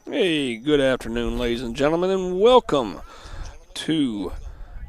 Hey, good afternoon, ladies and gentlemen, and welcome to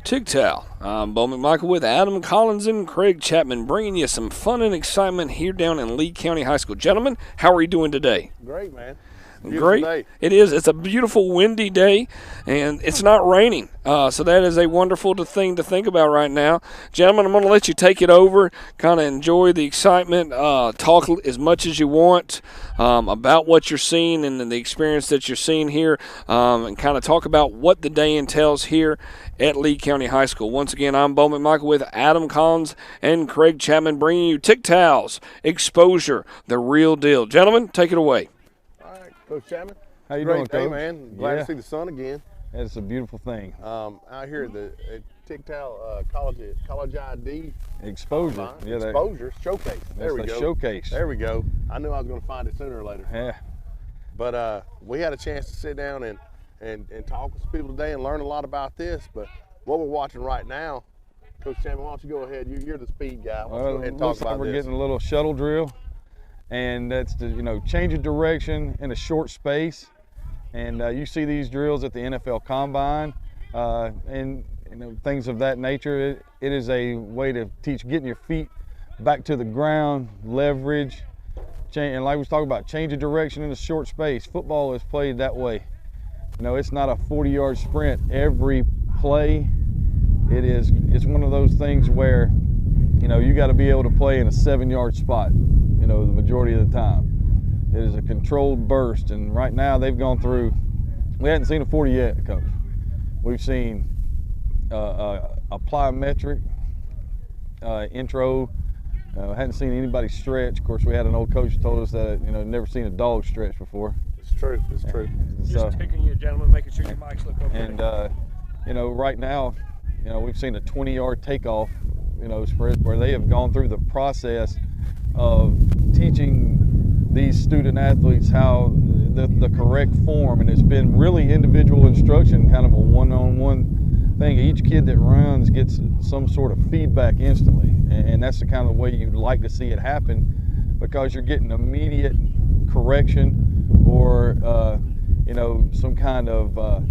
Tigtal. I'm Bo McMichael with Adam Collins and Craig Chapman, bringing you some fun and excitement here down in Lee County High School. Gentlemen, how are you doing today? Great, man. Great. Day. It is. It's a beautiful, windy day, and it's not raining. So that is a wonderful thing to think about right now. Gentlemen, I'm going to let you take it over, kind of enjoy the excitement, talk as much as you want about what you're seeing and the experience that you're seeing here, and kind of talk about what the day entails here at Lee County High School. Once again, I'm Bo McMichael with Adam Collins and Craig Chapman, bringing you TYGTAL's Exposure, the real deal. Gentlemen, take it away. Coach Chapman, how you great doing, day, Coach? man. Glad to see the sun again. It's a beautiful thing. Out here at Tigtal college ID Exposure. Exposure showcase. There we go. Showcase. There we go. I knew I was going to find it sooner or later. Yeah. But we had a chance to sit down and talk with people today and learn a lot about this. But what we're watching right now, Coach Chapman, why don't you go ahead? You're the speed guy. Why don't you go ahead and talk about we're this? getting a little shuttle drill, and that's to change of direction in a short space. And you see these drills at the NFL Combine and things of that nature. It is a way to teach getting your feet back to the ground, leverage, and like we was talking about, change of direction in a short space. Football is played that way. It's not a 40-yard sprint every play. It's one of those things where you got to be able to play in a 7-yard spot, the majority of the time. It is a controlled burst, and right now they've gone through, we hadn't seen a 40 yet, Coach. We've seen a plyometric intro. Hadn't seen anybody stretch. Of course, we had an old coach who told us that, never seen a dog stretch before. It's true, it's true. Just picking you, gentlemen, making sure your mics look okay. And, right now, we've seen a 20-yard takeoff, spread where they have gone through the process of teaching these student athletes how the correct form, and it's been really individual instruction, kind of a one-on-one thing. Each kid that runs gets some sort of feedback instantly, and that's the kind of way you'd like to see it happen, because you're getting immediate correction or some kind of well,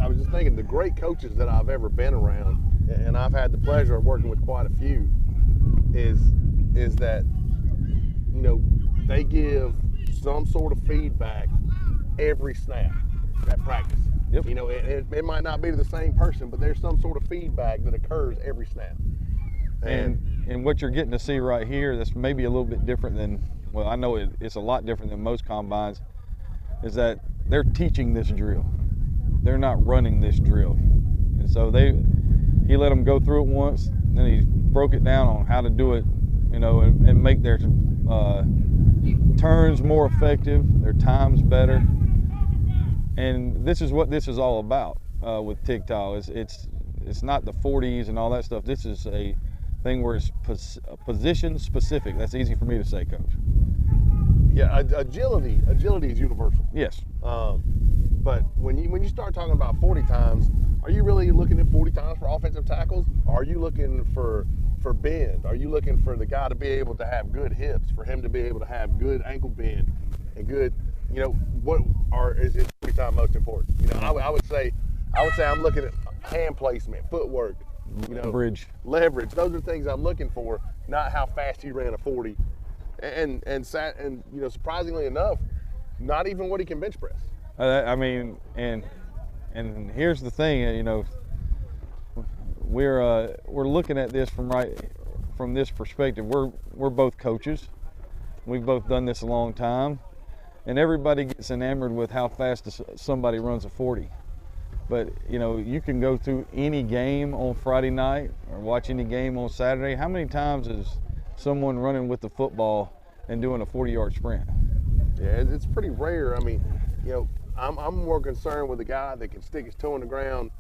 I was just thinking, the great coaches that I've ever been around, and I've had the pleasure of working with quite a few, is that they give some sort of feedback every snap at practice. Yep. It might not be to the same person, but there's some sort of feedback that occurs every snap. And what you're getting to see right here, that's maybe a little bit different than, well, I know it's a lot different than most combines, is that they're teaching this drill. They're not running this drill. And so he let them go through it once, and then he broke it down on how to do it, and make their turns more effective, their times better. And this is what this is all about with TYGTAL. It's not the 40s and all that stuff. This is a thing where it's position specific. That's easy for me to say, Coach. Yeah, agility is universal. Yes. But when you start talking about 40 times, are you really looking at 40 times for offensive tackles? Are you looking for bend? Are you looking for the guy to be able to have good hips, for him to be able to have good ankle bend and good, is it 40 times most important? I would say I'm looking at hand placement, footwork, Leverage. Those are things I'm looking for, not how fast he ran a 40. And surprisingly enough, not even what he can bench press. And here's the thing, we're looking at this from this perspective. We're both coaches. We've both done this a long time, and everybody gets enamored with how fast somebody runs a 40. But you can go through any game on Friday night or watch any game on Saturday. How many times is someone running with the football and doing a 40-yard sprint? Yeah, it's pretty rare. I'm more concerned with a guy that can stick his toe in the ground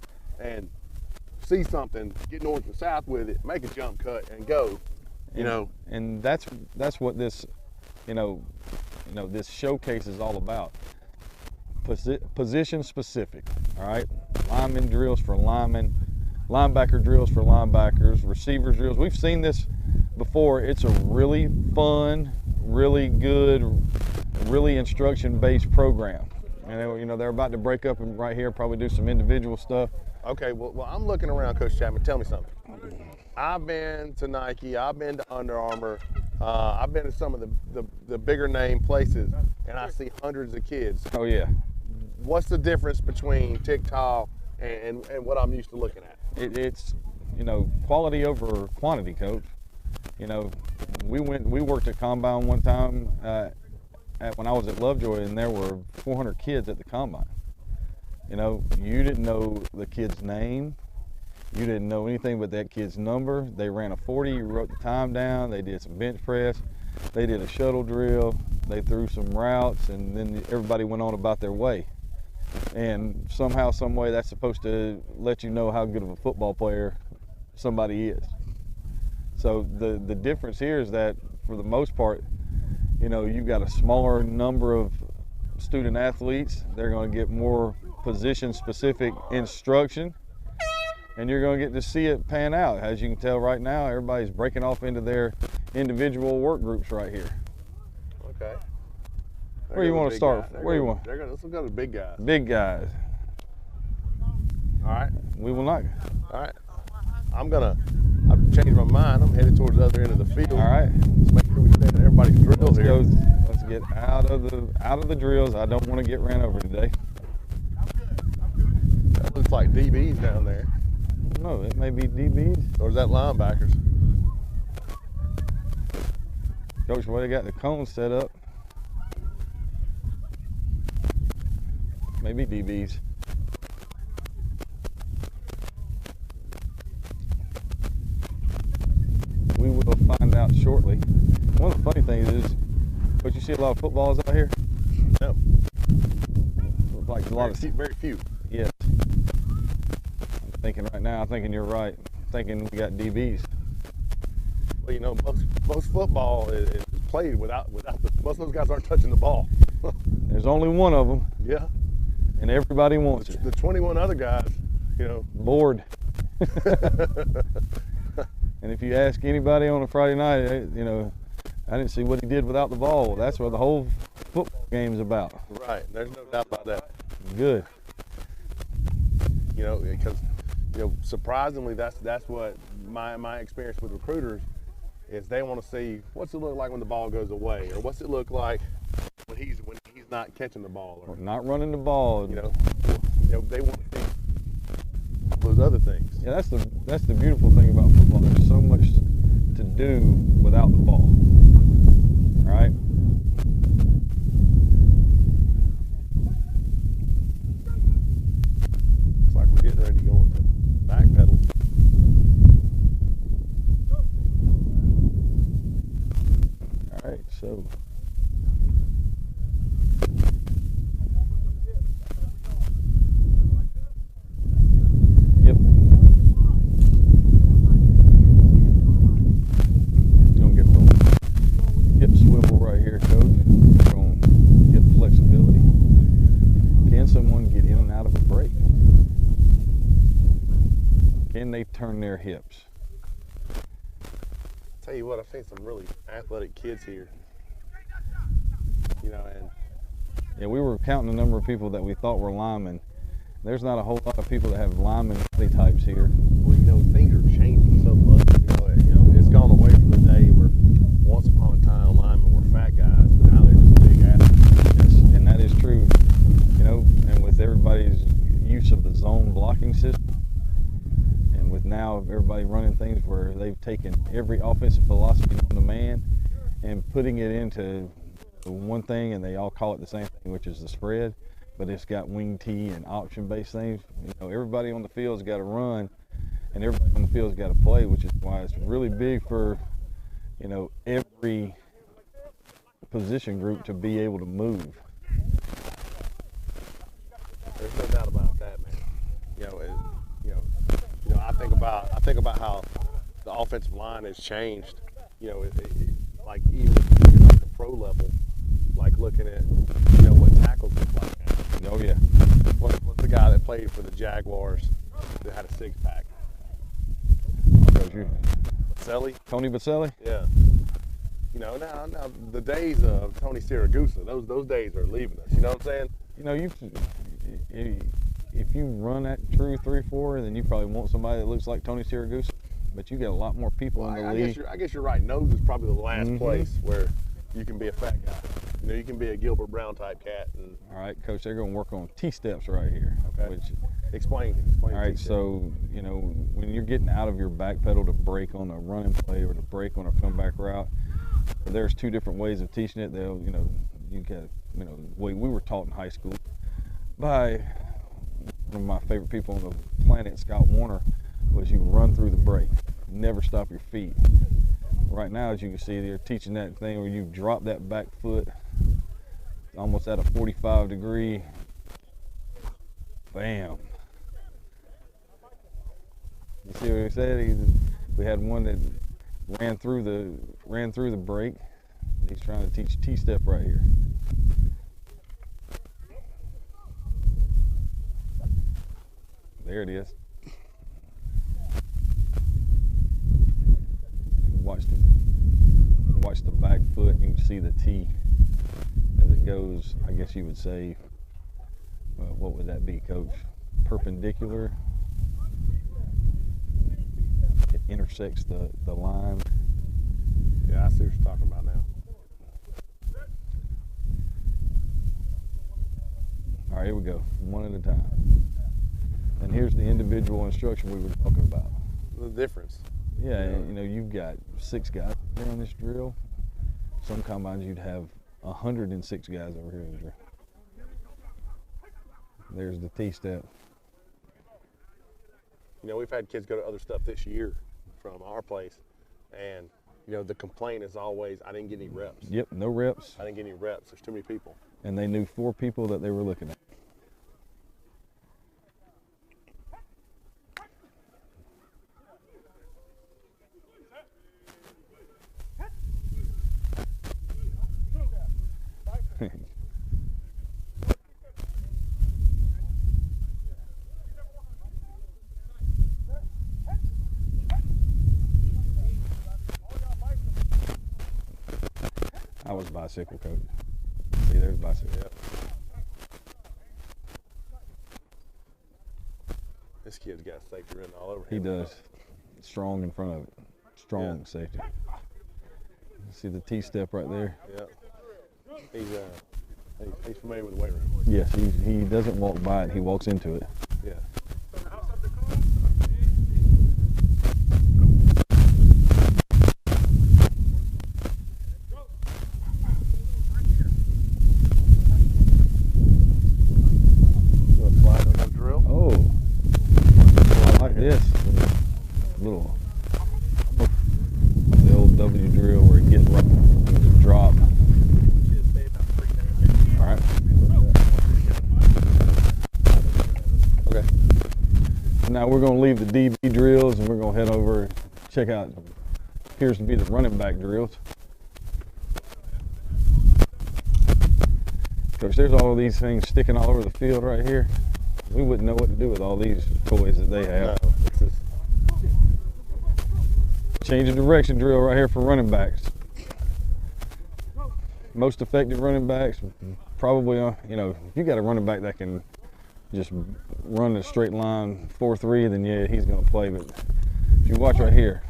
and see something, get north and south with it, make a jump cut, and go. And that's what this, this showcase is all about. Position specific. All right, lineman drills for linemen, linebacker drills for linebackers, receivers drills. We've seen this before. It's a really fun, really good really instruction-based program. And you know, they're about to break up and right here, probably do some individual stuff. Okay, well, I'm looking around, Coach Chapman. Tell me something. I've been to Nike, I've been to Under Armour, I've been to some of the bigger name places, and I see hundreds of kids. Oh yeah. What's the difference between Tigtal and what I'm used to looking at? It's, you know, quality over quantity, Coach. You know, we worked at Combine one time when I was at Lovejoy, and there were 400 kids at the Combine. You know, you didn't know the kid's name. You didn't know anything but that kid's number. They ran a 40, you wrote the time down, they did some bench press, they did a shuttle drill, they threw some routes, and then everybody went on about their way. And somehow, some way, that's supposed to let you know how good of a football player somebody is. So the difference here is that, for the most part, you know, you've got a smaller number of student athletes. They're going to get more position-specific instruction, and you're going to get to see it pan out. As you can tell right now, everybody's breaking off into their individual work groups right here. Okay. Where you want to start? Where you want? Let's go to the big guys. Big guys. All right. We will not. All right. I've changed my mind. I'm headed towards the other end of the field. All right. Let's make sure we stay in everybody's drills here. Let's get out of the drills. I don't want to get ran over today. That looks like DBs down there. No, it may be DBs. Or is that linebackers? Coach, where they got the cones set up. Maybe DBs. We will find out shortly. One of the funny things is, don't you see a lot of footballs out here? No. Like a lot Very few. Yes. I'm thinking right now, I'm thinking you're right. I'm thinking we got DBs. Well, you know, most football is played without most of those guys aren't touching the ball. There's only one of them. Yeah. And everybody wants it. The 21 other guys, you know. Bored. And if you ask anybody on a Friday night, you know, I didn't see what he did without the ball. Well, that's what the whole football game's about. Right. There's no doubt about that. Good. You know, because, you know, surprisingly, that's what my experience with recruiters is. They want to see what's it look like when the ball goes away, or what's it look like when he's not catching the ball, or not running the ball. You know, they want to see those other things. Yeah, that's the beautiful thing about football. There's so much to do without the ball. All right. Looks like we're getting ready to go into back pedal. All right, so. Yep. Gonna get a little hip swivel right here, Coach. Gonna get flexibility. Can someone get in and out of a break? Can they turn their hips? Tell you what, I've seen some really athletic kids here. You know, and yeah, we were counting the number of people that we thought were linemen. There's not a whole lot of people that have lineman body types here. Well, you know, things are changing so much. You know, it's gone away from the day where once upon a time linemen were fat guys, but now they're just big athletes. Yes, and that is true. You know, and with everybody's use of the zone blocking system, and with now everybody running things where they've taken every offensive philosophy on the man and putting it into one thing, and they all call it the same thing, which is the spread, but it's got wing T and option-based things. You know, everybody on the field's got to run, and everybody on the field's got to play, which is why it's really big for, you know, every position group to be able to move. There's no doubt about that, man. You know, I think about how the offensive line has changed. You know, like even at the pro level, like looking at, you know, what tackles look like now. Oh yeah. What's the guy that played for the Jaguars that had a six-pack? You. Baselli? Tony Baselli? Yeah. Now the days of Tony Siragusa, those days are leaving us. You know what I'm saying? You know, if you run that true 3-4, then you probably want somebody that looks like Tony Siragusa. But you get a lot more people in the league. I guess you're right. Nose is probably the last place where you can be a fat guy. You can be a Gilbert Brown type cat. And, all right, Coach, they're going to work on T-steps right here. Okay. Explain. All right, so, when you're getting out of your back pedal to break on a running play or to break on a comeback route, there's two different ways of teaching it. You got, the way we were taught in high school by one of my favorite people on the planet, Scott Warner, was you run through the break, never stop your feet. Right now, as you can see, they're teaching that thing where you drop that back foot almost at a 45-degree, bam. You see what he said? We had one that ran through the break. He's trying to teach T-step right here. There it is. Watch the back foot. You can see the T as it goes. I guess you would say, what would that be, Coach? Perpendicular. It intersects the line. Yeah, I see what you're talking about now. All right, here we go, one at a time. And here's the individual instruction we were talking about. The difference. Yeah, you've got 6 guys here on this drill. Some combines you'd have 106 guys over here in the drill. There's the T-step. We've had kids go to other stuff this year from our place, and the complaint is always, I didn't get any reps. Yep, no reps. I didn't get any reps. There's too many people. And they knew 4 people that they were looking at. I was bicycle coach. See, there's bicycle. Yep. This kid's got safety written all over him. He does. Strong in front of it. Strong safety. See the T-step right there? Yep. He's familiar with the weight room. Yes, he doesn't walk by it, he walks into it. Yeah. The old W drill where it gets right and just drop. All right. Okay. Now we're going to leave the DB drills and we're going to head over and check out what appears to be the running back drills. Coach, there's all of these things sticking all over the field right here. We wouldn't know what to do with all these toys that they have. No, this is change of direction drill right here for running backs. Most effective running backs, probably, if you got a running back that can just run a straight line 4-3, then yeah, he's going to play. But if you watch right here,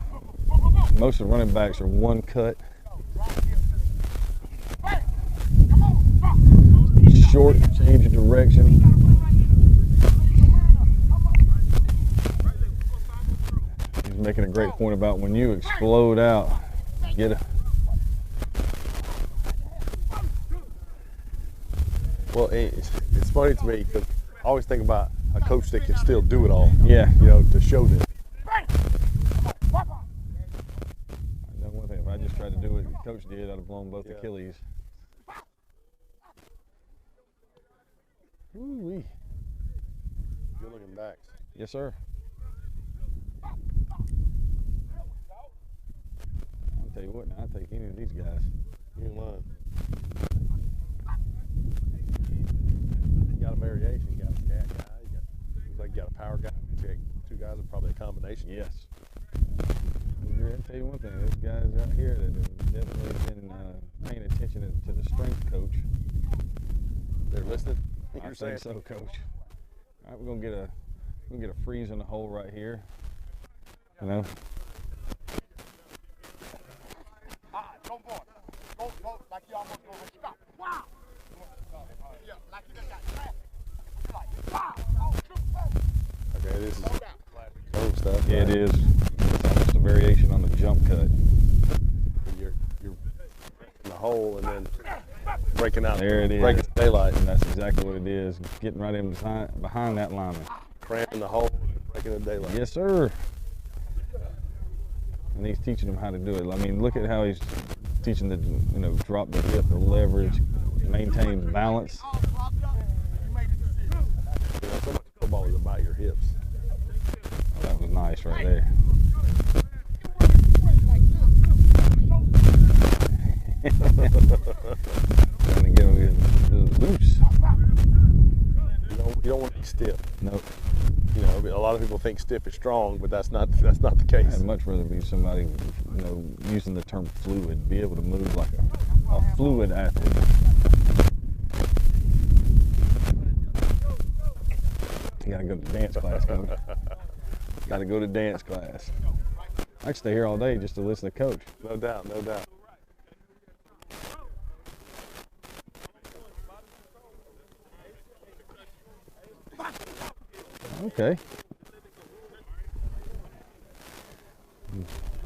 most of the running backs are one cut, short change of direction. He's making a great point about when you explode out, get a. Well, it's funny to me because I always think about a coach that can still do it all. Yeah. To show them. I know one thing, if I just tried to do what the coach did, I'd have blown both Achilles. Ooh-wee. Good looking backs. Yes, sir. I'll tell you what, now I'll take any of these guys. You ain't lying. You got a variation. You got a scat guy. Looks like you got a power guy. Two guys are probably a combination. Yes. I'll tell you one thing, those guys out here that definitely been paying attention to the strength coach. They're listening. I think so, coach. All right, we're gonna get a freeze in the hole right here. You know. Don't go. Go like you almost go and stop. Wow. Yeah, like you just got traffic. Like, wow. Oh, shoot. Okay, this is code stuff. Yeah, it is. It's almost a variation on the jump cut. You're in the hole and then breaking out. There it is. Breaking daylight. And that's exactly what it is. Getting right in behind that lineman. Cramping the hole and breaking the daylight. Yes, sir. And he's teaching them how to do it. I mean, look at how he's teaching the, drop the hip, the leverage, maintain balance. You know, so much football is about your hips. Oh, that was nice right there. Trying to get him loose. You don't want to be stiff. Nope. You know, a lot of people think stiff is strong, but that's not the case. I'd much rather be somebody, using the term fluid, be able to move like a fluid athlete. You gotta go to dance class, coach. Gotta go to dance class. I could stay here all day just to listen to coach. No doubt, no doubt. Okay.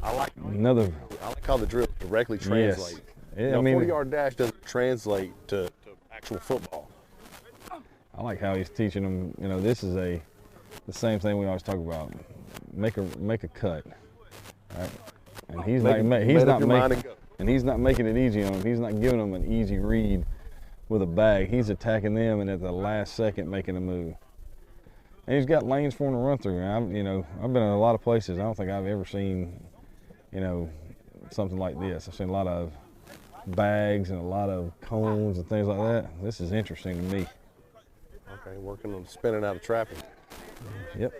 I like how the drill directly translate. Yes. You know, 40-yard dash doesn't translate to actual football. I like how he's teaching them. This is the same thing we always talk about. Make a cut, right? And he's not making it easy on them. He's not giving them an easy read with a bag. He's attacking them, and at the last second making a move. And he's got lanes for them to run through. And I've been in a lot of places. I don't think I've ever seen, something like this. I've seen a lot of bags and a lot of cones and things like that. This is interesting to me. Okay, working on spinning out of traffic. Yep.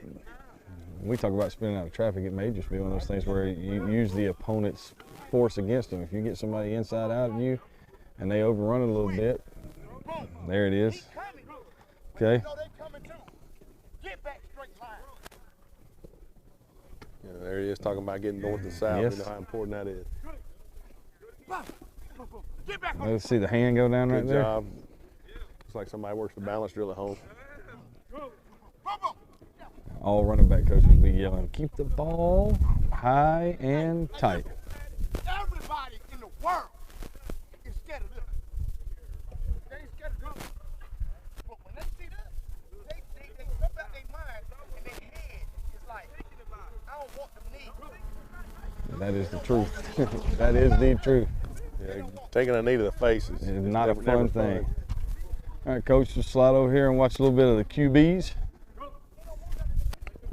When we talk about spinning out of traffic, it may just be one of those things where you use the opponent's force against them. If you get somebody inside out of you and they overrun it a little bit, there it is. Okay. Yeah, there he is talking about getting north and south. Yes. You know how important that is. Let's see the hand go down right Good there. job. Looks like somebody works the balance drill at home. All running back coaches will be yelling, keep the ball high and tight. Everybody in the world is scared of this. They ain't scared of this. But when they see this, they jump out their mind and their head is like, I don't want them knees. That is the truth. That is the truth. Yeah, taking a knee to the face is Not never, a fun never thing. All right, coach, just slide over here and watch a little bit of the QBs.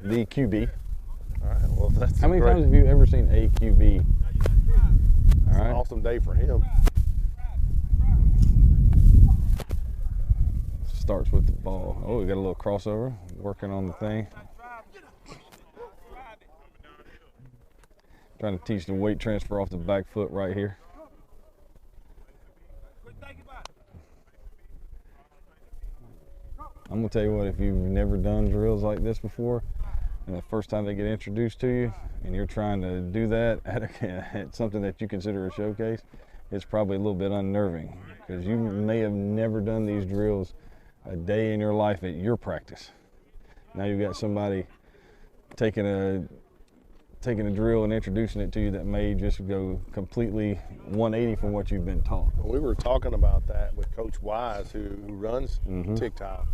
The QB. All right, well, that's How many great. times have you ever seen a QB? All right. An awesome day for him. Starts with the ball. Oh, we got a little crossover. Working on the thing. Trying to teach the weight transfer off the back foot right here. I'm gonna tell you what, if you've never done drills like this before, and the first time they get introduced to you, and you're trying to do that at something that you consider a showcase, it's probably a little bit unnerving, because you may have never done these drills a day in your life at your practice. Now you've got somebody taking a drill and introducing it to you that may just go completely 180 from what you've been taught. We were talking about that with Coach Wise, who runs Tigtal,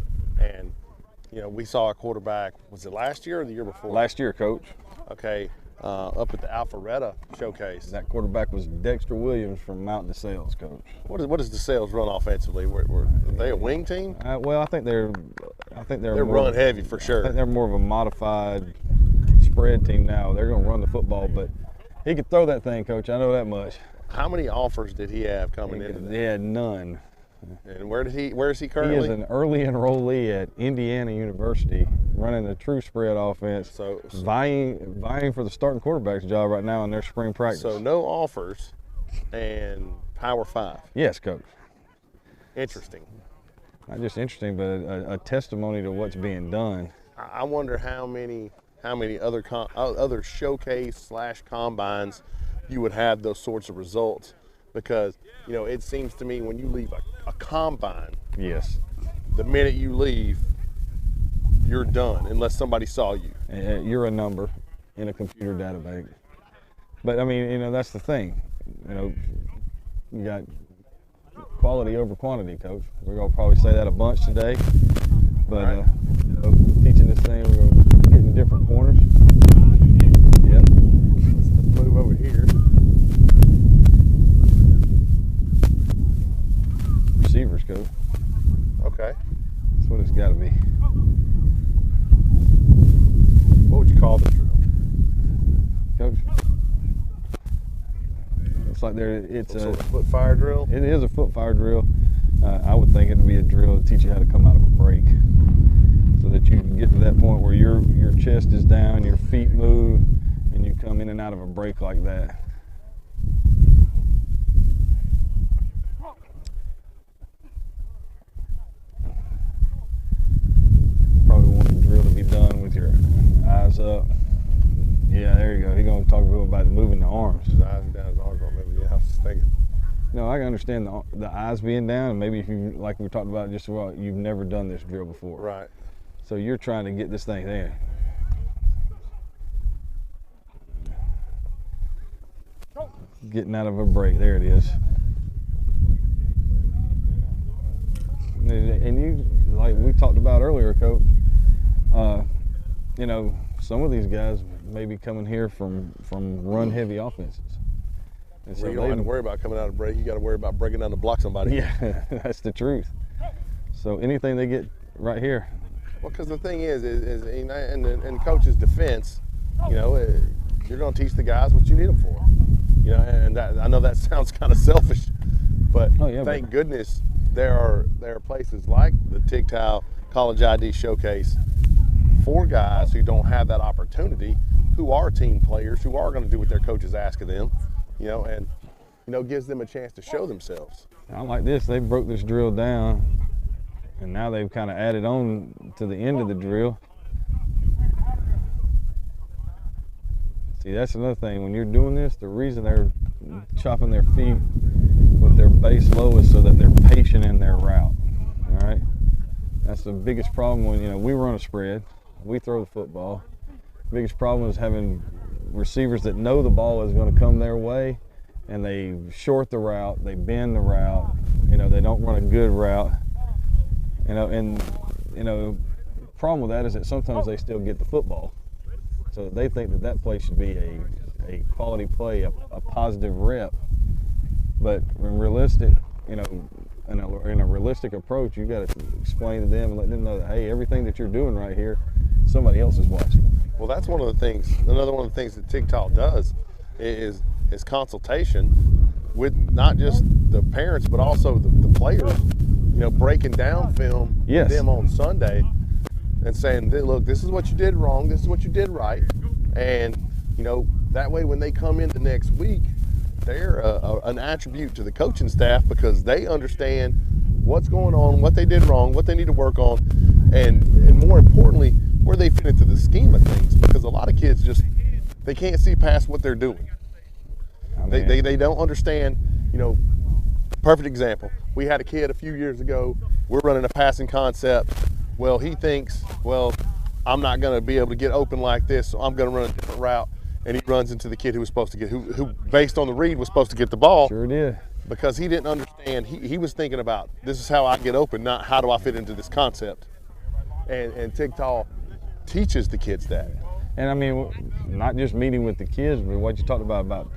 and we saw a quarterback. Was it last year or the year before? Last year, coach. Okay, up at the Alpharetta showcase. That quarterback was Dexter Williams from Mountain DeSales, coach. What does the Sales run offensively? Are they a wing team? Well, I think they're They're run heavy for sure. I think they're more of a modified spread team now. They're going to run the football, but he could throw that thing, coach. I know that much. How many offers did he have coming into that? He had none. And where is he currently? He is an early enrollee at Indiana University, running a true spread offense. So vying for the starting quarterback's job right now in their spring practice. So no offers, and Power 5. Yes, Coach. Interesting. Not just interesting, but a testimony to what's being done. I wonder how many other showcase / combines you would have those sorts of results, because it seems to me when you leave a combine, Yes. the minute you leave, you're done unless somebody saw you. You're a number in a computer database. But I mean, that's the thing. You got quality over quantity, Coach. We're gonna probably say that a bunch today. But Right. Teaching this thing, we're gonna get in different corners. Yep. Let's move over here. Receivers, Coach. Okay. That's what it's got to be. What would you call the drill? Coach. It's like it's Some sort of foot fire drill? It is a foot fire drill. I would think it would be a drill to teach you how to come out of a break, so that you can get to that point where your chest is down, your feet move, and you come in and out of a break like that. Probably want the drill to be done with your eyes up. Yeah, there you go. He's going to talk about moving the arms. His eyes down, his arms on maybe. Yeah, I was thinking. No, I can understand the eyes being down, and maybe if you, like we talked about just a while, you've never done this drill before. Right. So you're trying to get this thing there. Getting out of a break. There it is. And you, like we talked about earlier, Coach, some of these guys may be coming here from run-heavy offenses. And So you don't have to worry about coming out of break. You got to worry about breaking down to block somebody. Yeah, that's the truth. So anything they get right here. Well, because the thing is in coach's defense, you're going to teach the guys what you need them for. And that, I know that sounds kind of selfish, but thank goodness there are places like the TYGTAL College ID Showcase for guys who don't have that opportunity, who are team players, who are going to do what their coaches ask of them, and gives them a chance to show themselves. I like this. They broke this drill down, and now they've kind of added on to the end of the drill. See, that's another thing. When you're doing this, the reason they're chopping their feet with their base low is so that they're patient in their route. All right? That's the biggest problem when, we run a spread, we throw the football. Biggest problem is having receivers that know the ball is going to come their way, and they short the route, they bend the route, they don't run a good route. Problem with that is that sometimes they still get the football. So they think that play should be a quality play, a positive rep. But in realistic, in a realistic approach, you got to explain to them and let them know that, hey, everything that you're doing right here, somebody else is watching. Well, that's one of the things. Another one of the things that TYGTAL does is consultation with not just the parents but also the players. Breaking down film with them on Sunday and saying, look, this is what you did wrong, this is what you did right, and that way when they come in the next week, they're an attribute to the coaching staff because they understand what's going on, what they did wrong, what they need to work on, and more importantly, where they fit into the scheme of things, because a lot of kids they can't see past what they're doing. They don't understand. Perfect example, we had a kid a few years ago, we're running a passing concept. Well, he thinks, I'm not going to be able to get open like this, so I'm going to run a different route. And he runs into the kid who was supposed to get, who based on the read was supposed to get the ball. Sure did. Because he didn't understand. He was thinking about, this is how I get open, not how do I fit into this concept. And TYGTAL teaches the kids that. And not just meeting with the kids, but what you talked about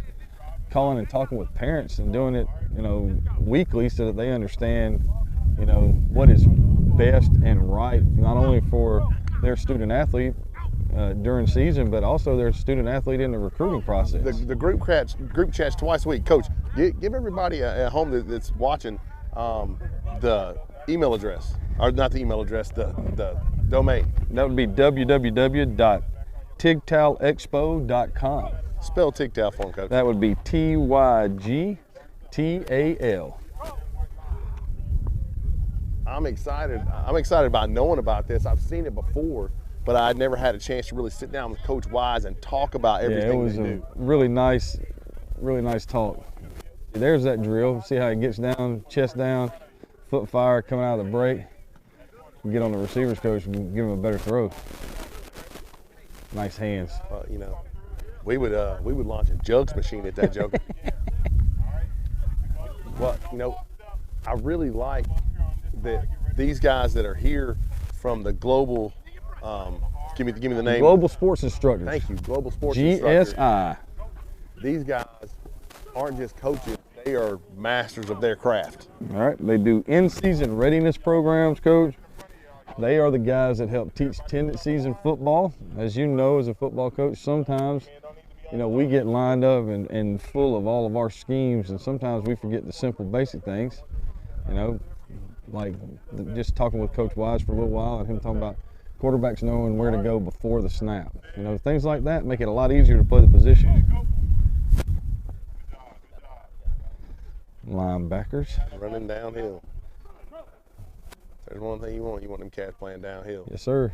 calling and talking with parents and doing it, weekly, so that they understand, what is best and right, not only for their student athlete during season, but also their student athlete in the recruiting process. The group chats twice a week. Coach, give everybody at home that's watching the email address, or not the email address, the domain. That would be www.tigtalexpo.com. Spell Tigtal for him, Coach. That would be TYGTAL. I'm excited. I'm excited about knowing about this. I've seen it before, but I'd never had a chance to really sit down with Coach Wise and talk about everything Yeah, it was they a do. really nice talk. There's that drill. See how he gets down, chest down, foot fire coming out of the break. Get on the receivers coach and give him a better throw. Nice hands. You know, we would launch a jugs machine at that joker. Well, you know, I really like that these guys that are here from the global. Give me the name. Global Sports Instructors. Thank you, Global Sports Instructors. GSI. These guys aren't just coaches; they are masters of their craft. All right, they do in-season readiness programs, coach. They are the guys that help teach tendencies in football. As you know, as a football coach, sometimes, you know, we get lined up and full of all of our schemes, and sometimes we forget the simple, basic things. You know, like just talking with Coach Wise for a little while and him talking about quarterbacks knowing where to go before the snap. You know, things like that make it a lot easier to play the position. Linebackers. Running downhill. There's one thing you want them cats playing downhill. Yes, sir.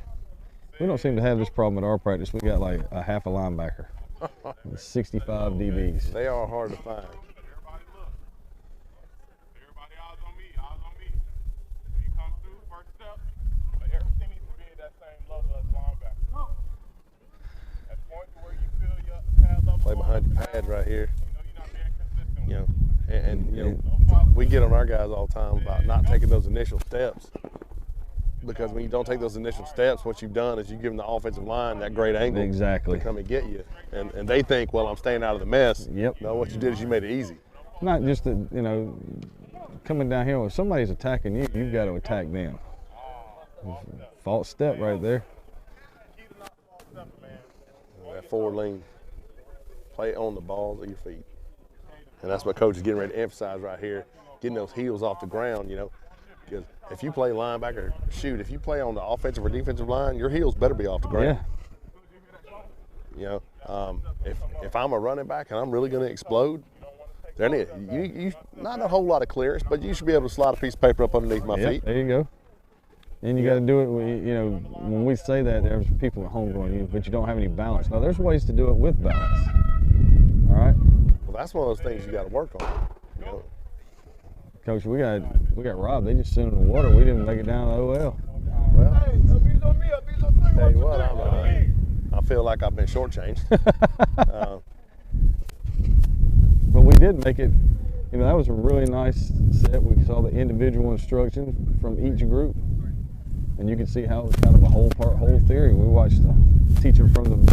We don't seem to have this problem at our practice. We got like a half a linebacker, 65 DBs. They are hard to find. Everybody eyes on me, eyes on me. When you come through, first step, but everything needs to be at that same level as linebacker. At the point to where you feel your pad level. Play behind your pads right here. You know you're not being consistent. You know, and you know, we get on our guys all the time about not taking those initial steps. Because when you don't take those initial steps, what you've done is you've given the offensive line that great angle Exactly. to come and get you. And they think, well, I'm staying out of the mess. Yep. No, what you did is you made it easy. Not just that, you know, coming down here, when somebody's attacking you, you've got to attack them. False step right there. That forward lean. Play on the balls of your feet. And that's what Coach is getting ready to emphasize right here, getting those heels off the ground, you know. Because if you play linebacker, shoot, if you play on the offensive or defensive line, your heels better be off the ground. Yeah. You know, if I'm a running back and I'm really going to explode, then you not a whole lot of clearance, but you should be able to slide a piece of paper up underneath my feet. There you go. And you got to do it, you know, when we say that, there's people at home going, but you don't have any balance. Now, there's ways to do it with balance. All right? Well, that's one of those things you got to work on. You know? Coach, we got robbed. They just sent in the water. We didn't make it down to OL. Well, tell you what, I feel like I've been shortchanged. But we did make it. You know, that was a really nice set. We saw the individual instructions from each group, and you could see how it was kind of a whole theory. We watched the teacher from the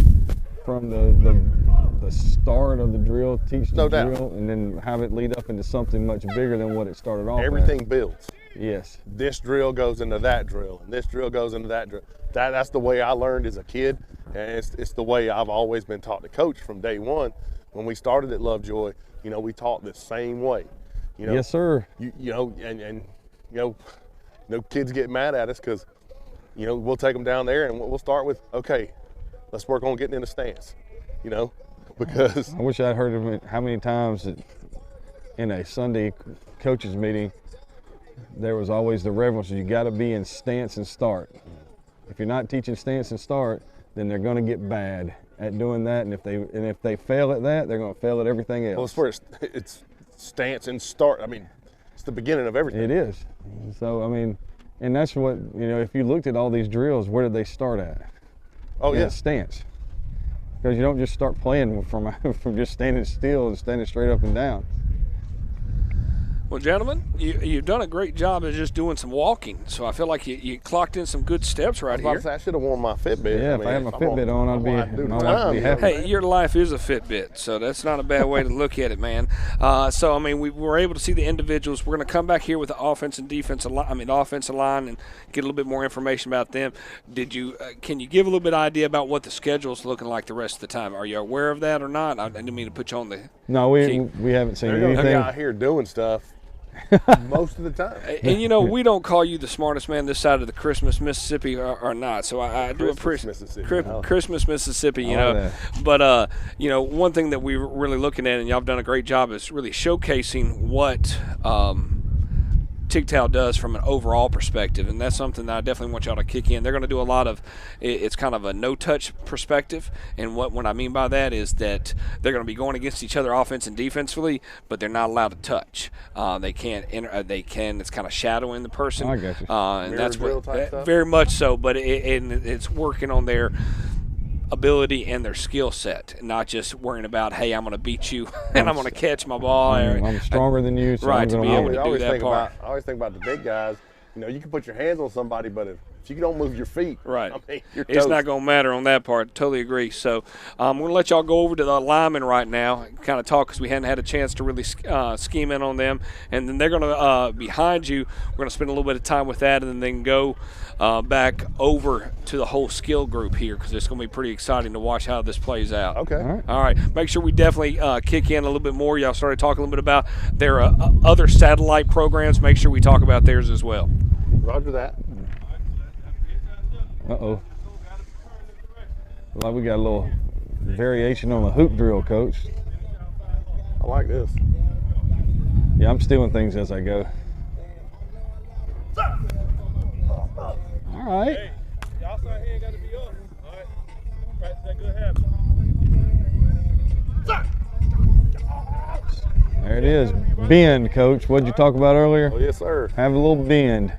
start of the drill, teach the drill, and then have it lead up into something much bigger than what it started off. Everything builds. Yes. This drill goes into that drill, and this drill goes into that drill. That's the way I learned as a kid, and it's the way I've always been taught to coach from day one. When we started at Lovejoy, you know, we taught the same way. You know, Yes, sir. You know, and you know, kids get mad at us because, you know, we'll take them down there and we'll start with, okay, let's work on getting in the stance. You know, because I wish I'd heard of it, how many times that in a Sunday coaches meeting, there was always the reverence, you got to be in stance and start. If you're not teaching stance and start, then they're going to get bad at doing that, and if they fail at that, they're going to fail at everything else. Well, it's where it's stance and start. I mean, it's the beginning of everything. It is. So I mean, and that's what, you know, if you looked at all these drills, where did they start at? Oh yeah, stance. Because you don't just start playing from just standing still and standing straight up and down. Well, gentlemen, you've done a great job of just doing some walking. So I feel like you clocked in some good steps right here. I should have worn my Fitbit. Yeah, if I had my Fitbit on, I'd be happy. Hey, your life is a Fitbit, so that's not a bad way to look at it, man. So I mean, we were able to see the individuals. We're going to come back here with the offense and defensive line. I mean, offensive line, and get a little bit more information about them. Can you give a little bit of idea about what the schedule's looking like the rest of the time? Are you aware of that or not? I didn't mean to put you on the. No, we haven't seen anything. They're out here doing stuff. most of the time. And you know, we don't call you the smartest man this side of the Christmas, Mississippi, or not. So I do appreciate Mississippi. Christmas, Mississippi. You I know, like but you know, one thing that we're really looking at, and y'all have done a great job, is really showcasing what Tigtal does from an overall perspective, and that's something that I definitely want y'all to kick in. They're going to do a lot of, it's kind of a no-touch perspective, and what I mean by that is that they're going to be going against each other offense and defensively, but they're not allowed to touch. They can't it's kind of shadowing the person. I got you. And Mirror that's drill what type stuff? very much so, but it's working on their ability and their skill set, not just worrying about, hey, I'm going to beat you and I'm going to catch my ball. I'm stronger than you, so Right, I'm to going be to able win. to I do always that think part. about. I always think about the big guys. You know, you can put your hands on somebody, but if you don't move your feet, Right. I mean, you're It's toast. not going to matter on that part. Totally agree. So I'm going to let y'all go over to the linemen right now and kind of talk because we hadn't had a chance to really scheme in on them. And then they're going to, behind you, we're going to spend a little bit of time with that and then go back over to the whole skill group here because it's going to be pretty exciting to watch how this plays out. Okay. All right. All right. Make sure we definitely kick in a little bit more. Y'all started talking a little bit about their other satellite programs. Make sure we talk about theirs as well. Roger that. Uh-oh. Like we got a little variation on the hoop drill, Coach. I like this. Yeah, I'm stealing things as I go. All right. Hey, y'all side here ain't got to be up. All right. Practice that good habit. There it is. Bend, Coach. What did you talk about earlier? Oh yes, sir. Have a little bend.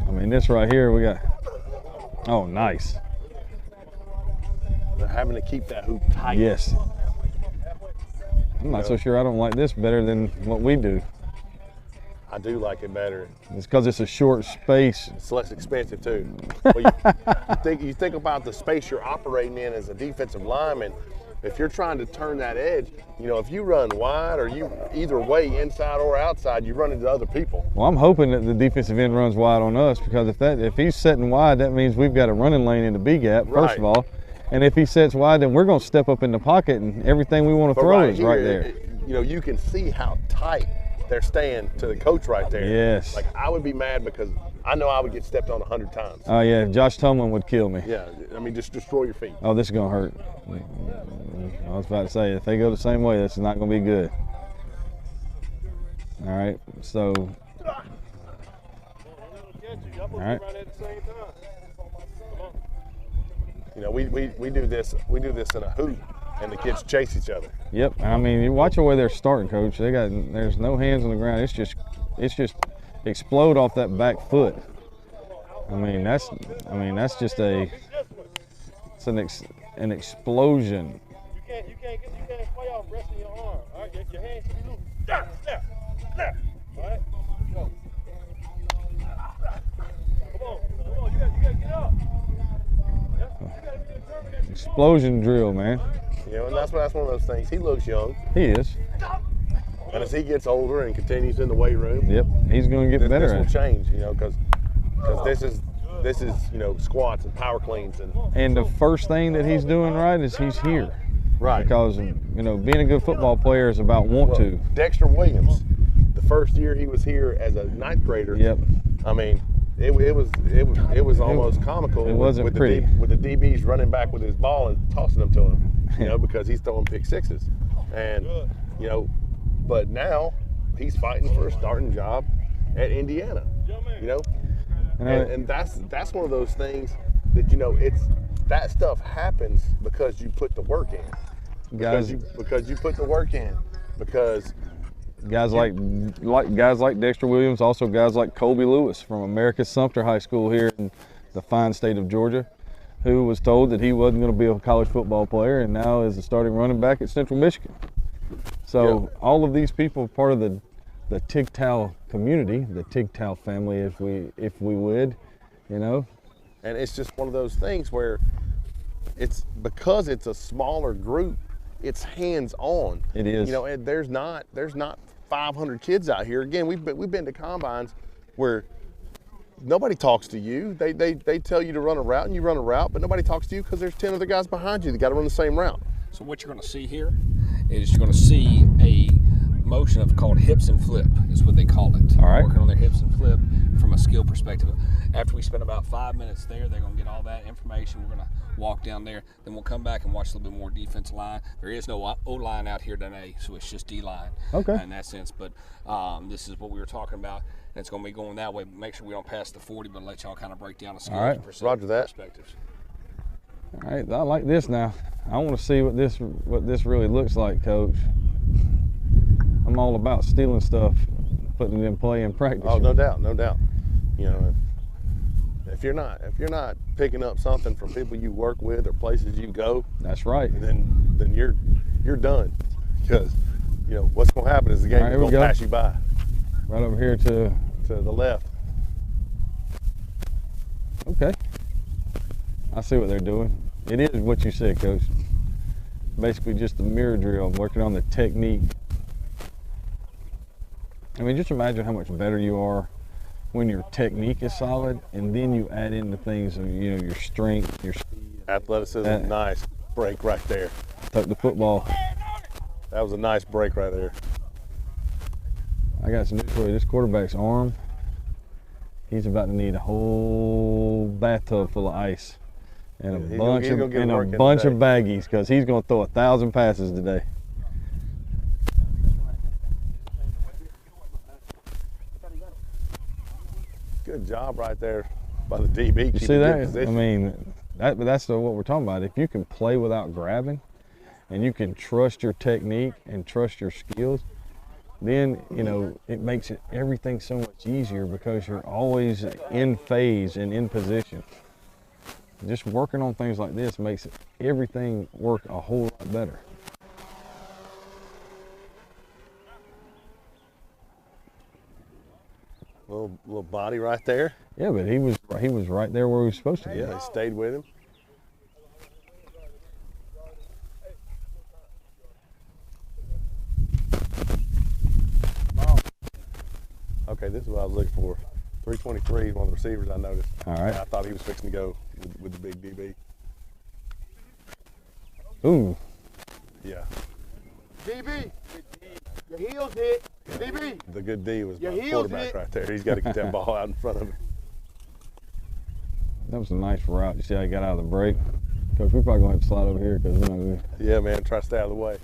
I mean, this right here, we got, oh, nice. They're having to keep that hoop tight. Yes. I'm not so sure I don't like this better than what we do. I do like it better. It's because it's a short space. It's less expensive too. Well, you think about the space you're operating in as a defensive lineman. If you're trying to turn that edge, you know, if you run wide or you either way, inside or outside, you run into other people. Well, I'm hoping that the defensive end runs wide on us because if he's setting wide, that means we've got a running lane in the B gap, first of all. And if he sets wide, then we're going to step up in the pocket and everything we want to throw is right there. You know, you can see how tight they're staying to the coach right there. Yes. Like, I would be mad because I know I would get stepped on 100 times. Oh, yeah, Josh Tomlin would kill me. Yeah, I mean, just destroy your feet. Oh, this is going to hurt. I was about to say, if they go the same way, this is not going to be good. All right, so. All right. You know, we do this in a hoop, and the kids chase each other. Yep, I mean, you watch the way they're starting, Coach. There's no hands on the ground. It's just explode off that back foot. I mean, that's just an explosion. You can't play off resting your arm. All right, your hands should be loose. Snap. All right, go. Come on, you gotta get up. Explosion drill, man. You know, and that's one of those things. He looks young, He is. and as he gets older and continues in the weight room, Yep, he's going to get better this will at it. change. You know, because this is you know, squats and power cleans and And the first thing that he's doing right is he's here. right. Because, you know, being a good football player is about want to. Dexter Williams, the first year he was here as a ninth grader. Yep. I mean, it was almost comical. It wasn't with pretty. with the DBs running back with his ball and tossing them to him, you know, because he's throwing pick sixes, and you know, but now he's fighting for a starting job at Indiana, you know, and that's one of those things that, you know, that stuff happens because you put the work in, Guys, because you put the work in, because guys like guys like Dexter Williams, also guys like Colby Lewis from America's Sumter High School here in the fine state of Georgia, who was told that he wasn't going to be a college football player and now is a starting running back at Central Michigan. So all of these people are part of the Tigtal community, the Tigtal family, if we would, you know. And it's just one of those things where it's because it's a smaller group, it's hands-on. It is. You know, and there's not 500 kids out here. Again, we've been to combines where nobody talks to you. They tell you to run a route and you run a route, but nobody talks to you because there's 10 other guys behind you that got to run the same route. So what you're going to see here is you're going to see a motion of called hips and flip is what they call it. All right. Working on their hips and flip from a skill perspective. After we spend about 5 minutes there, they're going to get all that information. We're going to walk down there. Then we'll come back and watch a little bit more defensive line. There is no O-line out here today, so it's just D-line. Okay. In that sense. But this is what we were talking about. And it's going to be going that way. Make sure we don't pass the 40, but let y'all kind of break down the skills. All right. Roger that. Perspectives. All right, I like this now. I want to see what this really looks like, Coach. I'm all about stealing stuff, putting it in play in practice. Oh, no doubt, no doubt. You know, if you're not picking up something from people you work with or places you go, That's right. then you're done. Because you know what's going to happen is the game All right, is going to pass you by. Right over here to the left. Okay. I see what they're doing. It is what you said, Coach. Basically just a mirror drill, working on the technique. I mean, just imagine how much better you are when your technique is solid, and then you add in the things of, you know, your strength, your speed. Athleticism, nice break right there. Tuck the football. That was a nice break right there. I got some news for you. This quarterback's arm, he's about to need a whole bathtub full of ice and a bunch of baggies, because he's going to throw 1,000 passes today. Good job right there by the DB. You see that? I mean, that's what we're talking about. If you can play without grabbing, and you can trust your technique and trust your skills, then, you know, it makes everything so much easier, because you're always in phase and in position. Just working on things like this makes everything work a whole lot better. Little body right there. Yeah, but he was right there where he was supposed to be. Yeah, he stayed with him. Okay, this is what I was looking for. 323, one of the receivers I noticed. All right. I thought he was fixing to go with the big DB. Ooh. Yeah. DB, your heels hit. DB. The good D was Your my heels quarterback hit. right there. He's got to get that ball out in front of him. That was a nice route. You see how he got out of the break? Coach, we're probably going to have to slide over here, because we're not going to. Yeah, man, try to stay out of the way.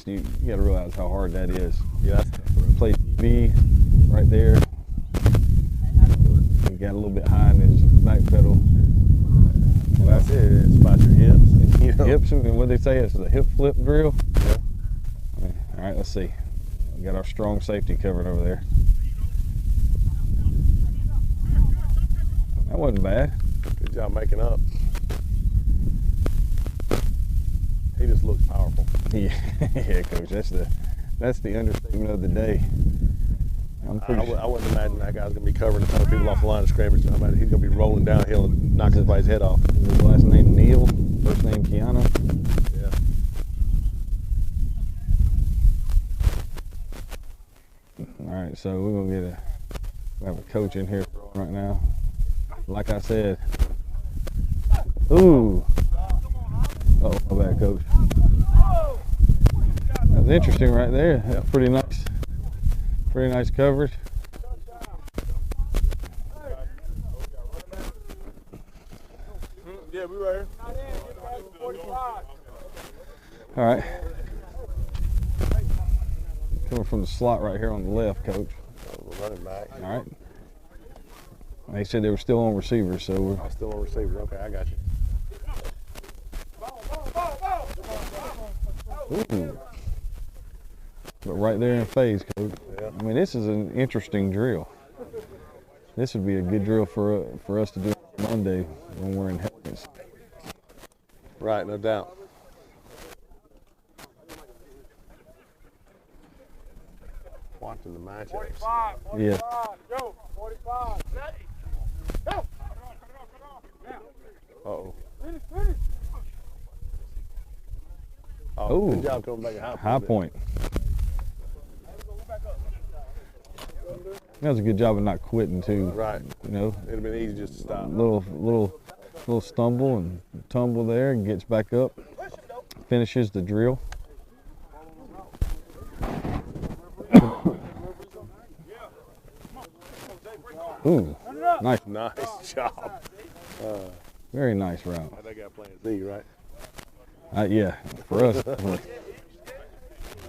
You got to realize how hard that is. Yeah, Play DB right there. He got a little bit high in his back pedal. well, that's it. It's about your hips. You know? Hips, and what they say, it's a hip flip drill. Yeah. All right, let's see. We got our strong safety covered over there. That wasn't bad. Good job making up. He just looks powerful. Yeah, yeah, Coach. That's the understatement of the day. I'm pretty sure. I wouldn't imagine that guy's going to be covering a ton of people off the line of scrimmage. I mean, he's going to be rolling downhill and knocking everybody's head off. His last name Neil, first name Keanu. Yeah. All right, so we're gonna we have a coach in here right now. Like I said, ooh. Oh, my bad, Coach. That was interesting right there. That's pretty nice coverage. Yeah, we right here. All right. Coming from the slot right here on the left, Coach. Running back. All right. They said they were still on receivers, so we're Still on receiver. Okay, I got you. ooh. But right there in phase, Coach. Yeah. I mean, this is an interesting drill. This would be a good drill for us to do Monday when we're in helmets. Right, no doubt. Watching the matchups. 45, Yeah. Go, 45. Go. Oh, good job coming back at high point. That was a good job of not quitting too. Right. You know, It'd have been easy just to stop. Little stumble and tumble there, and gets back up, finishes the drill. Ooh, nice. Nice job. Very nice route. That guy playing Z, right? Yeah, for us,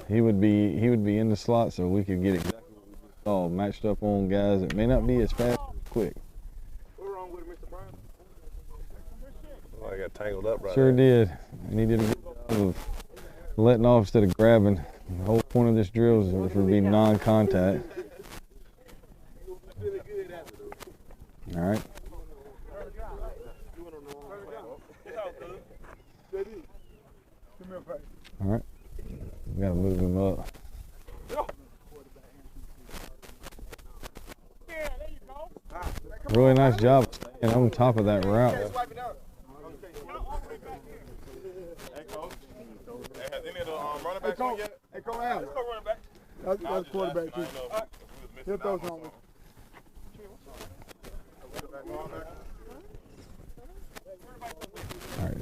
he would be in the slot, so we could get it all matched up on guys that may not be as fast or quick. What's wrong with Mr. Brown? Oh, I got tangled up right Sure there. did, and he did a good job of letting off instead of grabbing. The whole point of this drill is for it to be non-contact. All right. All right. We gotta move him up. Really nice job staying on top of that route. Hey, coach. Has any of the running backs on yet? Hey, come out. Let's go running back. That's quarterback too. He'll throw something. All right.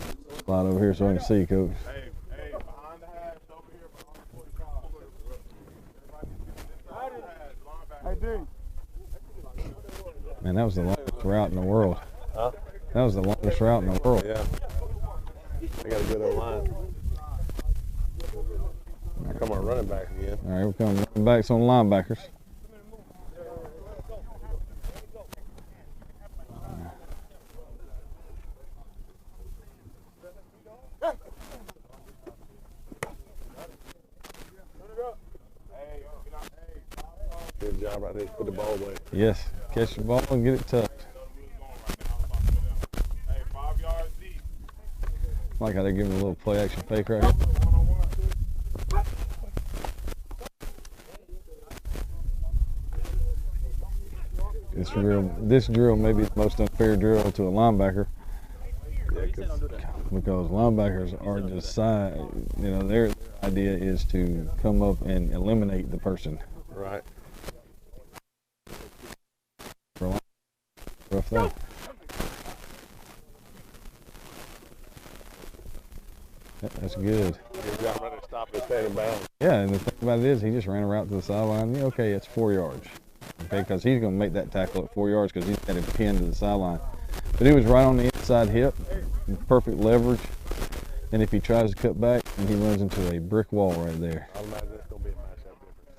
Slide over here so I can see, Coach. Hey, behind the hash over here, behind 45. Hey, dude. Man, that was the longest route in the world. Huh? That was the longest route in the world. Yeah. I got a good old line. Here come our running back again. All right, we're coming running backs on linebackers. Good job right there. Put the ball away. Yes, catch the ball and get it tucked. Hey, 5 yards deep. Like how they're giving a little play action fake right here. This drill may be the most unfair drill to a linebacker. Yeah, Because linebackers are just side, you know, their idea is to come up and eliminate the person. right. Rough thing. That's good. Good job right there. Stop it, stay in bounds. Yeah, and the thing about it is he just ran a route to the sideline. Yeah, okay, it's 4 yards. Okay, because he's going to make that tackle at 4 yards because he's got him pinned to the sideline. But he was right on the inside hip, perfect leverage. And if he tries to cut back, and he runs into a brick wall right there. I'll imagine it's going to be a matchup difference.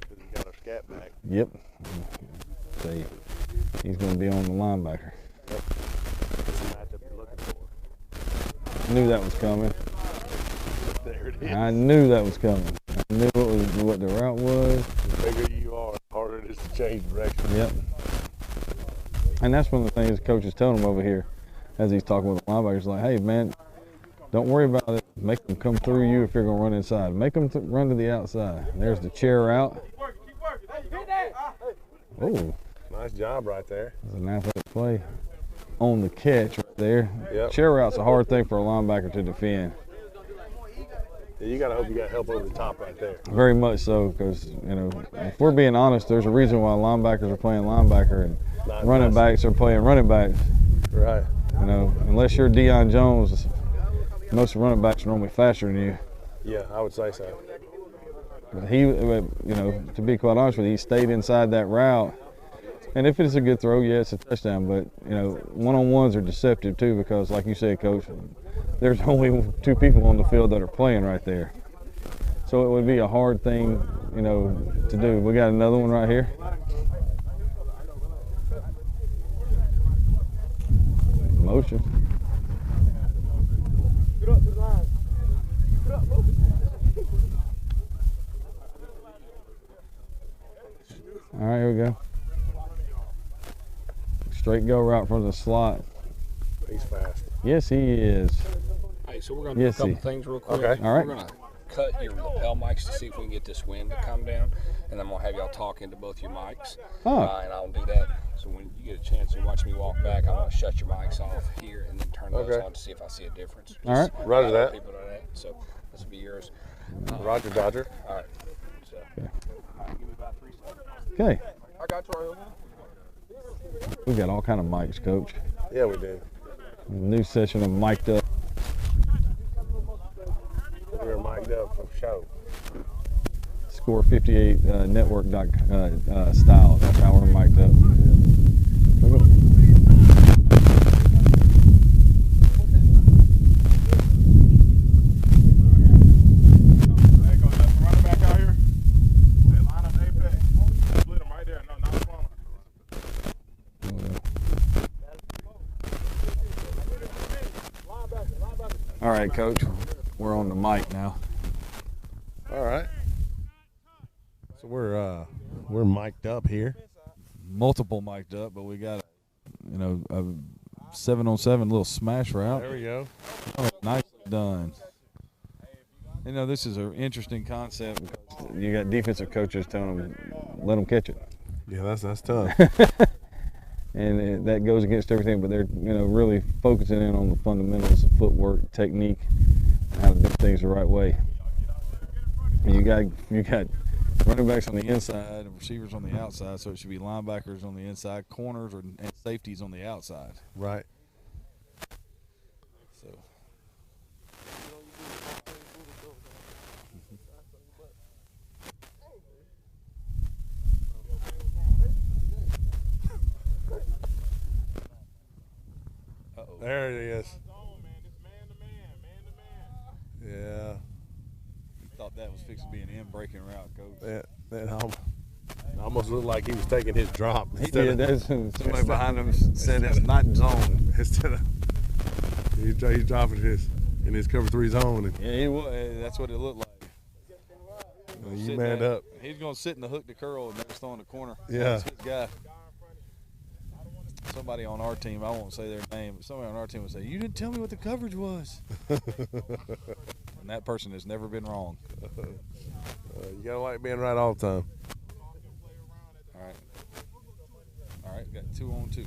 Because he's got our scat back. Yep. See, he's going to be on the linebacker. That's the matchup you're looking for. I knew that was coming. There it is. I knew that was coming. I knew what the route was. The bigger you are, the harder it is to change direction. Yep. And that's one of the things the coach is telling him over here as he's talking with the linebackers. Like, hey, man, don't worry about it. Make them come through you if you're going to run inside. Make them run to the outside. There's the chair out. Oh, Nice job right there. that's an athletic play on the catch right there. Yep. Chair route's a hard thing for a linebacker to defend. Yeah, you got to hope you got help over the top right there. Very much so, because, you know, if we're being honest, there's a reason why linebackers are playing linebacker and running backs are playing running backs. Right. You know, unless you're Deion Jones, most running backs are normally faster than you. Yeah, I would say so. But he, you know, to be quite honest with you, he stayed inside that route. And if it's a good throw, yeah, it's a touchdown. But, you know, one-on-ones are deceptive too, because like you said, Coach, there's only 2 people on the field that are playing right there. So it would be a hard thing, you know, to do. We got another one right here. Motion. Get up to the line. Get up, move. All right, here we go. Straight go route from the slot. He's fast. Yes, he is. Hey, so we're going to do a couple things real quick. Okay. All right. We're going to cut your lapel mics to see if we can get this wind to come down, and I'm going to have y'all talk into both your mics. Oh. And I'll do that So when you get a chance to watch me walk back, I want to shut your mics off here and then turn those Okay. on to see if I see a difference. All right. Roger that. People know that. So this will be yours. Roger, Dodger. All right. So, all right, give me about 3 seconds. Okay. I got you. We got all kind of mics, Coach. Yeah, we do. New session of Mic'd Up. We're mic'd up for show. Score 58 network style. That's how we're mic'd up. All right, Coach. We're on the mic now. All right. So we're mic'd up here. Multiple mic'd up, but we got a 7-on-7 little smash route. There we go. Oh, nicely done. This is an interesting concept because you got defensive coaches telling them, let them catch it. Yeah, that's tough. And that goes against everything, but they're really focusing in on the fundamentals of footwork, technique, and how to do things the right way. And you got running backs on the inside and receivers on the outside, so it should be linebackers on the inside, corners and safeties on the outside. Right. So. There it is. Yeah. Thought that was fixed to be an in-breaking route, Coach. That almost looked like he was taking his drop. He did. Somebody behind him said it's not zone. Instead of he's dropping his in his cover 3 zone. And, Yeah, he was. That's what it looked like. you manned up. He's going to sit in the hook to curl and never throw in the corner. Yeah. That's his guy. Somebody on our team, I won't say their name, but somebody on our team would say, "You didn't tell me what the coverage was." And that person has never been wrong. You gotta like being right all the time. All right, got 2 on 2.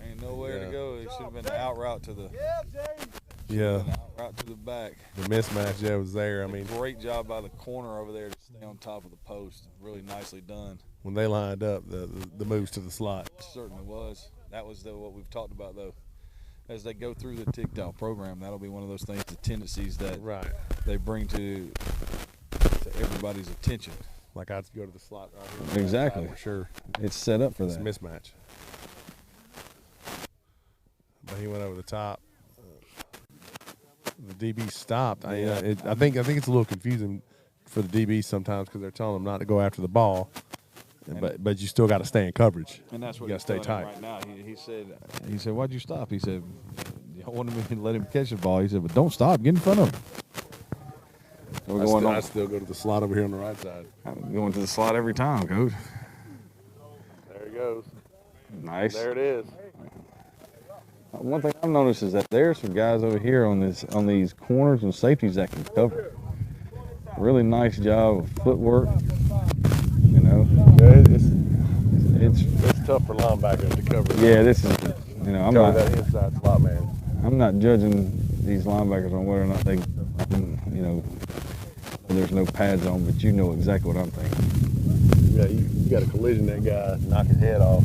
Ain't nowhere to go. It should have been the out route to the out to the back. The mismatch was there. I mean, Great job by the corner over there to stay on top of the post. Really nicely done. when they lined up, the moves to the slot. Certainly was. That was what we've talked about, though. As they go through the TYGTAL program, that'll be one of those things, the tendencies that they bring to everybody's attention. Like I'd go to the slot right here. Exactly. For sure. It's set up for It's a that. mismatch. But he went over the top. The DB stopped. I think it's a little confusing for the DBs sometimes because they're telling them not to go after the ball, but you still got to stay in coverage. And that's what you got to stay tight. right now. He said, "Why'd you stop?" He said, "You don't want me to let him catch the ball." He said, "But don't stop. Get in front of him." So I still go to the slot over here on the right side. I'm going to the slot every time, Coach. There he goes. Nice. There it is. One thing I've noticed is that there's some guys over here on these corners and safeties that can cover. Really nice job of footwork. Yeah, it's tough for linebackers to cover. Yeah, this is. I'm cover not. that inside slot man. I'm not judging these linebackers on whether or not they, there's no pads on, but you know exactly what I'm thinking. Yeah, you got to collision that guy, knock his head off.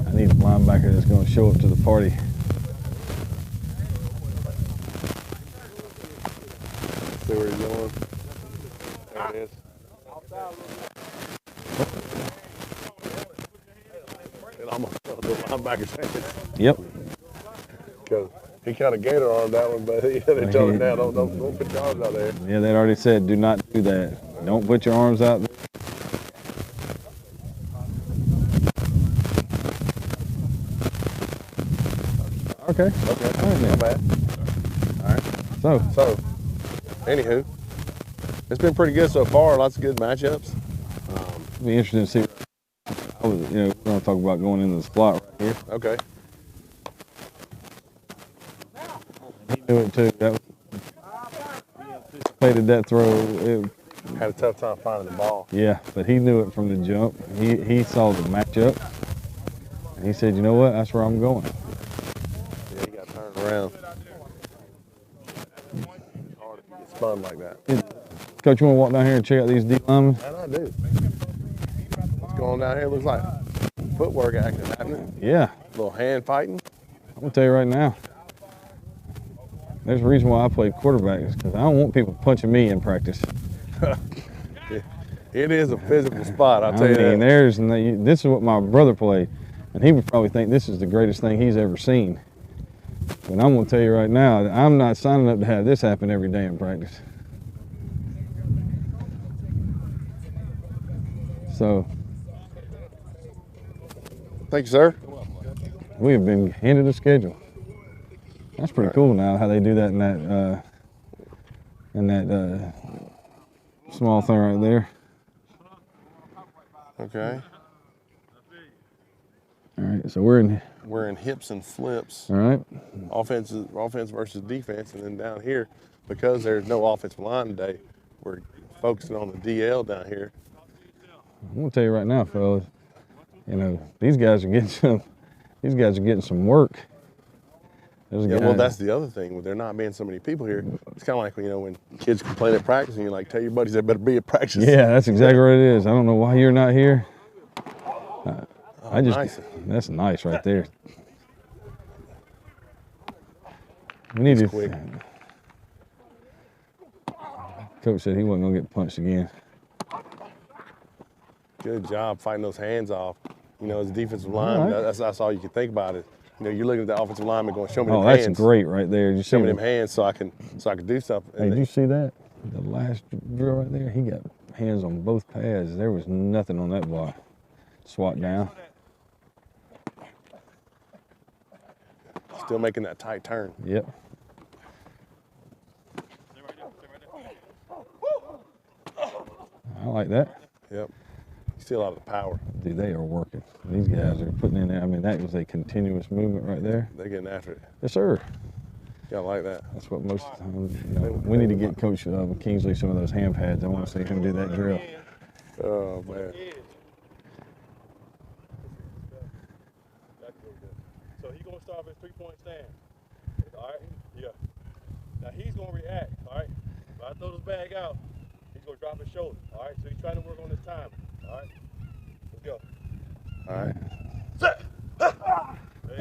I need a linebacker that's going to show up to the party. See where he's going. There it is. It almost fell to the linebacker's hands. Yep. Because he kind of gator armed that one, but they told him now, don't put your arms out there. Yeah, they'd already said, do not do that. Don't put your arms out there. Okay. Okay. All right, My man. bad. All right. So, Anywho, it's been pretty good so far. Lots of good matchups. it'll be interesting to see. We're going to talk about going into the slot right here. Okay. He knew it too. That anticipated that throw. Had a tough time finding the ball. Yeah, but he knew it from the jump. He saw the matchup, and he said, "You know what? That's where I'm going." Yeah, he got turned around. It's hard if you get spun like that. Coach, you want to walk down here and check out these D linemen? And I do. What's going on down here? Looks like footwork action happening. Yeah, A little hand fighting. I'm gonna tell you right now. There's a reason why I play quarterback is because I don't want people punching me in practice. It is a physical spot, I'll tell you that. This is what my brother played, and he would probably think this is the greatest thing he's ever seen. But I'm gonna tell you right now, I'm not signing up to have this happen every day in practice. So, Thank you, sir. we have been handed a schedule. That's pretty cool now how they do that in that small thing right there. Okay. All right, so we're in hips and flips. all right. Offense versus defense, and then down here, because there's no offensive line today, we're focusing on the DL down here. I'm gonna tell you right now, fellas. You know these guys are getting some work. There's a Yeah, guy- well, that's the other thing. With there not being so many people here, it's kind of like when kids complain at practice, and you're like, tell your buddies they better be at practice. Yeah, that's exactly what it is. I don't know why you're not here. Nice. That's nice right there. We need to. quick. Coach said he wasn't gonna get punched again. Good job fighting those hands off. You know, as a defensive lineman, right. that's all you can think about it. You know, you're looking at the offensive lineman going, show me Oh, them that's hands. great right there. Did you see Show me him? them hands so I can do something. Hey, did you see that? The last drill right there, he got hands on both pads. There was nothing on that block. Swat down. Still making that tight turn. Yep. I like that. Yep. You see a lot of the power. Dude, they are working. These guys are putting in there. I mean, that was a continuous movement right there. They're getting after it. Yes, sir. Yeah, I like that. That's what most of the time, we need to get Coach Kingsley some of those hand pads. I want to see him do that drill. Oh, man. So he's going to start with 3-point stand. All right? Yeah. Now he's going to react. All right? If I throw this bag out, he's going to drop his shoulder. All right? So he's trying to work on his time. All right? Let's go. All right. Set.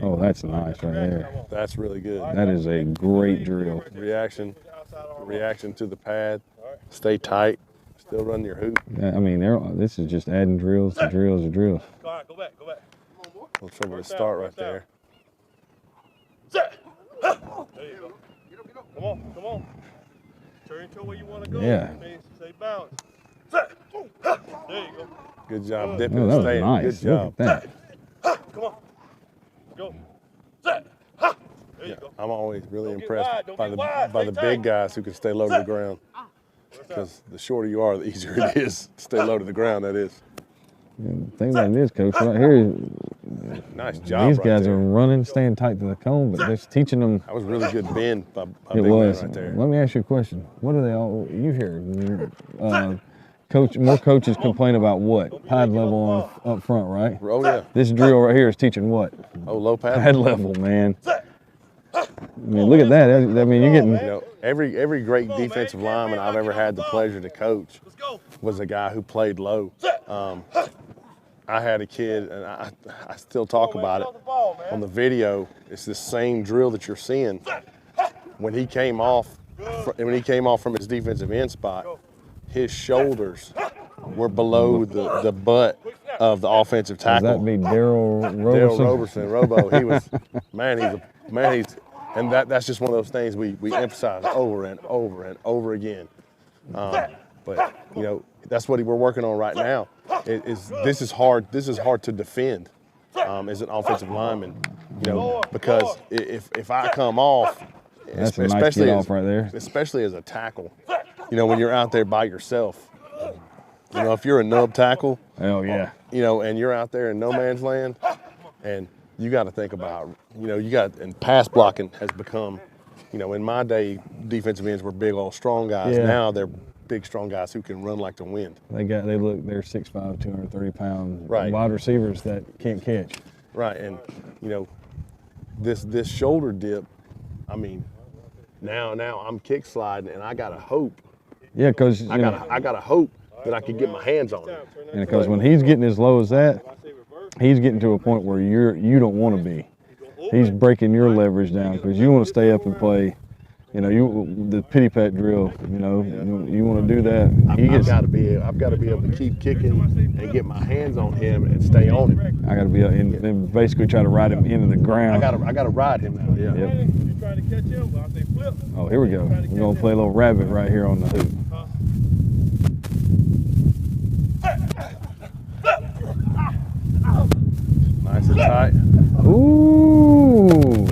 Oh, that's nice right there. That's really good. That is a great drill. Reaction to the pad. Stay tight. Still run your hoop. I mean, this is just adding drills to drills to drills. All right, go back, go back. We'll try to start right there. Set. There you go. Come on, come on. Turn into where you want to go. Yeah. Stay balanced. Set. There you go. Good job dipping Oh, and that was staying. nice. Good job. Look at that. Come on. Go. Set. There you go. I'm always really Don't get impressed wide, don't by get the wide, by stay the tight. big guys who can stay low to the ground. Because the shorter you are, the easier it is to stay low to the ground. That is. The thing about this, Coach, right here, Nice job. these right guys there. are running, staying tight to the cone, but they're teaching them. That was really good bend by It big was. man right there. Let me ask you a question. What are they all? You hear, coach? More coaches complain about what? Pad level up front, right? Oh yeah. This drill right here is teaching what? Oh, low pad. Pad level, man. I mean, look at that. I mean, you're getting. You know, every great defensive lineman I've ever had the pleasure to coach Let's go. was a guy who played low. I had a kid, and I still talk about it on the video. It's the same drill that you're seeing. When he came off from his defensive end spot, his shoulders were below the butt of the offensive Does tackle. that be Daryl Daryl Roberson? Roberson, Robo. He was, and that's just one of those things we emphasize over and over and over again. But you know, that's what we're working on right now. This is hard to defend as an offensive lineman. You know, because if I come off, That's a nice get off right there. especially as a tackle, you know, when you're out there by yourself. You know, if you're a nub tackle, Oh yeah. you know, and you're out there in no man's land, and you got to think about, you know, and pass blocking has become, you know, in my day, defensive ends were big old strong guys. Yeah. Now they're big, strong guys who can run like the wind. They're 6'5", 230-pound Right. wide receivers that can't catch. Right, and you know, this shoulder dip, I mean, now I'm kick sliding, and I gotta hope. Yeah, because I gotta hope that I can get my hands on it. and because when he's getting as low as that, he's getting to a point where you don't want to be. He's breaking your leverage down because you want to stay up and play. You know, the pity pat drill. You know, you want to do that. I've got to be able to keep kicking and get my hands on him and stay on him. I got to be and basically try to ride him into the ground. I got to ride him now. Yeah. Yep. You trying to catch him? I say flip. Oh, here we go. We're gonna play a little rabbit right here on the hoop. Nice and tight. Ooh.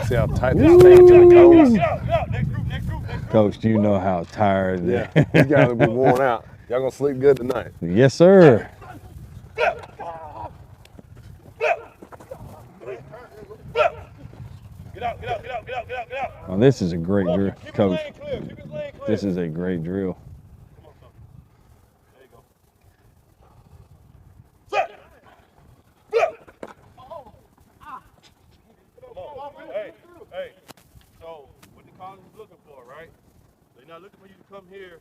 See how tight this thing goes? Next group. Coach, do you know how tired? Yeah, he's got to be worn out. Y'all gonna sleep good tonight. Yes, sir. Get out. Well, this is a great drill, Keep his Coach. lane clear. Keep his lane clear. This is a great drill. There you go. Set. Flip. Come on. Hey. So, what the college is looking for, right? They're not looking for you to come here,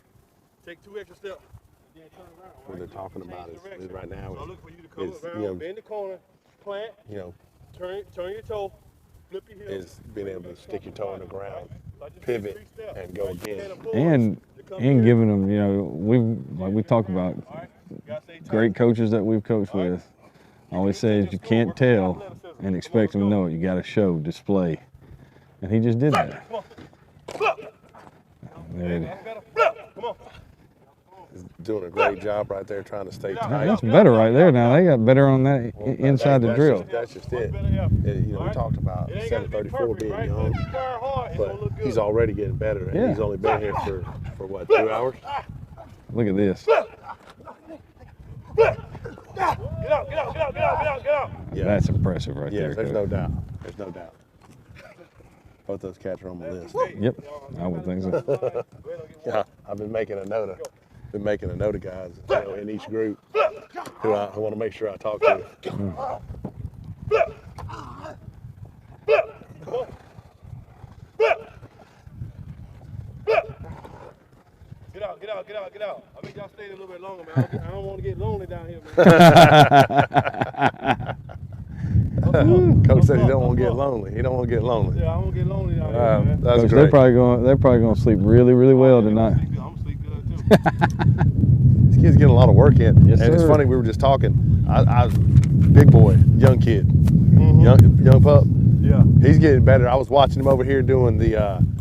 take 2 extra steps, and then turn around. What they're talking about is right now So I'm looking for you to come is, around, you know, bend the corner, plant, you know, turn your toe, flip your heel. is being able to stick your toe in the ground, pivot, and go again. And giving them, you know, we talk about great coaches that we've coached with. Always says you can't tell and expect them to know it. You got to show, display, and he just did that. Come on. He's doing a great job right there, trying to stay tight. That's better right there. Now they got better on that inside the drill. That's just it. You know, we talked about 734 being young, but he's already getting better, and Yeah. he's only been here for what, 2 hours? Look at this. Get out. Yeah. That's impressive right Yes, there. there's Coach. no doubt. There's no doubt. Both those cats are on my list. Yep, I would think so. Yeah, I've been making a note of guys, you know, in each group who I want to make sure I talk to. Get out. I mean, y'all stay a little bit longer, man. I don't want to get lonely down here, man. Coach said he don't want to get lonely. He don't want to get lonely. Yeah, I won't get lonely down here, man. That's Coach, great. they're probably gonna sleep really, really well tonight. I'm gonna sleep good too. These kids getting a lot of work in. Yes, And it's sir. funny, we were just talking. I big boy, young kid, young pup. Yeah. He's getting better. I was watching him over here doing the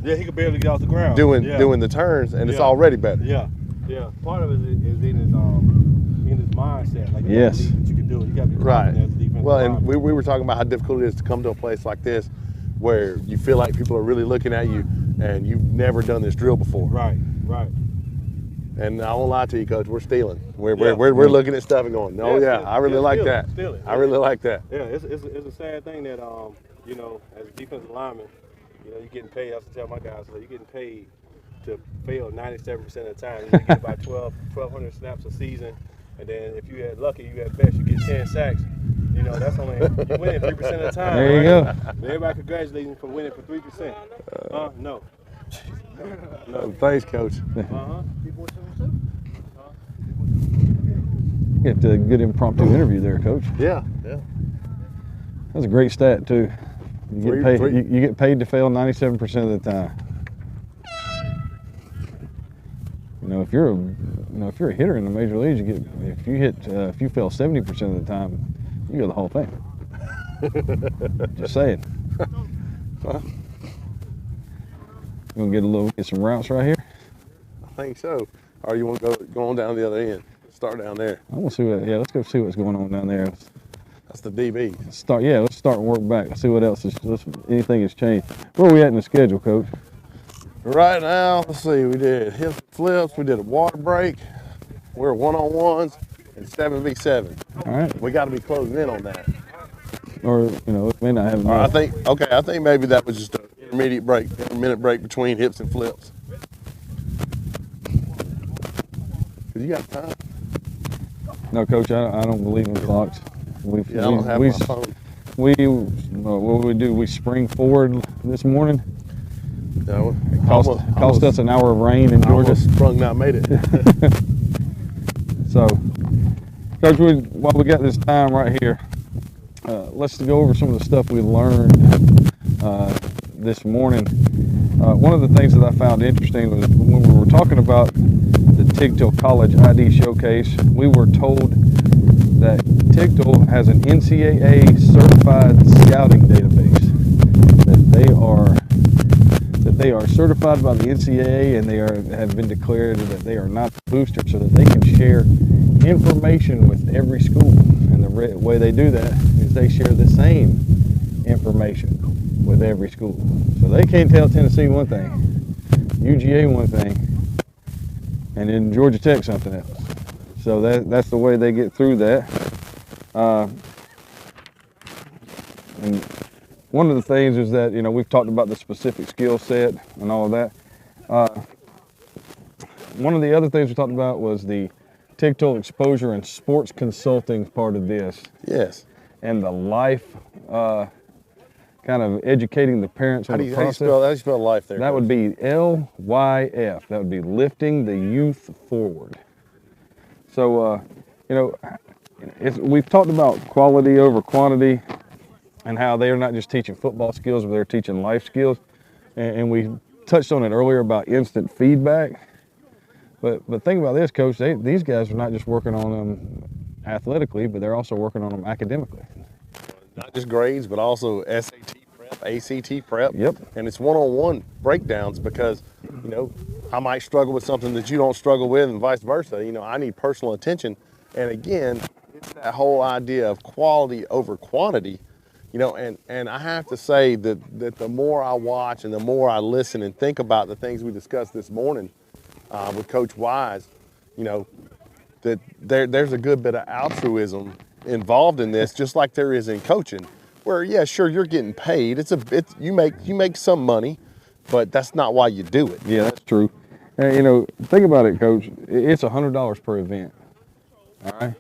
Yeah, he could barely get off the ground. doing Yeah. the turns, and it's Yeah. already better. Yeah. Part of it is in his mindset. Like, you Yes. gotta believe that you can do it. You gotta be Right. confident as a defensive Well, and lineman. we were talking about how difficult it is to come to a place like this where you feel like people are really looking at you and you've never done this drill before. Right. And I won't lie to you, Coach, we're stealing. We're Yeah. looking at stuff and going, oh yeah, I really like that. Steal it. I really like that. Yeah, it's a sad thing that you know, as a defensive lineman, you know, you're getting paid. I have to tell my guys, you're getting paid to fail 97% of the time. You get about 1,200 snaps a season, and then if you had lucky, you had best, you get 10 sacks. You know, that's only you winning 3% of the time. There you right? go. Everybody congratulating you for winning for 3%. No. No, thanks, Coach. Get a good impromptu interview there, Coach. Yeah. That's a great stat too. You get paid. Three. You get paid to fail 97% of the time. You know, if you're a hitter in the major leagues, if you fail 70% of the time, you go the whole thing. Just saying. You gonna get some routes right here? I think so. Or you want to go on down the other end? Start down there. I want to see let's go see what's going on down there. That's the DB. Let's start and work back. Let's see what else anything has changed. Where are we at in the schedule, Coach? Right now, let's see, we did hip flips, we did a water break, we're one-on-ones, and 7v7. All right. We got to be closing in on that. Or, it may not have Or enough. I think maybe that was just an intermediate break, a minute break between hips and flips. But you got time. No, Coach, I don't believe in clocks. I don't have my phone. What we do, we spring forward this morning. No, It cost us an hour of rain in Georgia. Sprung, not made it. So, Coach, while we got this time right here, let's go over some of the stuff we learned this morning. One of the things that I found interesting was when we were talking about the Tigtal College ID Showcase, we were told that Tigtal has an NCAA certified scouting database, that they are certified by the NCAA, and they have been declared that they are not the booster, so that they can share information with every school. And the way they do that is they share the same information with every school. So they can't tell Tennessee one thing, UGA one thing, and then Georgia Tech something else. So that's the way they get through that. And one of the things is that, you know, we've talked about the specific skill set and all of that. One of the other things we talked about was the Tigtal exposure and sports consulting part of this. Yes. And the life, kind of educating the parents on the process. How do you spell life there? That would be LYF. That would be lifting the youth forward. So, you know, we've talked about quality over quantity and how they are not just teaching football skills, but they're teaching life skills. And we touched on it earlier about instant feedback. But think about this, Coach. These guys are not just working on them athletically, but they're also working on them academically. Not just grades, but also SAT prep, ACT prep. Yep. And it's one-on-one breakdowns because, you know, I might struggle with something that you don't struggle with and vice versa. You know, I need personal attention. And again, it's that whole idea of quality over quantity. You know, and I have to say that the more I watch and the more I listen and think about the things we discussed this morning with Coach Wise, you know, that there's a good bit of altruism involved in this, just like there is in coaching, where yeah, sure, you're getting paid. You make some money, but that's not why you do it. Yeah, that's true. And, you know, think about it, Coach. It's $100 per event. All right,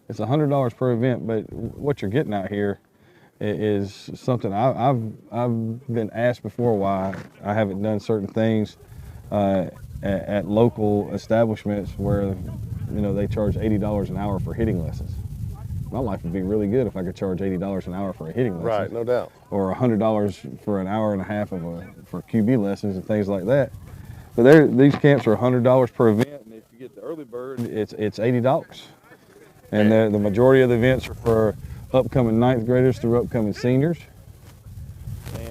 it's $100 per event, but what you're getting out here is something I've been asked before why I haven't done certain things at local establishments where, you know, they charge $80 an hour for hitting lessons. My life would be really good if I could charge $80 an hour for a hitting lesson. Right, no doubt. Or $100 for an hour and a half for QB lessons and things like that. But these camps are $100 per event, and if you get the early bird, it's $80. And the majority of the events are for upcoming ninth graders through upcoming seniors.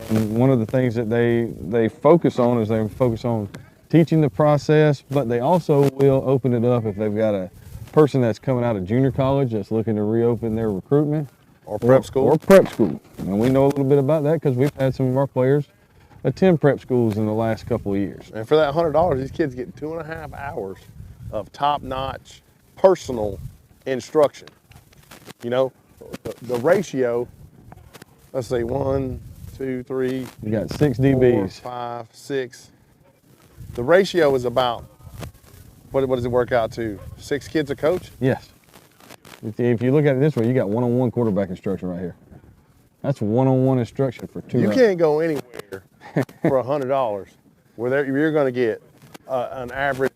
And one of the things that they focus on is they focus on teaching the process, but they also will open it up if they've got a person that's coming out of junior college that's looking to reopen their recruitment. Or prep school. Or prep school. And we know a little bit about that because we've had some of our players attend prep schools in the last couple of years. And for that $100, these kids get 2.5 hours of top-notch personal instruction. You know, the ratio, let's say 1, 2, 3. You got 6 4, DBs. 5, 6. The ratio is about, what does it work out to? 6 kids a coach? Yes. If you look at it this way, you got one-on-one quarterback instruction right here. That's one-on-one instruction for 2 You hours. can't go anywhere for $100 where you're going to get an average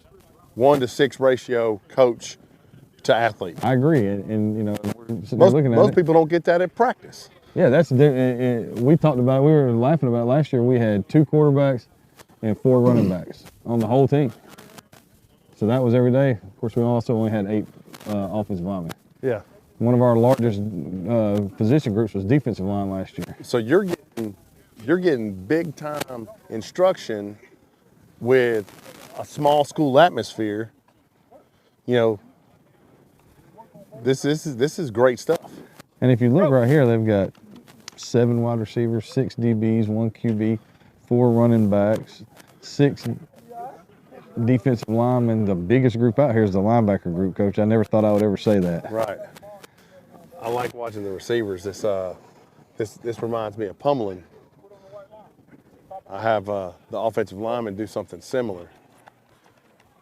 1 to 6 ratio coach to athlete. I agree, and you know, we're sitting there looking at most people don't get that at practice. Yeah, we talked about, we were laughing about last year. We had 2 quarterbacks and 4 running backs on the whole team. So that was every day. Of course, we also only had 8 offensive linemen. Yeah. One of our largest position groups was defensive line last year. So you're getting big time instruction with a small school atmosphere. You know, this is great stuff. And if you look right here, they've got 7 wide receivers, 6 DBs, 1 QB, 4 running backs, 6 defensive linemen. The biggest group out here is the linebacker group, Coach. I never thought I would ever say that. Right. I like watching the receivers. This reminds me of pummeling. I have the offensive linemen do something similar.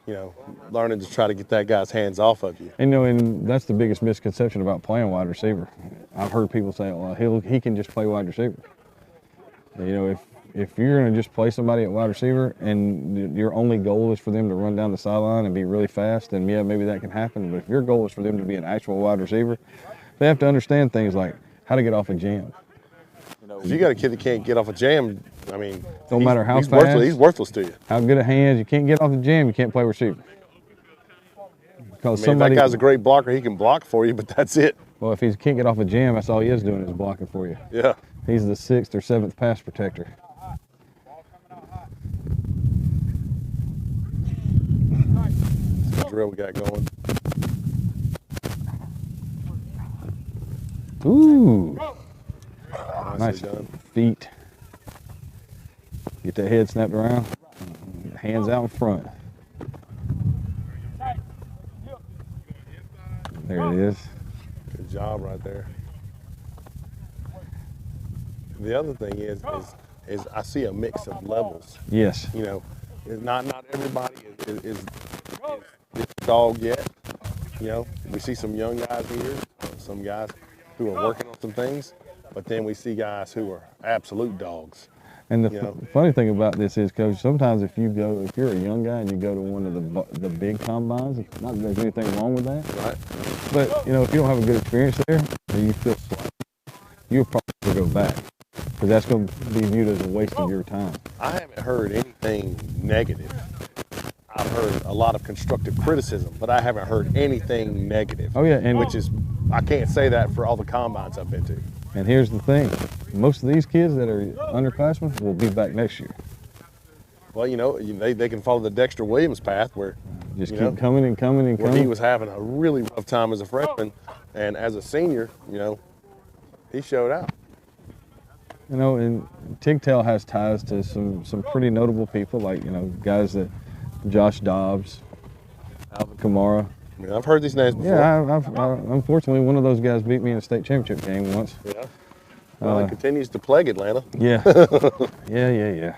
you know, learning to try to get that guy's hands off of you. And, you know, and that's the biggest misconception about playing wide receiver. I've heard people say, well, he can just play wide receiver. You know, if you're going to just play somebody at wide receiver and your only goal is for them to run down the sideline and be really fast, then yeah, maybe that can happen. But if your goal is for them to be an actual wide receiver, they have to understand things like how to get off a jam. If you got a kid that can't get off a jam, I mean, Don't matter how he's fast, he's worthless to you. how good at hands, you can't get off the jam, you can't play receiver. Because I mean, if that guy's a great blocker, he can block for you, but that's it. well, if he can't get off a jam, that's all he is doing is blocking for you. Yeah. He's the 6th or 7th pass protector. That's the drill we got going. Ooh, nice Nicely done. feet. Get that head snapped around, hands out in front. There it is. Good job right there. The other thing is I see a mix of levels. Yes. You know, not everybody is this dog yet. You know, we see some young guys here, some guys who are working on some things, but then we see guys who are absolute dogs. And the You know. funny thing about this is, Coach, sometimes if you're a young guy and you go to one of the big combines, not that there's anything wrong with that, Right. but you know, if you don't have a good experience there, or you feel slight, you'll probably go back because that's going to be viewed as a waste of your time. I haven't heard anything negative. I've heard a lot of constructive criticism, but I haven't heard anything negative. Oh yeah, and Which is, I can't say that for all the combines I've been to. And here's the thing, most of these kids that are underclassmen will be back next year. Well, you know, they can follow the Dexter Williams path where Just you keep know, coming and coming and where coming. he was having a really rough time as a freshman, and as a senior, you know, he showed out. You know, and Tigtal has ties to some pretty notable people, like, you know, guys that Josh Dobbs, Alvin Kamara. I mean, I've heard these names before. Yeah, unfortunately, one of those guys beat me in a state championship game once. Yeah. Well, it continues to plague Atlanta. Yeah. Yeah.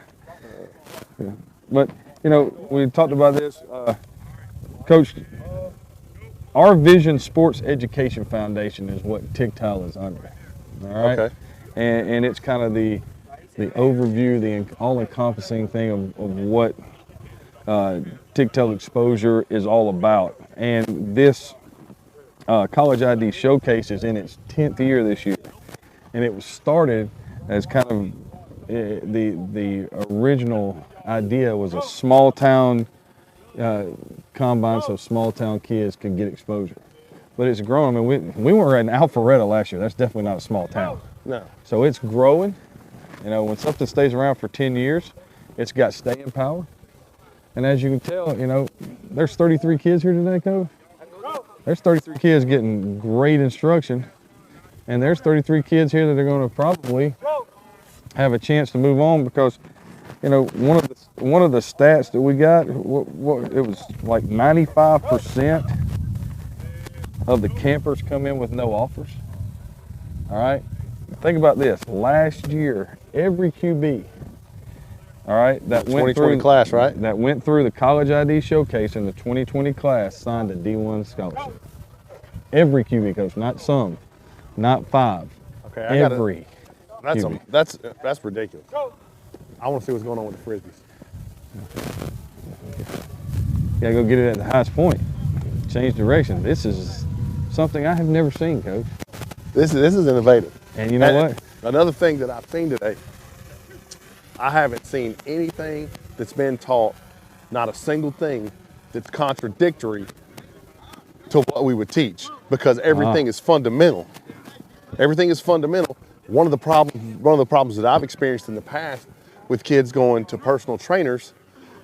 But, you know, we talked about this. Coach, our Vision Sports Education Foundation is what Tigtal is under. All right? Okay. And it's kind of the overview, the all-encompassing thing of what Tigtal exposure is all about. And this College ID Showcase is in its 10th year this year. And it was started as kind of the original idea was a small town combine so small town kids could get exposure. But it's growing. I mean, we were in Alpharetta last year. That's definitely not a small town. No. So it's growing. You know, when something stays around for 10 years, it's got staying power. And as you can tell, you know, there's 33 kids here today, Coach. There's 33 kids getting great instruction. And there's 33 kids here that are going to probably have a chance to move on because, you know, one of the stats that we got, it was like 95% of the campers come in with no offers. All right. Think about this. Last year, every QB, all right, that went through class, right? That went through the College ID Showcase in the 2020 class signed a D1 scholarship. Every QB, Coach, not some, not 5. Okay, every. That's ridiculous. I want to see what's going on with the Frisbees. You gotta go get it at the highest point. Change direction. This is something I have never seen, Coach. This is innovative. And you know what? Another thing that I've seen today, I haven't seen anything that's been taught, not a single thing that's contradictory to what we would teach, because everything is fundamental. Everything is fundamental. One of the problems that I've experienced in the past with kids going to personal trainers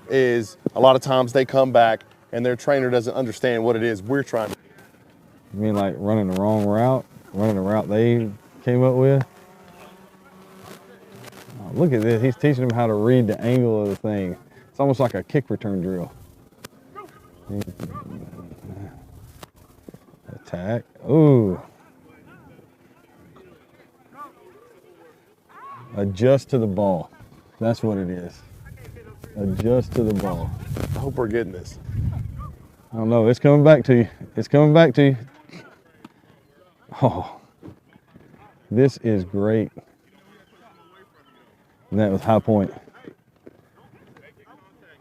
is a lot of times they come back and their trainer doesn't understand what it is we're trying to do. You mean like running the wrong route? Running the route they came up with? Oh, look at this. He's teaching them how to read the angle of the thing. It's almost like a kick return drill. Attack. Ooh. Adjust to the ball. That's what it is. Adjust to the ball. I hope we're getting this. I don't know. It's coming back to you. It's coming back to you. Oh, this is great. And that was high point.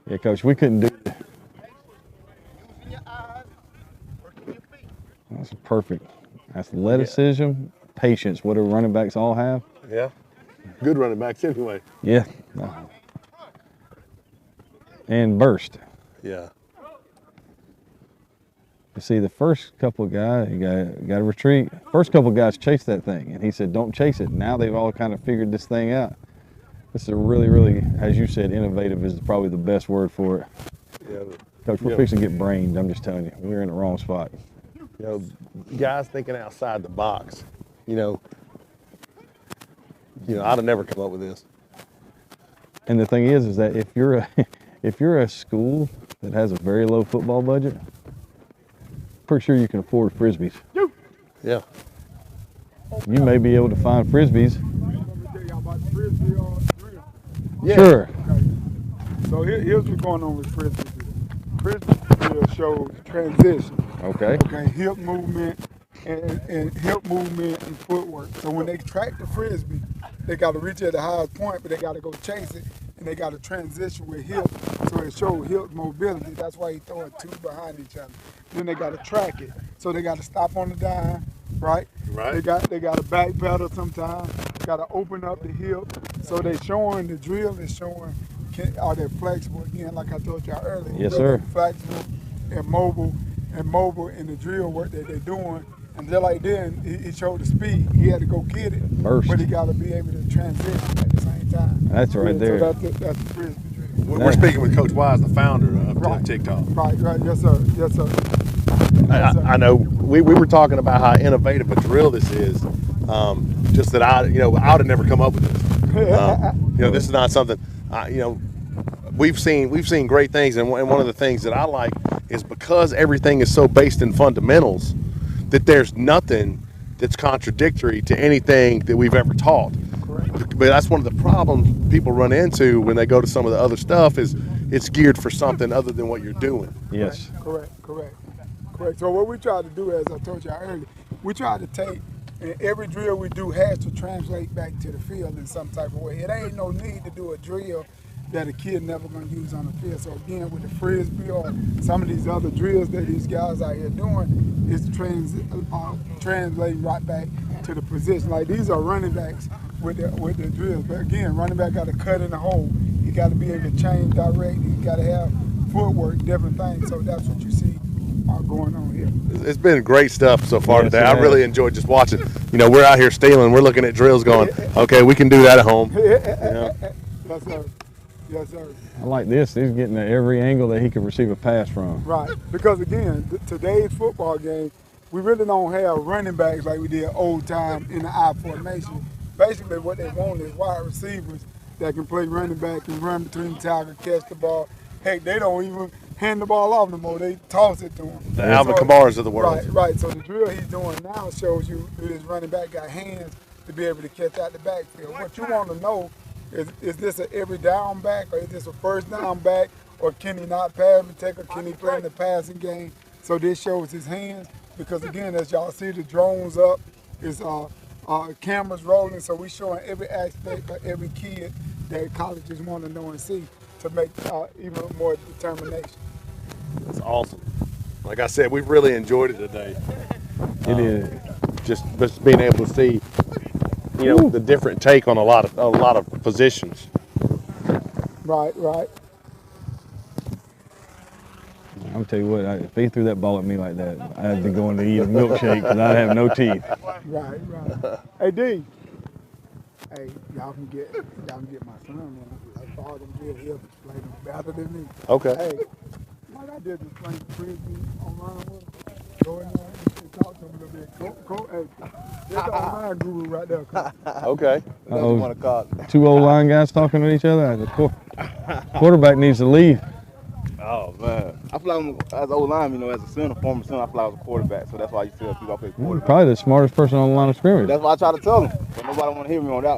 Yeah, Coach, we couldn't do it. Using your eyes, working your feet. That's perfect. Athleticism, patience, what do running backs all have? Yeah. Good running backs anyway. Yeah. And burst. Yeah. You see, the first couple of guys, you got to retreat. First couple of guys chased that thing, and he said, don't chase it. Now they've all kind of figured this thing out. This is a really, really, as you said, innovative is probably the best word for it. Yeah. Coach, we're fixing to get brained. I'm just telling you, we're in the wrong spot. You know, guys thinking outside the box. You know, I'd have never come up with this. And the thing is that if you're a school that has a very low football budget, pretty sure you can afford Frisbees. Yeah. You may be able to find Frisbees. Yeah. Sure. Okay. So here's what's going on with Frisbee. Frisbee drill shows transition. Okay. Okay, hip movement and hip movement and footwork. So when they track the Frisbee, they got to reach at the highest point, but they got to go chase it, and they got to transition with hip. So it shows hip mobility. That's why he throwing two behind each other. Then they got to track it. So they got to stop on the dime, right? Right. They got to back pedal sometimes. Got to open up the hip. So they showing the drill is showing are they flexible again, like I told y'all earlier. Yes, sir. Flexible and mobile in the drill work that they're doing. And just like then, he showed the speed. He had to go get it, Burst. but he got to be able to transition at the same time. That's right there. So that's the Frisbee drill. We're speaking with Coach Wise, the founder of TYGTAL. Right, yes sir, yes sir. I know we were talking about how innovative a drill this is. Just that I would have never come up with this. This is not something. We've seen great things, and one of the things that I like is because everything is so based in fundamentals that there's nothing that's contradictory to anything that we've ever taught. Correct. But that's one of the problems people run into when they go to some of the other stuff is it's geared for something other than what you're doing. Yes. Correct. So what we try to do, as I told y'all earlier, we try to take, and every drill we do has to translate back to the field in some type of way. It ain't no need to do a drill that a kid never gonna use on the field. So again, with the Frisbee or some of these other drills that these guys out here doing, is translating right back to the position. Like these are running backs with the drills. But again, running back got to cut in the hole. You got to be able to change direct. You got to have footwork, different things. So that's what you see going on here. It's been great stuff so far Yes, today. it I has. really enjoyed just watching. We're out here stealing. We're looking at drills going, okay, we can do that at home. Yes, sir. Yes, sir. I like this. He's getting at every angle that he could receive a pass from. Right, because again, today's football game, we really don't have running backs like we did old time in the I formation. Basically, what they want is wide receivers that can play running back and run between tackles, catch the ball. Heck, they don't even hand the ball off no more. They toss it to them. The Alvin Kamara's of the world. Right. So the drill he's doing now shows you that his running back got hands to be able to catch out the backfield. What you want to know is this an every down back, or is this a first down back, or can he not pass protect, or can he play in the passing game? So this shows his hands, because again, as y'all see, the drones up, is cameras rolling, so we showing every aspect of every kid that colleges want to know and see to make even more determination. That's awesome. Like I said, we've really enjoyed it today. It is. Just being able to see, the different take on a lot of positions. Right. I'm gonna tell you what, if he threw that ball at me like that, I'd be going to eat a milkshake because I'd have no teeth. Right. Hey D. Hey, y'all can get my son in. I saw them drill here playing better than me. Okay. Hey, like I did this playing Frisbee online with him. Go in there and talk to him a little bit. Go, hey, there's the online guru right there. Okay. Uh-oh. Two old line guys talking to each other. The quarterback needs to leave. Oh man, I feel like as an old lineman, as a center, former center, I feel like I was a quarterback. So that's why you tell people I play quarterback. Probably the smartest person on the line of scrimmage. That's why I try to tell them, but nobody want to hear me on that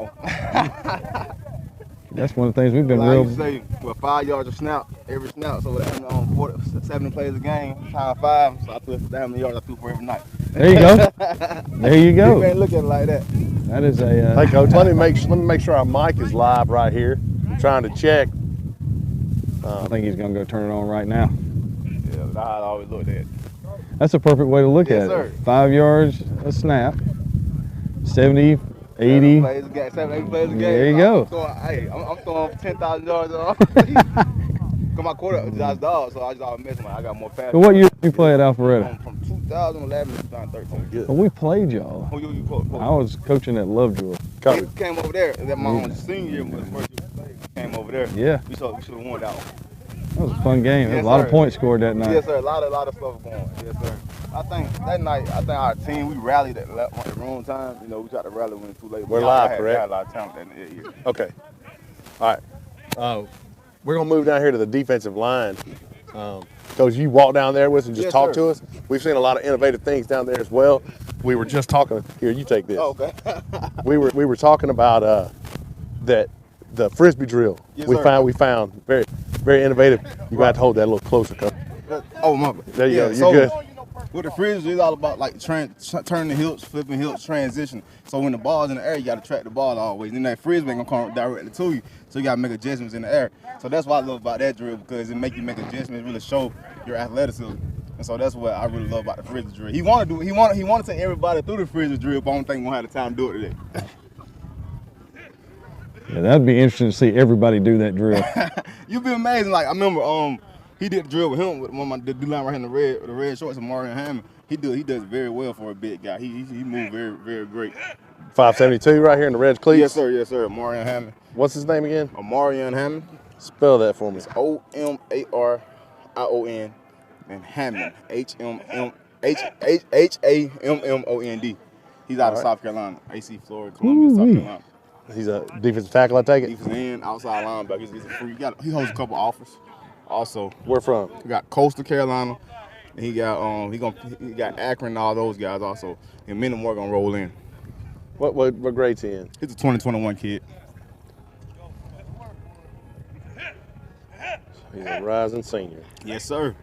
one. That's one of the things we've been Well, I real. used to say, well, 5 yards a snap, every snap. So that 70 plays a game, time 5. So I threw how many yards I threw for every night. There you go. There you You go. can't look at it like that. That is a. Hey, Coach, let me make sure our mic is live right here. I'm trying to check. I think he's gonna go turn it on right now. Yeah, that's how I always looked at it. That's a perfect way to look Yes, at sir. it. 5 yards a snap, 70, 7 80. plays a game, 7, 8 plays a game. There you go. I'm throwing 10,000 yards off. Cause my quarter Josh Dawg, so I just always mess with him. I got more passion. So what year did you play at Alpharetta? From 2011 to 2013. Good. Well, we played y'all. Who you coach? I was coaching at Lovejoy. He came over there. That my own senior year was the first year we played. He came over there. Yeah, We should have won that one. that was a fun game. There was Yes, a lot of sir. points scored that night. Yes, sir. A lot of stuff going. Yes, sir. I think that night, our team, we rallied at the wrong time. You know, we tried to rally when it was too late. We're We live, had correct? a lot of talent that year. Okay. All right. We're going to move down here to the defensive line. Coach, you walk down there with us and just Yes, talk sir. to us. We've seen a lot of innovative things down there as well. We were just talking. Here, you take this. Oh, okay. We were talking about that the Frisbee drill. Yes, we sir. found very innovative. You got to hold that a little closer, Coach. Oh, my bad. There you go. You're so, good. With the Frisbee, it's all about like turning the hips, flipping hips, transition. So when the ball's in the air, you got to track the ball always. Then that Frisbee ain't gonna come directly to you, so you got to make adjustments in the air. So that's what I love about that drill, because it make you make adjustments, really show your athleticism. And so that's what I really love about the Frisbee drill. He want to take everybody through the Frisbee drill, but I don't think we'll have the time to do it today. Yeah, that'd be interesting to see everybody do that drill. You'd be amazing. Like I remember, he did the drill with him with one of my D-line right here in the red shorts, and Marion Hammond. He does very well for a big guy. He moved very great. 572 right here in the red cleats. Yes sir. Marion Hammond. What's his name again? Marion Hammond. Spell that for me. It's Omarion and Hammond. Hammond. He's out of South Carolina. AC Florida, Columbia, South Carolina. He's a defensive tackle, I take it. Defensive end, outside linebacker. He's a free. He holds a couple offers. Also, Where from? we got Coastal Carolina. And he got he got Akron and all those guys also. And many more gonna roll in. What grade's he in? He's a 2021 kid. He's a rising senior. Yes, sir.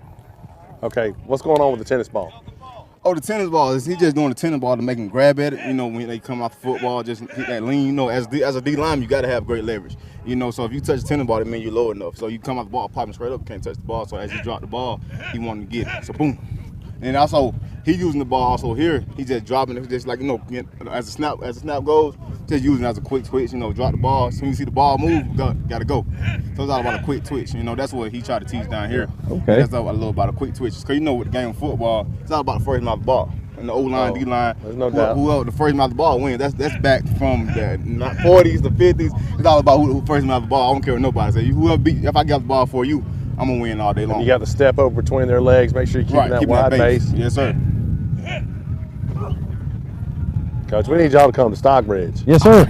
Okay, what's going on with the tennis ball? Oh, the tennis ball, he just doing the tennis ball to make them grab at it. You know, when they come off the football, just hit that lean. You know, as a D lineman, you got to have great leverage. You know, so if you touch the tennis ball, it means you're low enough. So you come off the ball, popping straight up, you can't touch the ball. So as you drop the ball, he wanting to get it. So boom. And also, he using the ball also here. He just dropping it, just like, you know, as the snap goes, just using it as a quick twitch. You know, drop the ball. As soon as you see the ball move, gotta go. So it's all about a quick twitch. You know, that's what he tried to teach down here. Okay. That's all I love about a quick twitch. Because you know, with the game of football, it's all about the first mouth of the ball. And the O-line, D-line, there's no doubt. whoever the first mouth of the ball wins. That's back from the 40s, the 50s. It's all about who first mouth of the ball. I don't care what nobody say. Whoever beat, if I got the ball for you, I'm gonna win all day long. You got to step over between their legs, make sure you're keeping that wide base. Yes, sir. Coach, we need y'all to come to Stockbridge. Yes, sir.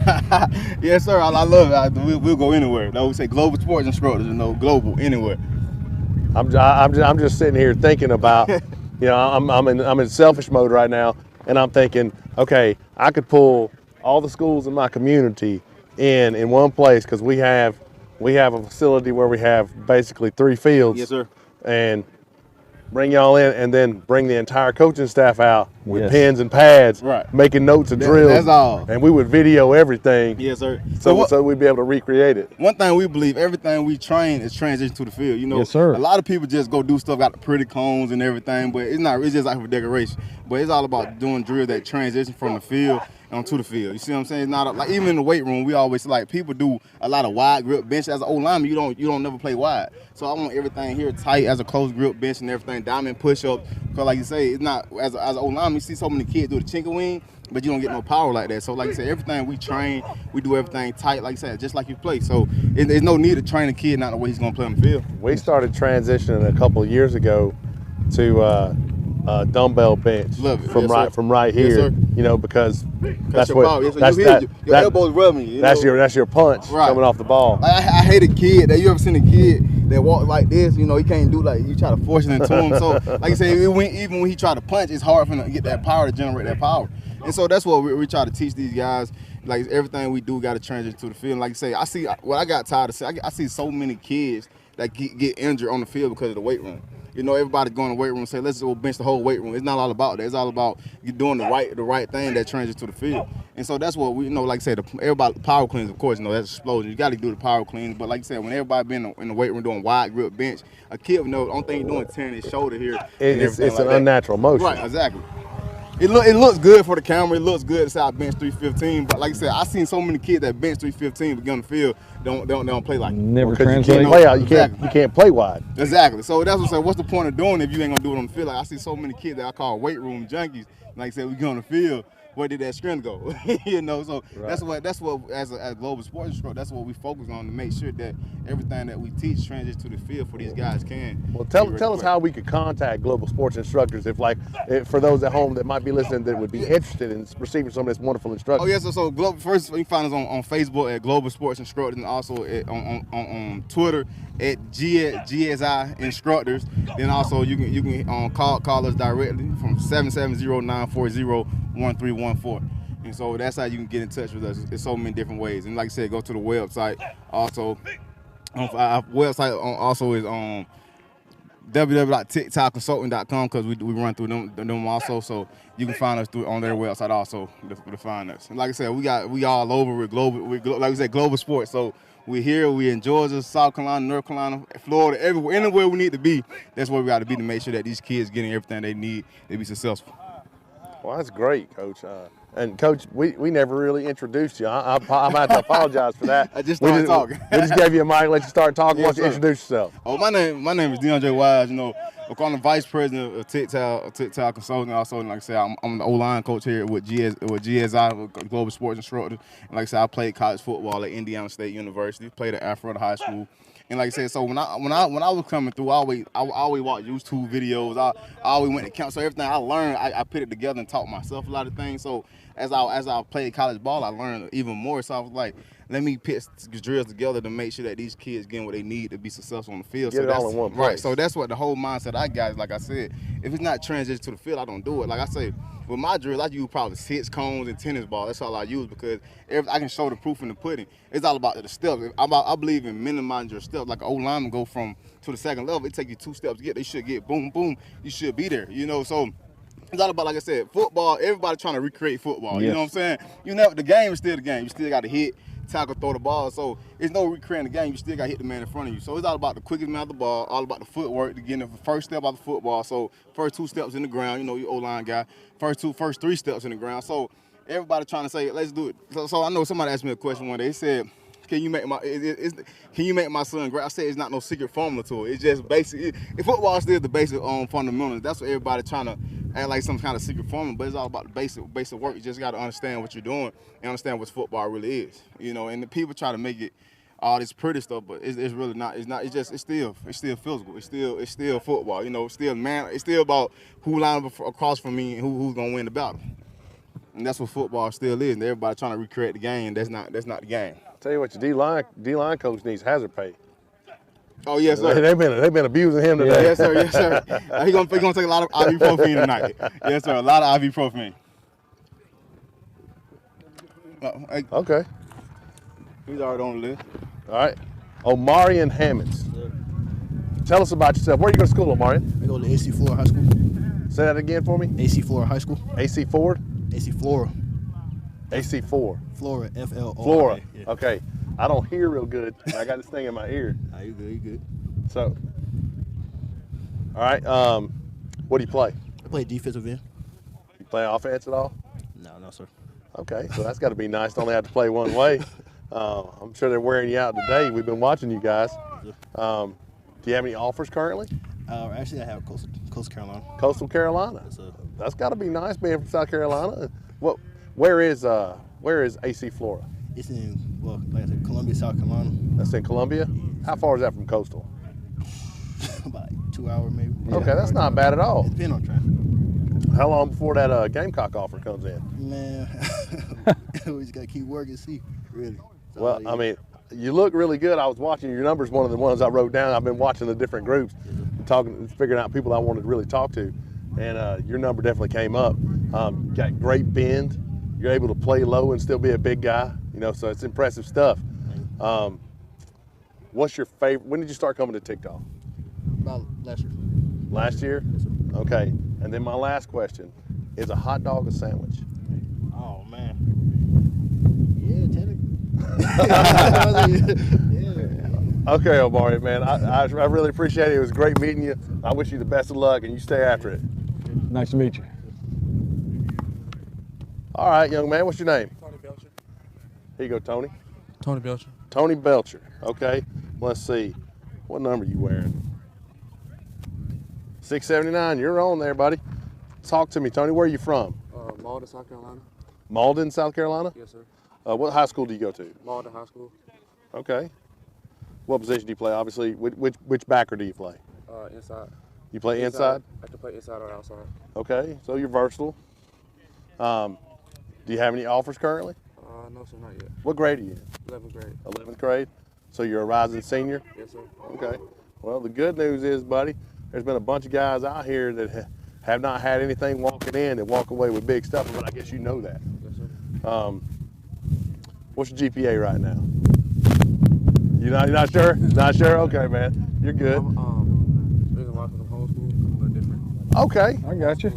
Yes, sir. I love it. We'll go anywhere. They always say global sports instructors, you know, global, anywhere. I'm just sitting here thinking about, you know, I'm in selfish mode right now, and I'm thinking, okay, I could pull all the schools in my community in one place, because we have a facility where we have basically 3 fields. Yes, sir. And bring y'all in, and then bring the entire coaching staff out with Yes. pens and pads, Right. making notes and drills. That's all. And we would video everything, Yes, sir. so we'd be able to recreate it. One thing we believe, everything we train is transition to the field. You know, Yes, sir. A lot of people just go do stuff, got the pretty cones and everything, but it's not. It's just like for decoration. But it's all about doing drills that transition from the field onto the field. You see what I'm saying? It's not like even in the weight room, we always like people do a lot of wide grip bench. As an old lineman, you don't never play wide. So I want everything here tight as a close grip bench and everything, diamond push up. Because like you say, it's not as an old lineman. You see so many kids do the chinker wing, but you don't get no power like that. So like you said, everything we train, we do everything tight, like you said, just like you play. So there's no need to train a kid not the way he's gonna play on the field. We started transitioning a couple of years ago to dumbbell bench. Love it. from Yes, right sir. from right Yes, here. sir. You know, because that's your what power. Yes, sir. that's You that, hit your elbows rubbing you. that's know? your punch Right. coming off the ball. I hate a kid that you ever seen a kid that walk like this, you know, he can't do like you try to force it into him. So like I said, even when he try to punch, it's hard for him to get that power to generate that power. And so that's what we try to teach these guys. Like everything we do got to transition to the field. And like you say, I see what I got tired of saying. I see so many kids that get injured on the field because of the weight room. You know, everybody going to the weight room and say, let's go bench the whole weight room. It's not all about that. It's all about you doing the right thing that transitions to the field. And so that's what we, you know, like I said, everybody, power cleans, of course, you know, that's explosion. You got to do the power cleans. But like I said, when everybody been in the weight room doing wide grip bench, a kid would know the only thing he's doing is tearing his shoulder here. It's an unnatural motion. Right, exactly. It looks good for the camera. It looks good to say I bench 315. But like I said, I seen so many kids that bench 315 but get on the field don't play like it. Never translate. Play out. You can't play wide. Exactly. So that's what I say. What's the point of doing it if you ain't gonna do it on the field? Like I see so many kids that I call weight room junkies. Like I said, we get on the field. Where did that strength go? You know, so right. that's what as a global sports instructor, that's what we focus on to make sure that everything that we teach transitions to the field for these guys can. Well, tell us how we could contact global sports instructors if for those at home that might be listening that would be interested in receiving some of this wonderful instruction. Oh yes, so global, first you can find us on Facebook at Global Sports Instructors and also on Twitter at GSI Instructors. Then also you can call us directly from 770-940-1314. And so that's how you can get in touch with us. There's so many different ways. And like I said, go to the website. Also, our website also is on www.tigtalconsulting.com because we run through them also. So you can find us on their website also to find us. And like I said, we all over with global. Like I said, global sports. So we're here. We're in Georgia, South Carolina, North Carolina, Florida, everywhere, anywhere we need to be. That's where we got to be to make sure that these kids getting everything they need to be successful. Well, that's great, Coach. And Coach, we never really introduced you. I'm about to apologize for that. I just started talking. We just gave you a mic, let you start talking. Yes, Why don't you introduce yourself? Oh, my name is DeAndre Wise. You know, I'm the vice president of TYGTAL Consulting. Also, and like I said, I'm the O-line coach here with GSI, with Global Sports Instructor. And like I said, I played college football at Indiana State University. Played at Alpharetta High School. And like I said, so when I was coming through, I always watched YouTube videos. I always went to camp. So everything I learned, I put it together and taught myself a lot of things. So as I played college ball, I learned even more. So I was like, let me put drills together to make sure that these kids getting what they need to be successful on the field. Get it all in one place. Right. So that's what the whole mindset I got is, like I said, if it's not transition to the field, I don't do it. Like I say, with my drills, I use probably 6 cones and tennis ball. That's all I use because I can show the proof in the pudding. It's all about the steps. I believe in minimizing your steps. Like an old lineman go to the second level, it take you 2 steps to get. They should get boom, boom. You should be there. You know, so it's all about, like I said, football. Everybody trying to recreate football. Yes. You know what I'm saying? The game is still the game. You still got to hit, tackle, throw the ball. So it's no recreating the game. You still got to hit the man in front of you. So it's all about the quickest man off the ball, all about the footwork to get the first step off the football. So first 2 steps in the ground, you know, you O-line guy. First 3 steps in the ground. So everybody trying to say, let's do it. So I know somebody asked me a question one day. They said, can you make my son great? I said it's not no secret formula to it. It's just basic. Football is still the basic fundamentals. That's what everybody trying to act like some kind of secret formula, but it's all about the basic work. You just got to understand what you're doing and understand what football really is. You know, and the people try to make it all this pretty stuff, but it's really not. It's not. It's still physical. It's still football. You know, it's still about who line up across from me and who's gonna win the battle. And that's what football still is. And everybody trying to recreate the game. That's not the game. Tell you what, your D-line coach needs hazard pay. Oh yes, sir. They've been abusing him today. Yes, sir. Yes, sir. He gonna take a lot of ibuprofen tonight. Yes, sir. A lot of ibuprofen. Okay. He's already on the list. All right. Omarion Hammonds. Tell us about yourself. Where are you going to school, Omarion? I go to AC Florida High School. Say that again for me. AC Florida High School. AC Ford? AC Flora. AC Flora. Flora, F-L-O-R-A. Flora. Yeah. Okay. I don't hear real good. I got this thing in my ear. Nah, you good, you good. So, all right. What do you play? I play defensive end. You play offense at all? No, sir. Okay. So that's got to be nice to only have to play one way. I'm sure they're wearing you out today. We've been watching you guys. Do you have any offers currently? Actually, I have Coastal Carolina. Coastal Carolina. Yes, sir. That's got to be nice being from South Carolina. Where is AC Florida? It's in, well, like I said, Columbia, South Carolina. That's in Columbia? How far is that from Coastal? About 2 hours maybe. Okay, that's not bad at all. It depends on traffic. How long before that Gamecock offer comes in? Man, we just got to keep working, see, really. Well, I mean, you look really good. I was watching your numbers, one of the ones I wrote down. I've been watching the different groups, figuring out people I wanted to really talk to, and your number definitely came up. Got great bend. You're able to play low and still be a big guy. You know, so it's impressive stuff. What's your favorite? When did you start coming to TYGTAL? About last year. Last year? Okay. And then my last question, is a hot dog a sandwich? Oh, man. Yeah, technically. Yeah. Okay, Omari, man, I really appreciate it. It was great meeting you. I wish you the best of luck, and you stay after it. Nice to meet you. All right, young man, what's your name? Tony Belcher. Here you go, Tony. Tony Belcher. Tony Belcher. Okay, let's see. What number are you wearing? 679. You're on there, buddy. Talk to me, Tony. Where are you from? Malden, South Carolina. Malden, South Carolina? Yes, sir. What high school do you go to? Malden High School. Okay. What position do you play? Obviously, which backer do you play? Inside. You play inside? I can play inside or outside. Okay, so you're versatile. Do you have any offers currently? No, sir, not yet. What grade are you in? 11th grade. 11th grade? So you're a rising senior? Yes, sir. Okay. Well, the good news is, buddy, there's been a bunch of guys out here that have not had anything walking in and walk away with big stuff, but I guess you know that. Yes, sir. What's your GPA right now? You're not sure? Not sure? Okay, man. You're good. Reason why, because I'm homeschooled, I'm a little different. Okay. I got you.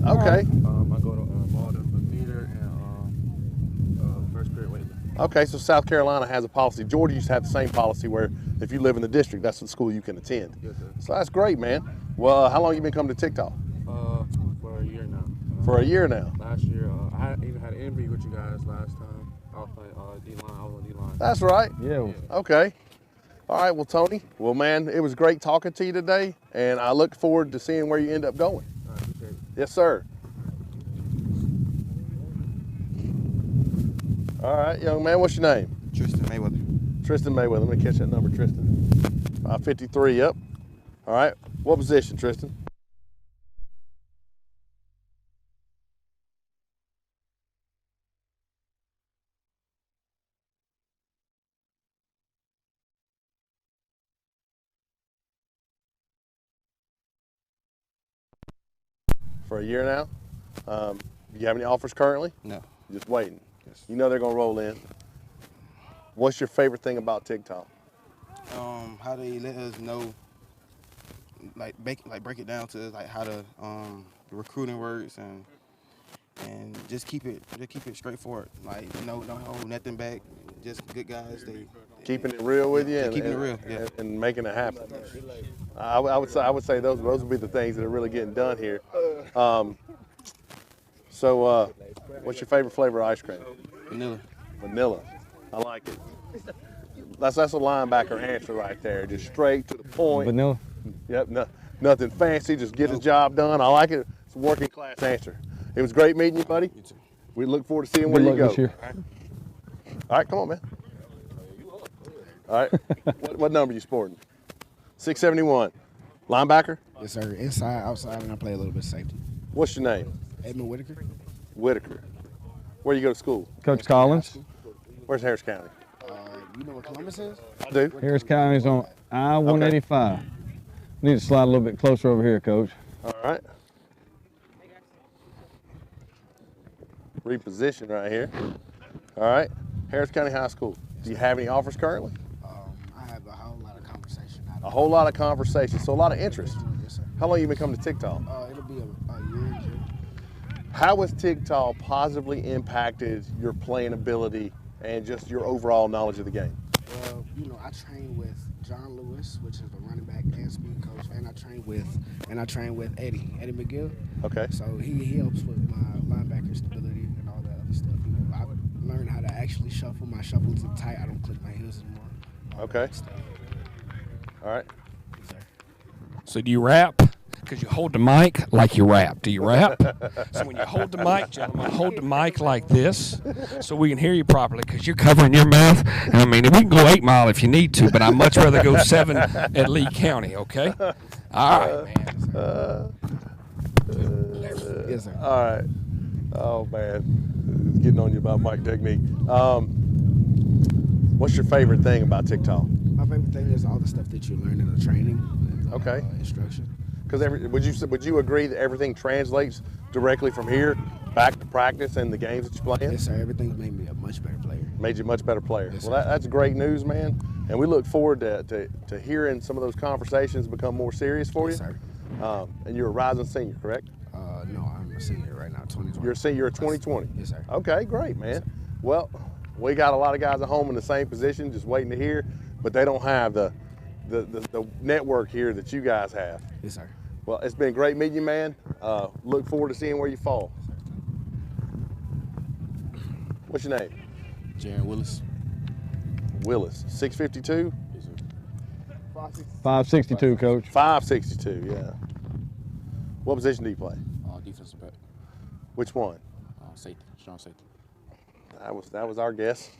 Okay. I go to Malden for theater and first period weightlifting. Okay, so South Carolina has a policy. Georgia used to have the same policy where if you live in the district, that's the school you can attend. Yes, sir. So that's great, man. Well, how long you been coming to TYGTAL? For a year now. For a year now. Last year, I even had an interview with you guys last time. I was playing D-line. I was on D-line. That's right. Yeah. Okay. All right, well, Tony, well, man, it was great talking to you today, and I look forward to seeing where you end up going. I appreciate it. Yes, sir. All right, young man, what's your name? Tristan Mayweather. Tristan Mayweather. Let me catch that number, Tristan. 553, yep. All right, what position, Tristan? For a year now. Do you have any offers currently? No. Just waiting. Yes. You know they're gonna roll in. What's your favorite thing about TYGTAL? How they let us know, break it down to like how the recruiting works and just keep it straightforward. Like no hold nothing back. Just good guys. Keeping it real with you and keeping it real, yeah. and making it happen. I would say those would be the things that are really getting done here. So what's your favorite flavor of ice cream? Vanilla. Vanilla. I like it. That's a linebacker answer right there. Just straight to the point. Vanilla. Yep. Nothing fancy. Just get the job done. I like it. It's a working class answer. It was great meeting you, buddy. You too. We look forward to seeing Good where you luck go. this year. All right, come on, man. All right. What number you sporting? 671. Linebacker? Yes, sir. Inside, outside, and I play a little bit of safety. What's your name? Edmund Whitaker. Whitaker. Where you go to school? Coach Collins. Where's Harris County? You know where Columbus is? I do. Harris County is on I-185. Need to slide a little bit closer over here, Coach. All right. Reposition right here. All right. Harris County High School. Do you have any offers currently? I have a whole lot of conversation. A whole lot of conversation, so a lot of interest. Yes, sir. How long you been coming to TYGTAL? It'll be a year. How has TYGTAL positively impacted your playing ability and just your overall knowledge of the game? Well, I train with John Lewis, which is the running back and speed coach, and I train with Eddie McGill. Okay. So he helps with my linebacker stability and all that other stuff. I learned how to actually shuffle. My shuffles are tight. I don't click my heels anymore. Okay. All right. Yes, sir. So do you rap? Because you hold the mic like you rap. Do you rap? So when you hold the mic, gentlemen, hold the mic like this so we can hear you properly because you're covering your mouth. And I mean, we can go 8 Mile if you need to, but I'd much rather go 7 at Lee County, okay? All right, man. Yes, sir. All right. Oh, man. It's getting on you about mic technique. What's your favorite thing about TYGTAL? My favorite thing is all the stuff that you learn in the training. And, Okay. Instruction. Because would you agree that everything translates directly from here back to practice and the games that you're playing? Yes, sir. Everything's made me a much better player. Made you a much better player. Yes, well, sir. that's great news, man. And we look forward to hearing some of those conversations become more serious for Yes, you. sir. And you're a rising senior, correct? No, I'm a senior right now, 2020. You're a senior, 2020. Yes, sir. Okay, great, man. Yes, sir. Well, we got a lot of guys at home in the same position, just waiting to hear, but they don't have the network here that you guys have. Yes, sir. Well, it's been great meeting you, man. Look forward to seeing where you fall. What's your name? Jaron Willis. Willis, 652? Yes, sir. 562, Coach. 562, yeah. What position do you play? Defensive back. Which one? Safety, strong safety. That was our guess.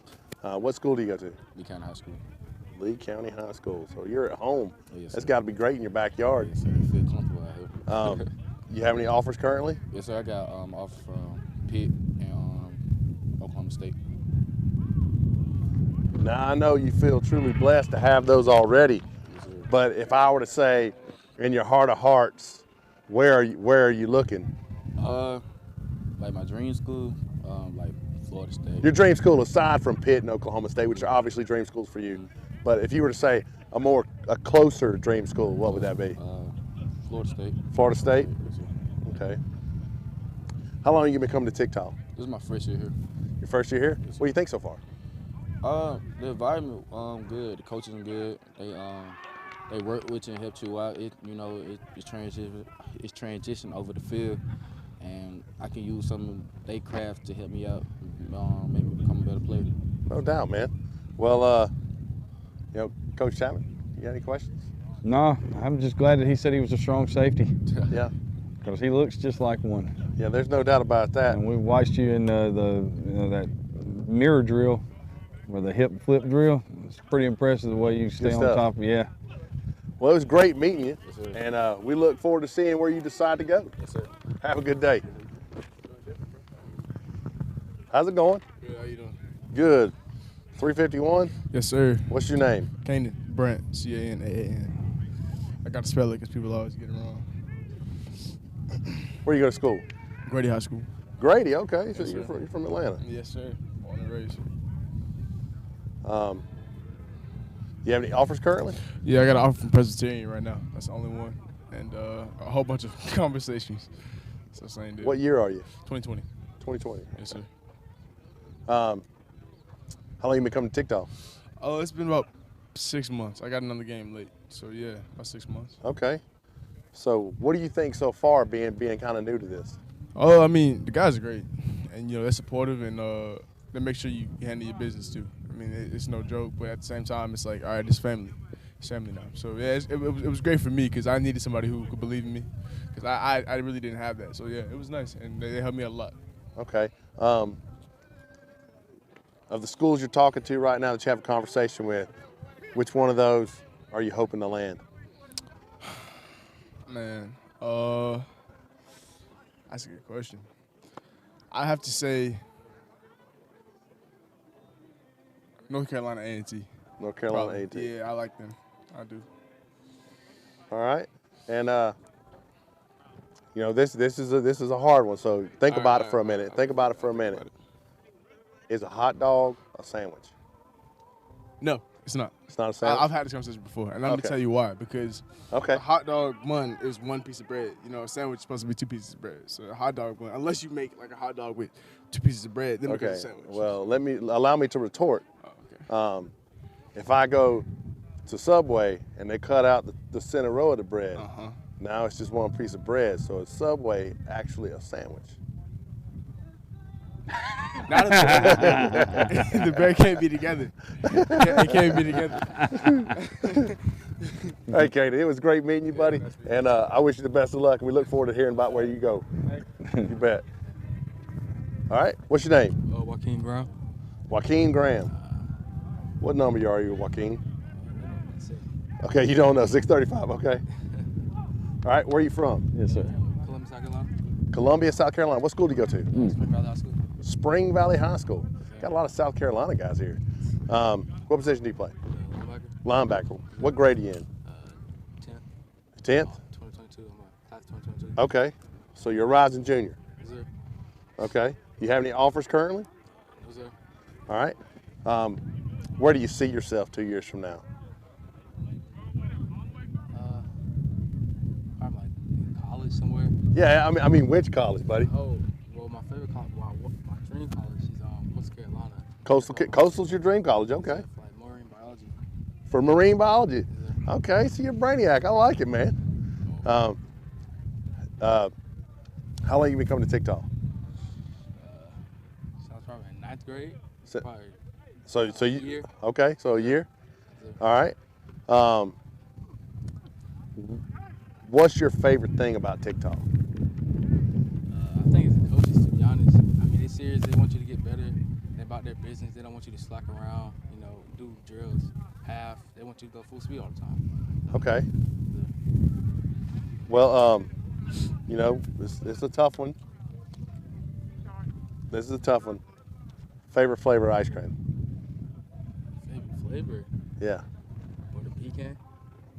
What school do you go to? Lee County High School. Lee County High School. So you're at home. Oh, yes, That's sir. got to be great in your backyard. Yes, sir. I feel comfortable out here. You have any offers currently? Yes, sir. I got offers from Pitt and Oklahoma State. Now, I know you feel truly blessed to have those already, Yes, sir. but if I were to say, in your heart of hearts, where are you looking? Like my dream school, like Florida State. Your dream school, aside from Pitt and Oklahoma State, which are obviously dream schools for you, but if you were to say a closer dream school, what would that be? Florida State. Florida State? Yes, sir. Okay. How long have you been coming to Tigtal? This is my first year here. Your first year here? Yes, sir. What do you think so far? The environment, good. The coaches are good. They work with you and help you out. It's transition over the field, and I can use some of their craft to help me out, make me become a better player. No doubt, man. Well, Coach Chapman, you got any questions? No, I'm just glad that he said he was a strong safety. Yeah. Because he looks just like one. Yeah, there's no doubt about that. And we watched you in that mirror drill, or the hip flip drill. It's pretty impressive the way you stay Good on stuff. top of yeah. Well, it was great meeting you, Yes, sir. and we look forward to seeing where you decide to go. Yes, sir. Have a good day. How's it going? Good, how you doing? Good. 351? Yes, sir. What's your name? Kanan Brent, C-A-N-A-A-N. I got to spell it because people always get it wrong. Where you go to school? Grady High School. Grady, okay. So Yes, you're sir. from Atlanta. Yes, sir. Born and raised. You have any offers currently? Yeah, I got an offer from Presbyterian right now. That's the only one. And a whole bunch of conversations. So same deal. What year are you? 2020. 2020. Yes, sir. How long you been coming to Tigtal? Oh, it's been about 6 months. I got another game late. So, yeah, about 6 months. Okay. So what do you think so far being kind of new to this? Oh, I mean, the guys are great. And, they're supportive and they make sure you handle your business, too. I mean, it's no joke, but at the same time, it's like, all right, it's family. It's family now. So, yeah, it was great for me because I needed somebody who could believe in me because I really didn't have that. So, yeah, it was nice, and they helped me out a lot. Okay. Of the schools you're talking to right now that you have a conversation with, which one of those are you hoping to land? Man, that's a good question. I have to say North Carolina A&T. North Carolina Probably. A&T. Yeah, I like them. I do. All right. And this is a hard one. So think about it for a minute. Think about it for a minute. Is a hot dog a sandwich? No, it's not. It's not a sandwich. I've had this conversation before, and let me tell you why. Because a hot dog bun is one piece of bread. A sandwich is supposed to be 2 pieces of bread. So a hot dog bun, unless you make like a hot dog with 2 pieces of bread, then it becomes a sandwich. Well, allow me to retort. Oh, okay. If I go to Subway and they cut out the center row of the bread, now it's just one piece of bread. So is Subway actually a sandwich? Not the bread can't be together. It can't be together. Hey, Katie, it was great meeting you, buddy. And I wish you the best of luck. And we look forward to hearing about where you go. You bet. All right. What's your name? Joaquin Graham. Joaquin Graham. What number are you, Joaquin? Okay, you don't know. 635. Okay. All right. Where are you from? Yes, sir. Columbia, South Carolina. Columbia, South Carolina. What school do you go to? Spring Valley High School. Spring Valley High School. Got a lot of South Carolina guys here. What position do you play? Linebacker. Linebacker. What grade are you in? 10th. 10th? 2022. I'm Okay. So you're a rising junior. Yes, sir. Okay. You have any offers currently? Yes, sir. All right. Where do you see yourself 2 years from now? Probably like in college somewhere. Yeah, I mean, which college, buddy? Oh, well, my favorite college, my dream college is Coastal Carolina. Coastal's your dream college. Okay. Like marine biology. For marine biology. Yes, Okay. So you're a brainiac. I like it, man. How long you been coming to TYGTAL? So I was probably in 9th grade. So- Probably So a you year. okay? So a year. Yes, sir. All right. What's your favorite thing about TYGTAL? I think it's the coaches, to be honest. I mean, they're serious. They want you to get better. They're about their business. They don't want you to slack around, do drills, half. They want you to go full speed all the time. Okay. Well, it's a tough one. This is a tough one. Favorite flavor of ice cream? Favorite flavor? Yeah. Butter pecan.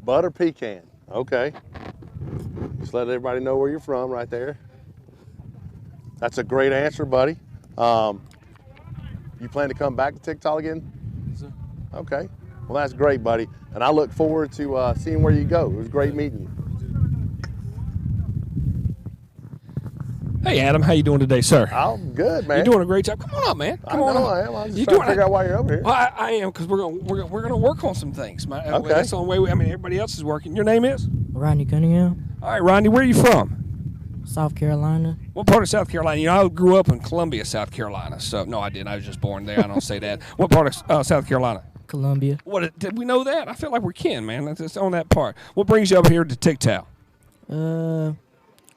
Butter pecan. Okay. Just let everybody know where you're from right there. That's a great answer, buddy. You plan to come back to TYGTAL again? Yes, sir. Okay. Well, that's great, buddy. And I look forward to seeing where you go. It was great meeting you. Hey, Adam, how you doing today, sir? I'm good, man. You're doing a great job. Come on up, man. Come on up. I am. I'm just You trying to doing figure out why you're over here. Well, I am, because we're gonna work on some things. Okay. That's the only way. Everybody else is working. Your name is? Rodney Cunningham, All right, Rodney. Where are you from? South Carolina. What part of South Carolina? I grew up in Columbia, South Carolina. So no, I didn't. I was just born there. I don't say that. What part of South Carolina? Columbia. What did we know that? I feel like we're kin, man. That's on that part. What brings you up here to TYGTAL?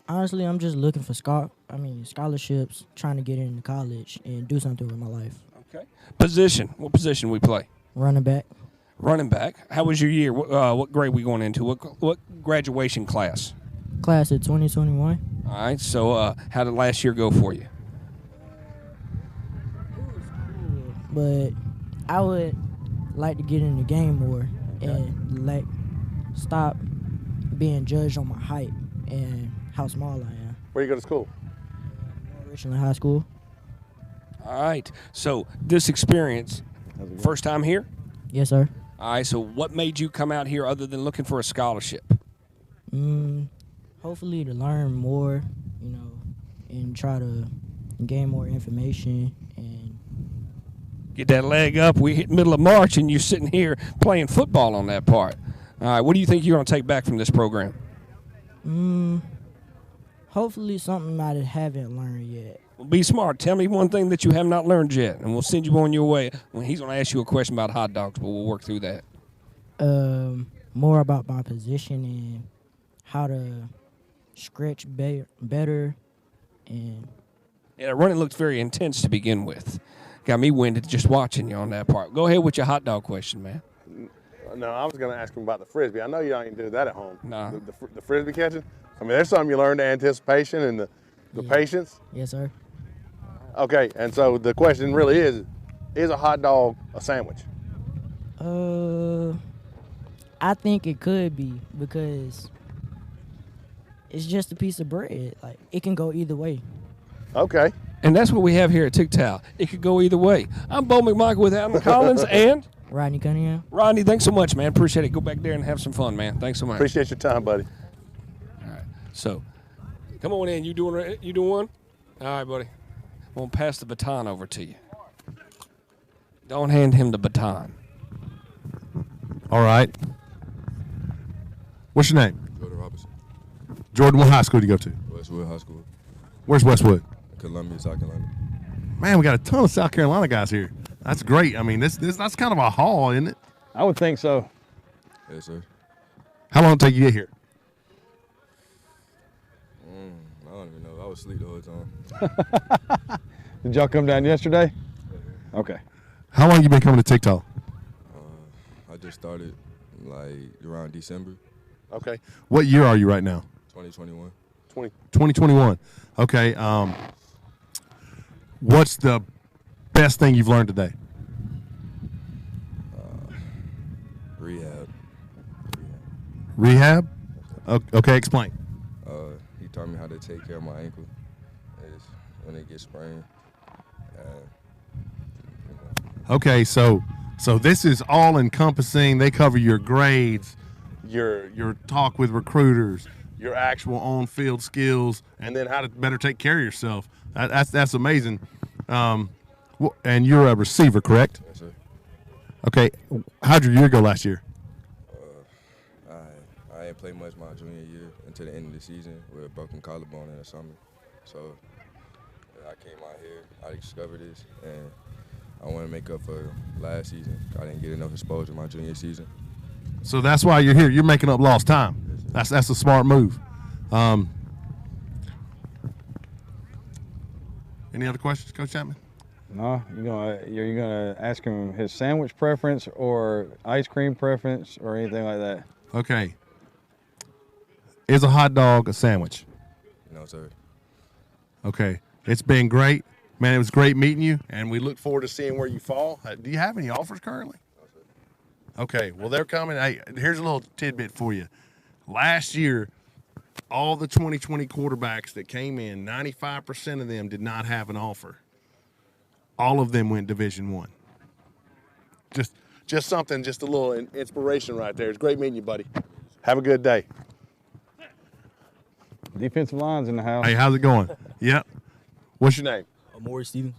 Honestly, I'm just looking for scholarships, trying to get into college and do something with my life. Okay. Position. What position we play? Running back. Running back. How was your year? What grade we going into? What graduation class? Class of 2021. All right. So how did last year go for you? But I would like to get in the game more and stop being judged on my height and how small I am. Where you go to school? Richland High School. All right. So this experience, first time here? Yes, sir. All right. So what made you come out here other than looking for a scholarship? Hopefully to learn more, and try to gain more information and Get that leg up. We hit middle of March, and you're sitting here playing football on that part. All right. What do you think you're going to take back from this program? hopefully something I haven't learned yet. Well, be smart. Tell me one thing that you have not learned yet, and we'll send you on your way. When he's going to ask you a question about hot dogs, but we'll work through that. More about my position and how to stretch better. And yeah, running looks very intense to begin with. Got me winded just watching you on that part. Go ahead with your hot dog question, man. No, I was going to ask him about the Frisbee. I know you don't even do that at home. Nah. The Frisbee catching? I mean, there's something you learn, the anticipation and the patience. Yes, sir. Okay, and so the question really is a hot dog a sandwich? I think it could be because it's just a piece of bread. Like, it can go either way. Okay. And that's what we have here at Tigtal. It could go either way. I'm Bo McMichael with Adam Collins and Rodney Cunningham. Rodney, thanks so much, man. Appreciate it. Go back there and have some fun, man. Thanks so much. Appreciate your time, buddy. All right. So, come on in. You doing one? All right, buddy. I'm going to pass the baton over to you. Don't hand him the baton. All right. What's your name? Jordan Robinson. Jordan, what high school do you go to? Westwood High School. Where's Westwood? Columbia, South Carolina. Man, we got a ton of South Carolina guys here. That's great. I mean, that's kind of a haul, isn't it? I would think so. Yes, sir. How long did it take you to get here? I don't even know. I was asleep the whole time. Did y'all come down yesterday? Okay. How long you been coming to TYGTAL? I just started like around December. Okay. What year are you right now? 2021. 2021. Okay. What's the best thing you've learned today? Rehab. Rehab? Okay, explain. He taught me how to take care of my ankle is when it gets sprained. Okay, so this is all encompassing. They cover your grades, your talk with recruiters, your actual on-field skills, and then how to better take care of yourself. That's amazing. And you're a receiver, correct? Yes, sir. Okay, how'd your year go last year? I didn't play much my junior year until the end of the season with a broken collarbone in the summer. So I came out here, I discovered this, and I want to make up for last season. I didn't get enough exposure my junior season. So that's why you're here. You're making up lost time. That's a smart move. Any other questions, Coach Chapman? No, you're gonna ask him his sandwich preference or ice cream preference or anything like that. Okay. Is a hot dog a sandwich? No, sir. Okay. It's been great. Man, it was great meeting you, and we look forward to seeing where you fall. Do you have any offers currently? No, sir. Okay. Well, they're coming. Hey, here's a little tidbit for you. Last year, all the 2020 quarterbacks that came in, 95% of them did not have an offer. All of them went Division I. Just something, just a little inspiration right there. It's great meeting you, buddy. Have a good day. Defensive line's in the house. Hey, how's it going? Yep. What's your name? Amori Stevens.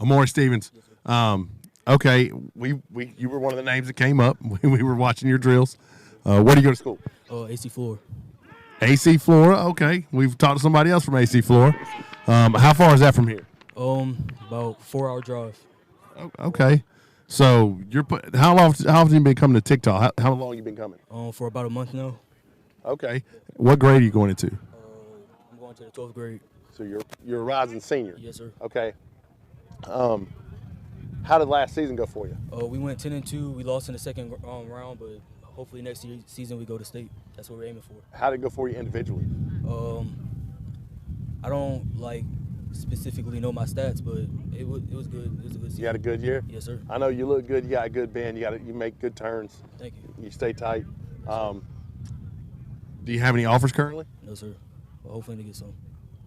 Amori Stevens. Okay, you were one of the names that came up. We were watching your drills. Where do you go to school? AC Flora. AC Flora. Okay, we've talked to somebody else from AC Flora. How far is that from here? About 4-hour drive. Okay, so how often have you been coming to Tigtal? How long How long you been coming? For about a month now. Okay. What grade are you going into? I'm going to the 12th grade. So you're a rising senior. Yes, sir. Okay. How did last season go for you? We went 10-2. We lost in the second round, but hopefully next season we go to state. That's what we're aiming for. How did it go for you individually? I don't specifically know my stats, but it was good. It was a good season. You had a good year? Yes, sir. I know you look good. You got a good bend. You make good turns. Thank you. You stay tight. Do you have any offers currently? No, sir. Well, hopefully to get some.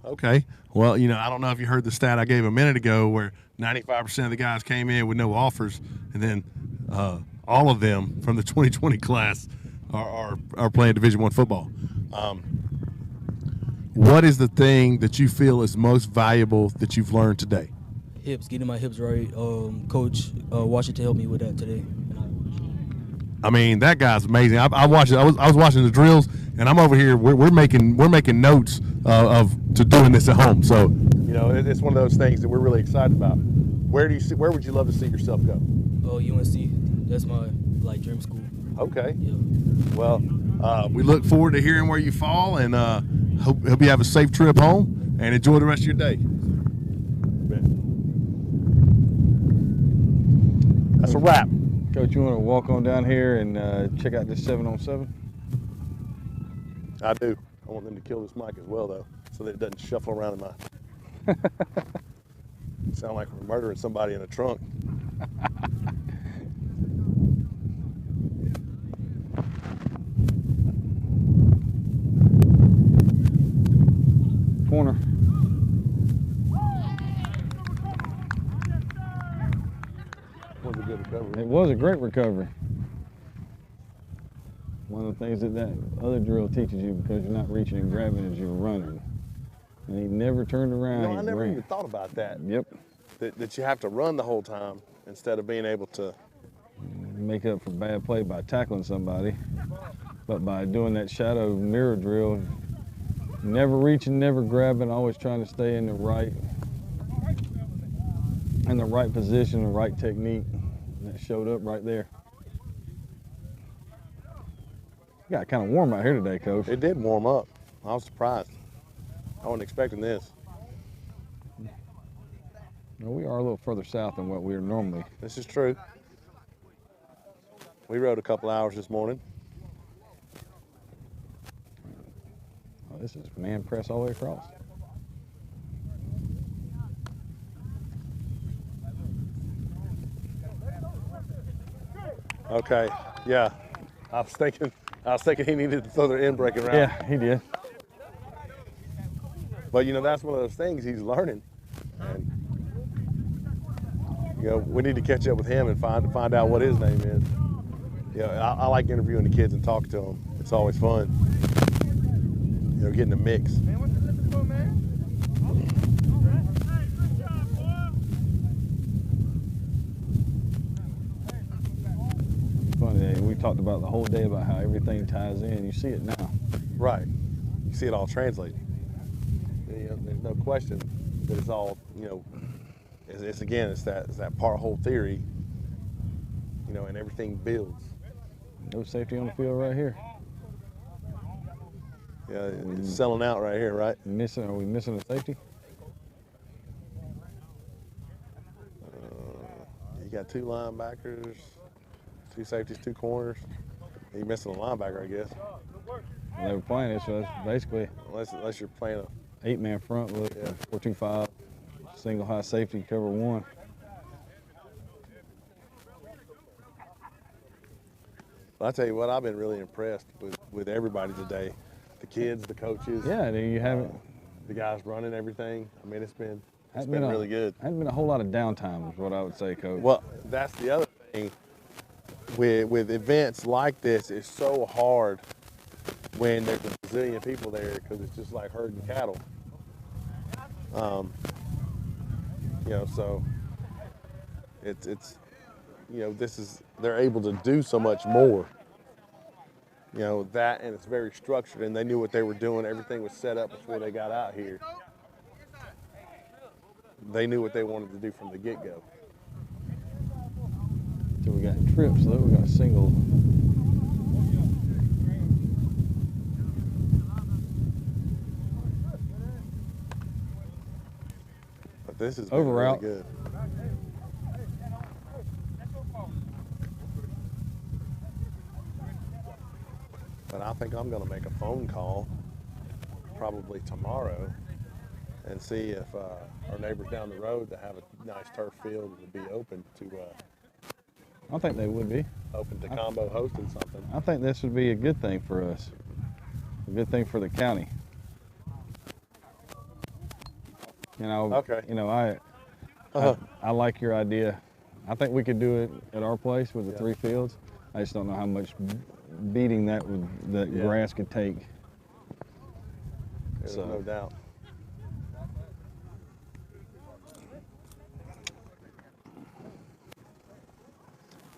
Okay. Well, I don't know if you heard the stat I gave a minute ago where 95% of the guys came in with no offers, and then all of them from the 2020 class are playing Division I football. What is the thing that you feel is most valuable that you've learned today? Hips, getting my hips right. Coach Washington helped me with that today. I mean, that guy's amazing. I watched it. I was watching the drills, and I'm over here. We're making notes to doing this at home. So it's one of those things that we're really excited about. Where would you love to see yourself go? UNC. That's my dream school. Okay. Yeah. Well, we look forward to hearing where you fall, and hope you have a safe trip home and enjoy the rest of your day. That's a wrap. Coach, you want to walk on down here and check out this 7-on-7? I do. I want them to kill this mic as well, though, so that it doesn't shuffle around in my. Sound like we're murdering somebody in a trunk. Corner. Was a good recovery. It was a great recovery. One of the things that other drill teaches you, because you're not reaching and grabbing as you're running. And he never turned around. I never even thought about that. Yep. That you have to run the whole time instead of being able to make up for bad play by tackling somebody. But by doing that shadow mirror drill, never reaching, never grabbing, always trying to stay in the right position, the right technique. That showed up right there. It got kind of warm out here today, Coach. It did warm up. I was surprised. I wasn't expecting this. Well, we are a little further south than what we are normally. This is true. We rode a couple hours this morning. Oh, this is man press all the way across. Okay, yeah. I was thinking he needed to throw their end break around. Yeah, he did. But you know, that's one of those things he's learning, and you know, we need to catch up with him and find out what his name is. You know, I like interviewing the kids and talking to them. It's always fun. You know, getting a mix. Funny, we talked about the whole day about how everything ties in. You see it now. Right. You see it all translating. You know, there's no question that it's all, you know, it's again, it's that part whole theory, you know, and everything builds. No safety on the field right here. Yeah, it's selling out right here, right? Are we missing a safety? You got 2 linebackers, 2 safeties, 2 corners. You're missing a linebacker, I guess. They were playing it, so that's basically unless you're playing a 8-man front with 4-2-5, single high safety, cover 1. I'll tell you what, I've been really impressed with everybody today. The kids, the coaches. Yeah, you haven't. The guys running everything. I mean, it's been Hasn't really good. Hasn't been a whole lot of downtime, is what I would say, Coach. Well, that's the other thing. With events like this, it's so hard when there's a bazillion people there because it's just like herding cattle. You know, so it's you know, they're able to do so much more. You know, that, and it's very structured, and they knew what they were doing. Everything was set up before they got out here. They knew what they wanted to do from the get-go. So we got trips, though. We got a single. But this is over really route. Good. But I think I'm going to make a phone call probably tomorrow and see if our neighbors down the road that have a nice turf field would be open to I think they would be. Open to combo hosting something. I think this would be a good thing for us. A good thing for the county. You know, Okay. You know, I like your idea. I think we could do it at our place with the 3 fields. I just don't know how much beating that grass could take. There's no doubt.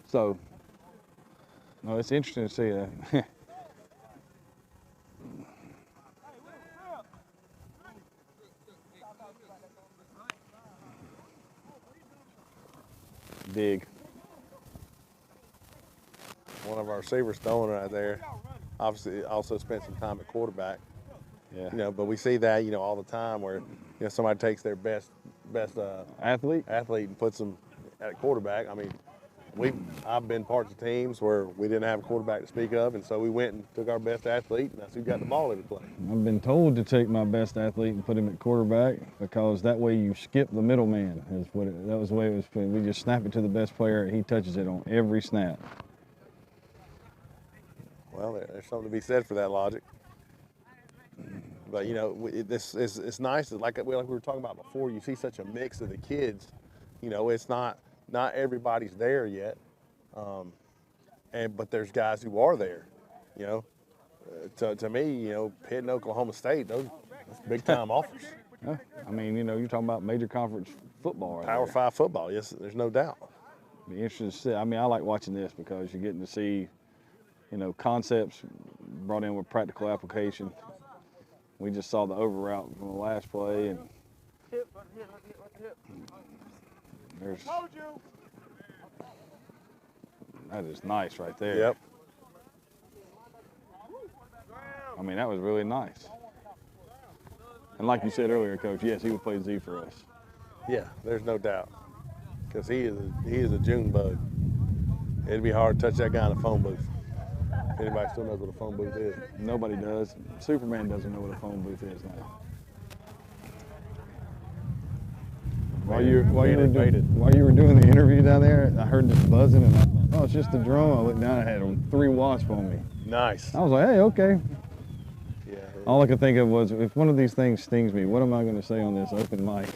So, no, it's interesting to see that. Dig. One of our receivers throwing right there. Obviously, also spent some time at quarterback. Yeah. You know, but we see that, you know, all the time where, you know, somebody takes their best athlete and puts them at quarterback. I mean, I've been parts of teams where we didn't have a quarterback to speak of, and so we went and took our best athlete, and that's who got the ball every play. I've been told to take my best athlete and put him at quarterback because that way you skip the middleman. That was the way it was put. We just snap it to the best player, and he touches it on every snap. Well, there's something to be said for that logic. But you know, it's nice. Like we were talking about before, you see such a mix of the kids. You know, it's not everybody's there yet, but there's guys who are there. You know, to me, you know, Pitt and Oklahoma State, that's big time offers. Yeah. I mean, you know, you're talking about major conference football right Power there. 5 football, yes, there's no doubt. Be interesting to see. I mean, I like watching this because you're getting to see, you know, concepts brought in with practical application. We just saw the over route from the last play, and that is nice right there. Yep. I mean, that was really nice. And like you said earlier, Coach, yes, he would play Z for us. Yeah, there's no doubt, because he is a June bug. It'd be hard to touch that guy in a phone booth. If anybody still knows what a phone booth is. Nobody does. Superman doesn't know what a phone booth is now. While you were doing the interview down there, I heard this buzzing, and I thought, oh, it's just a drone. I looked down, I had 3 wasps on me. Nice. I was like, hey, okay. Yeah, All I could think of was, if one of these things stings me, what am I going to say on this open mic?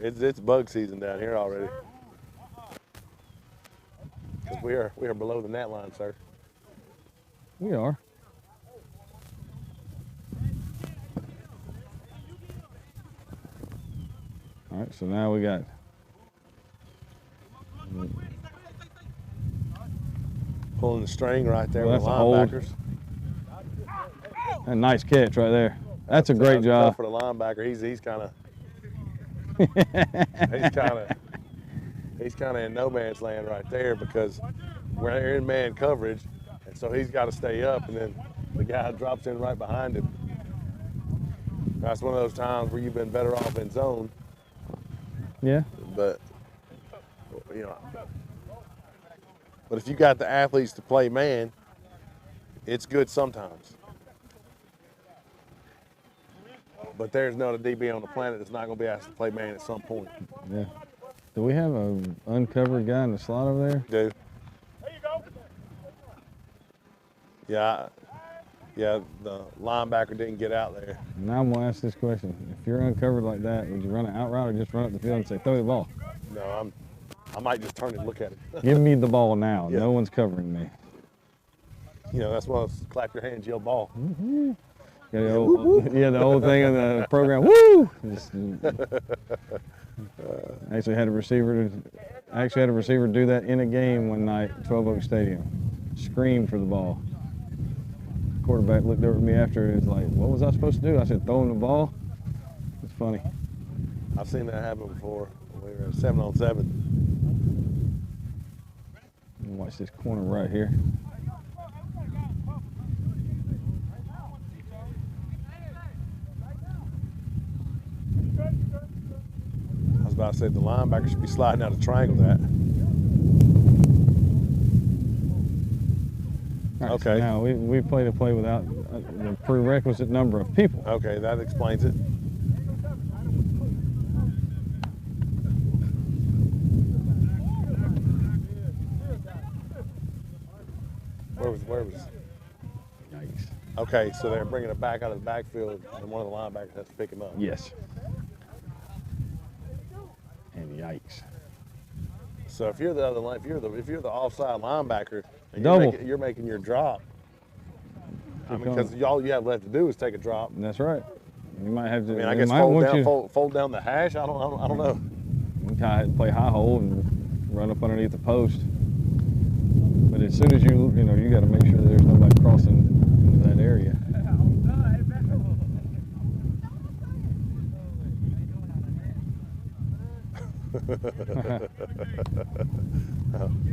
It's bug season down here already. 'Cause we are below the net line, sir. We are. All right, so now we got pulling the string right there well, with the that's linebackers. A nice catch right there. That's a great job. For the linebacker, he's kind of he's kind of in no man's land right there, because we're in man coverage, and so he's got to stay up, and then the guy drops in right behind him. That's one of those times where you've been better off in zone. Yeah. But you know, but if you got the athletes to play man, it's good sometimes. But there's not a DB on the planet that's not going to be asked to play man at some point. Yeah. Do we have an uncovered guy in the slot over there? Do. Yeah, the linebacker didn't get out there. Now I'm going to ask this question. If you're uncovered like that, would you run an out route or just run up the field and say, throw the ball? No, I might just turn and look at it. Give me the ball now. Yeah. No one's covering me. You know, that's why it's clap your hands, yell ball. Mm-hmm. Yeah, the old thing in the program. Woo! Actually had a receiver do that in a game one night at 12 Oak Stadium. Screamed for the ball. Quarterback looked over at me after and was like, "What was I supposed to do?" I said, "Throw him the ball." It's funny. I've seen that happen before. We were at 7-on-7. Watch this corner right here. I was about to say the linebacker should be sliding out a triangle that. Right, okay. So now we played a play without the prerequisite number of people. Okay, that explains it. Where was? Yikes. Okay, so they're bringing it back out of the backfield, and one of the linebackers has to pick him up. Yes. And yikes. So if you're the other line, if you're the offside linebacker, and you're making your drop, I mean, because all you have left to do is take a drop. That's right. You might have to. I mean, I guess fold down the hash. I don't know. You can play high hole and run up underneath the post. But as soon as you got to make sure that there's nobody crossing into that area.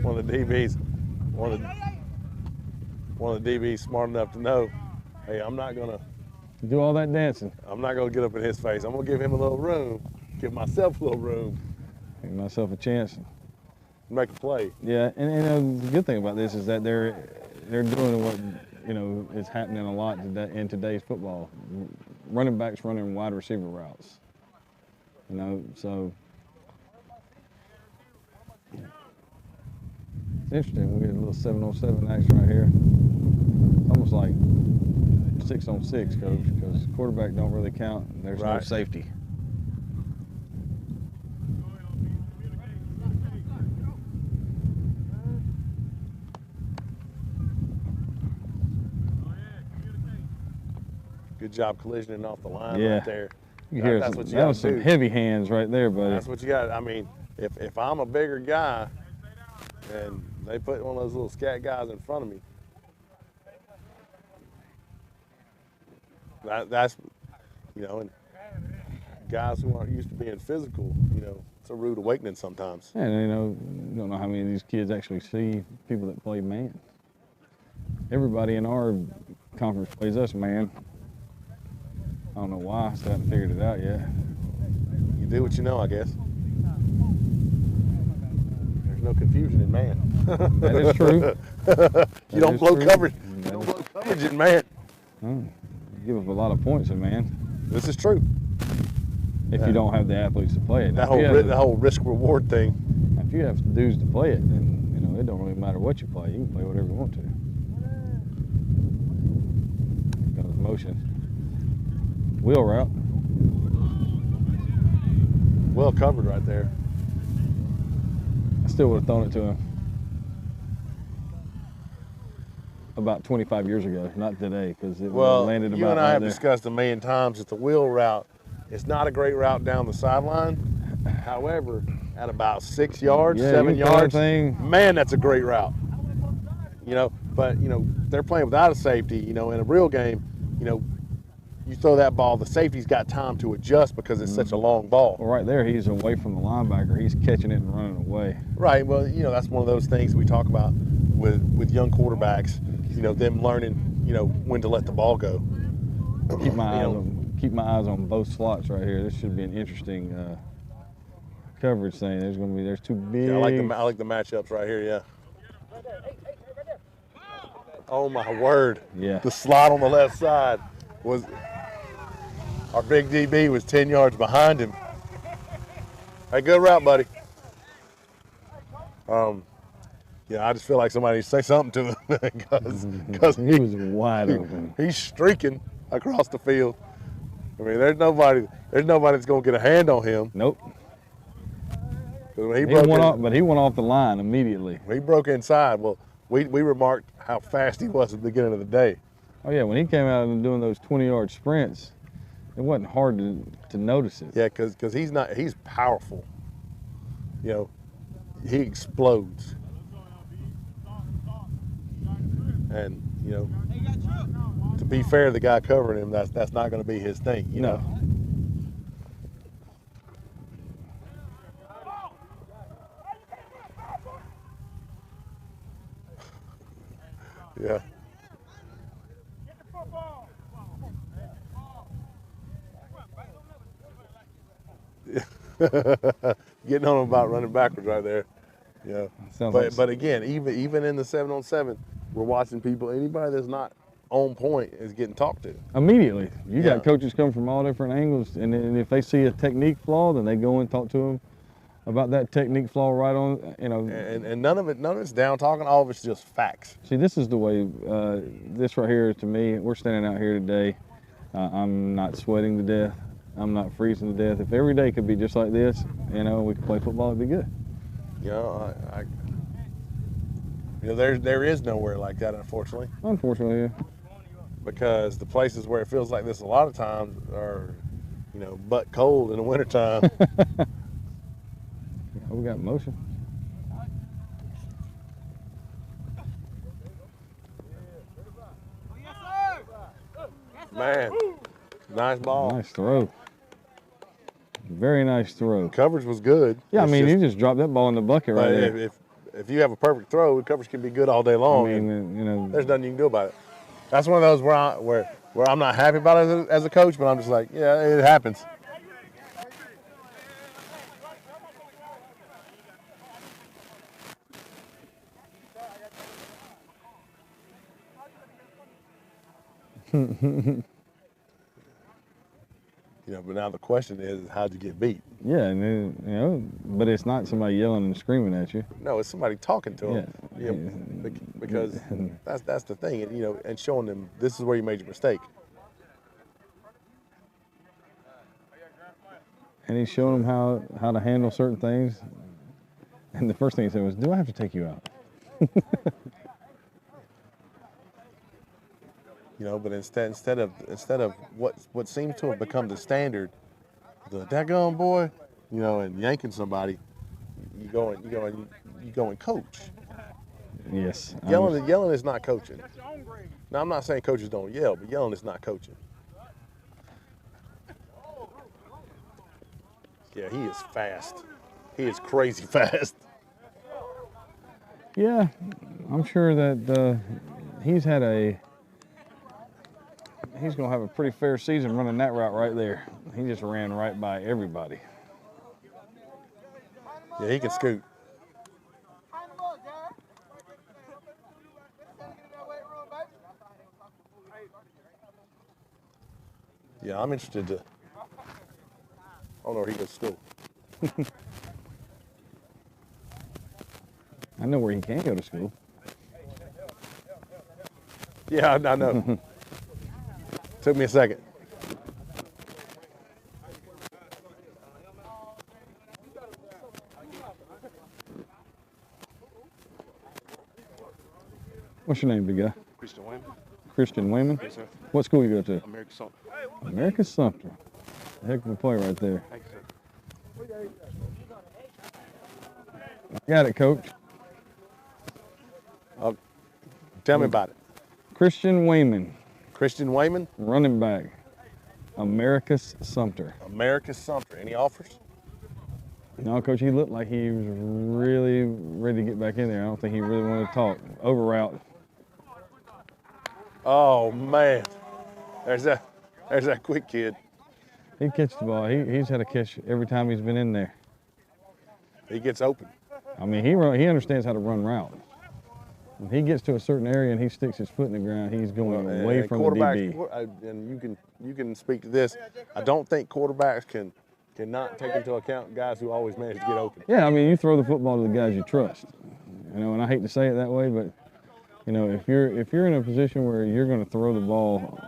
One of the DBs smart enough to know, hey, I'm not gonna do all that dancing. I'm not gonna get up in his face. I'm gonna give him a little room, give myself a little room, give myself a chance, make a play. Yeah, and the good thing about this is that they're doing what is happening a lot in today's football. Running backs running wide receiver routes. So. It's interesting. We had a little 7-on-7 action right here. Almost like 6-on-6, coach, because quarterback don't really count. And there's no safety. Good job collisioning off the line right there. You hear that was some heavy hands right there, buddy. That's what you got. I mean, if I'm a bigger guy and they put one of those little scat guys in front of me, that's and guys who aren't used to being physical, it's a rude awakening sometimes. And you don't know how many of these kids actually see people that play man. Everybody in our conference plays us man. I don't know why, I still haven't figured it out yet. You do what you know, I guess. There's no confusion in man. That is true. You don't blow coverage. You don't blow coverage in man. You give up a lot of points in man. This is true. If you don't have the athletes to play it. That whole risk reward thing. If you have dudes to play it, then it don't really matter what you play. You can play whatever you want to. Got his motion. Wheel route. Well covered right there. I still would have thrown it to him about 25 years ago, not today, because it Well, landed about you and I right have there. discussed a million times that the wheel route is not a great route down the sideline. However, at about 6 yards, Yeah, 7 you throw that yards, thing. man, that's a great route. You know, but you know they're playing without a safety. You know, in a real game, you know, you throw that ball, the safety's got time to adjust because it's such a long ball. Well, right there, he's away from the linebacker. He's catching it and running away. Right. Well, you know, that's one of those things we talk about with young quarterbacks. You know, them learning, you know, when to let the ball go. Keep my eyes on both slots right here. This should be an interesting coverage thing. There's two big. Yeah, I like the matchups right here. Yeah. Oh my word. Yeah. The slot on the left side was our big DB was 10 yards behind him. Hey, good route, buddy. Yeah, I just feel like somebody needs to say something to him because he was wide open. He's streaking across the field. I mean, there's nobody that's gonna get a hand on him. Nope. When He went off the line immediately. He broke inside. Well, we remarked how fast he was at the beginning of the day. Oh yeah, when he came out and doing those 20-yard sprints, it wasn't hard to notice it. Yeah, because he's powerful. You know, he explodes. And you know, to be fair, the guy covering him, that's not going to be his thing. You know. Yeah. Getting on him about running backwards right there. Yeah. But again, even in the 7-on-7, we're watching people. Anybody that's not on point is getting talked to. Immediately. You got coaches come from all different angles, and if they see a technique flaw, then they go and talk to them about that technique flaw right on, you know. And none of it's down talking. All of it's just facts. See, this is the way. This right here, to me, we're standing out here today. I'm not sweating to death. I'm not freezing to death. If every day could be just like this, you know, we could play football, it'd be good. You know, you know, there is nowhere like that, unfortunately. Unfortunately, yeah. Because the places where it feels like this a lot of times are, you know, butt cold in the wintertime. We got motion. Man, nice ball. Nice throw. Very nice throw. Coverage was good. Yeah, I mean, you just dropped that ball in the bucket right there. If you have a perfect throw, coverage can be good all day long. I mean, you know, there's nothing you can do about it. That's one of those where I'm not happy about it as a coach, but I'm just like, yeah, it happens. You know, but now the question is, how'd you get beat? Yeah, and then, you know, but it's not somebody yelling and screaming at you. No, it's somebody talking to them. Yeah. You know, because that's the thing, and you know, and showing them this is where you made your mistake. And he's showing them how to handle certain things. And the first thing he said was, "Do I have to take you out?" You know, but instead of what seems to have become the standard, the daggone boy, you know, and yanking somebody, you go and coach. Yes. Yelling is not coaching. Now I'm not saying coaches don't yell, but yelling is not coaching. Yeah, he is fast. He is crazy fast. Yeah, I'm sure that he's going to have a pretty fair season running that route right there. He just ran right by everybody. Yeah, he can scoot. Yeah, I'm interested to. I don't know where he goes to school. I know where he can go to school. Yeah, I know. Took me a second. What's your name, big guy? Christian Wayman. Christian Wayman? Yes, sir. What school you go to? American Sumter. American Sumter. Heck of a play right there. Thank you, sir. Got it, coach. Tell me about it. Christian Wayman. Christian Wayman? Running back. America's Sumter. America's Sumter. Any offers? No, coach, he looked like he was really ready to get back in there. I don't think he really wanted to talk. Over route. Oh, man. There's that quick kid. He catches the ball. He's had a catch every time he's been in there. He gets open. I mean, he understands how to run route. When he gets to a certain area and he sticks his foot in the ground, he's going away from the DB. And you can speak to this. I don't think quarterbacks cannot take into account guys who always manage to get open. Yeah, I mean, you throw the football to the guys you trust. You know, and I hate to say it that way, but you know, if you're in a position where you're going to throw the ball,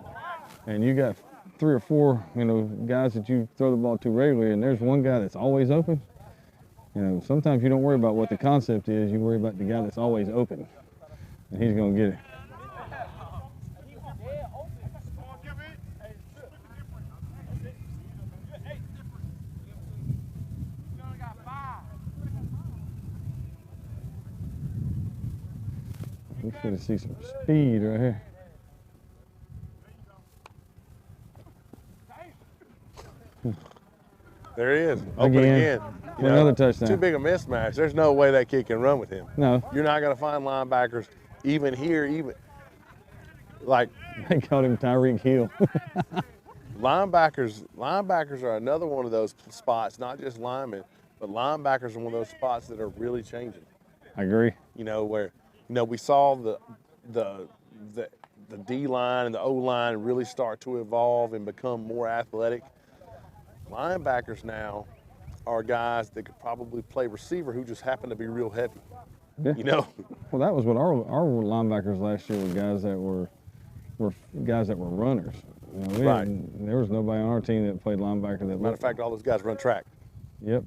and you got 3 or 4, you know, guys that you throw the ball to regularly, and there's one guy that's always open. You know, sometimes you don't worry about what the concept is. You worry about the guy that's always open, and he's going to get it. We should see some speed right here. There he is. Open again. You know, another touchdown. Too big a mismatch. There's no way that kid can run with him. No. You're not going to find linebackers even here, like. They called him Tyreek Hill. Linebackers are another one of those spots, not just linemen, but linebackers are one of those spots that are really changing. I agree. You know, where, you know, we saw the D line and the O line really start to evolve and become more athletic. Linebackers now are guys that could probably play receiver who just happen to be real heavy. Yeah. You know. Well, that was what our linebackers last year were guys that were runners. You know, Right. There was nobody on our team that played linebacker that. Matter of fact, all those guys run track. Yep.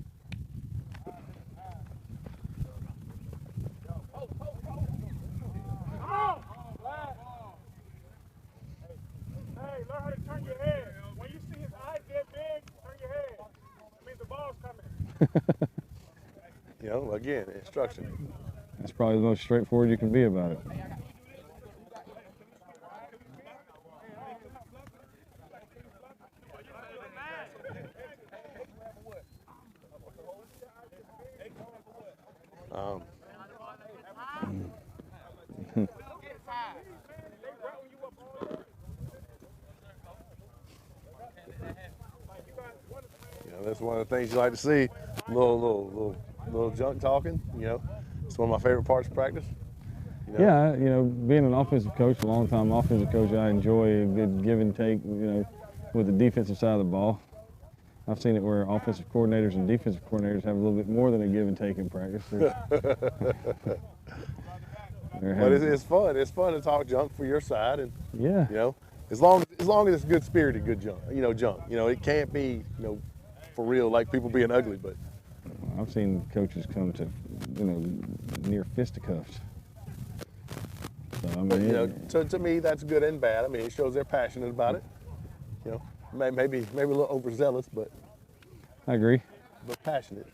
Hey, learn how to turn your head. When you see his eyes get big, turn your head. That means the ball's coming. You know, again, instruction. That's probably the most straightforward you can be about it. You know, that's one of the things you like to see. Little junk talking. You know, it's one of my favorite parts of practice. You know? Yeah, you know, being an offensive coach, a long-time offensive coach, I enjoy a good give and take, you know, with the defensive side of the ball. I've seen it where offensive coordinators and defensive coordinators have a little bit more than a give and take in practice. But it's fun. It's fun to talk junk for your side, and yeah, you know, as long as it's good spirited, good junk. You know, junk. You know, it can't be, you know, for real like people being ugly. But I've seen coaches come to, you know, near fisticuffs. So, I mean, but, you know, to me, that's good and bad. I mean, it shows they're passionate about it. You know, maybe a little overzealous, but I agree. But passionate.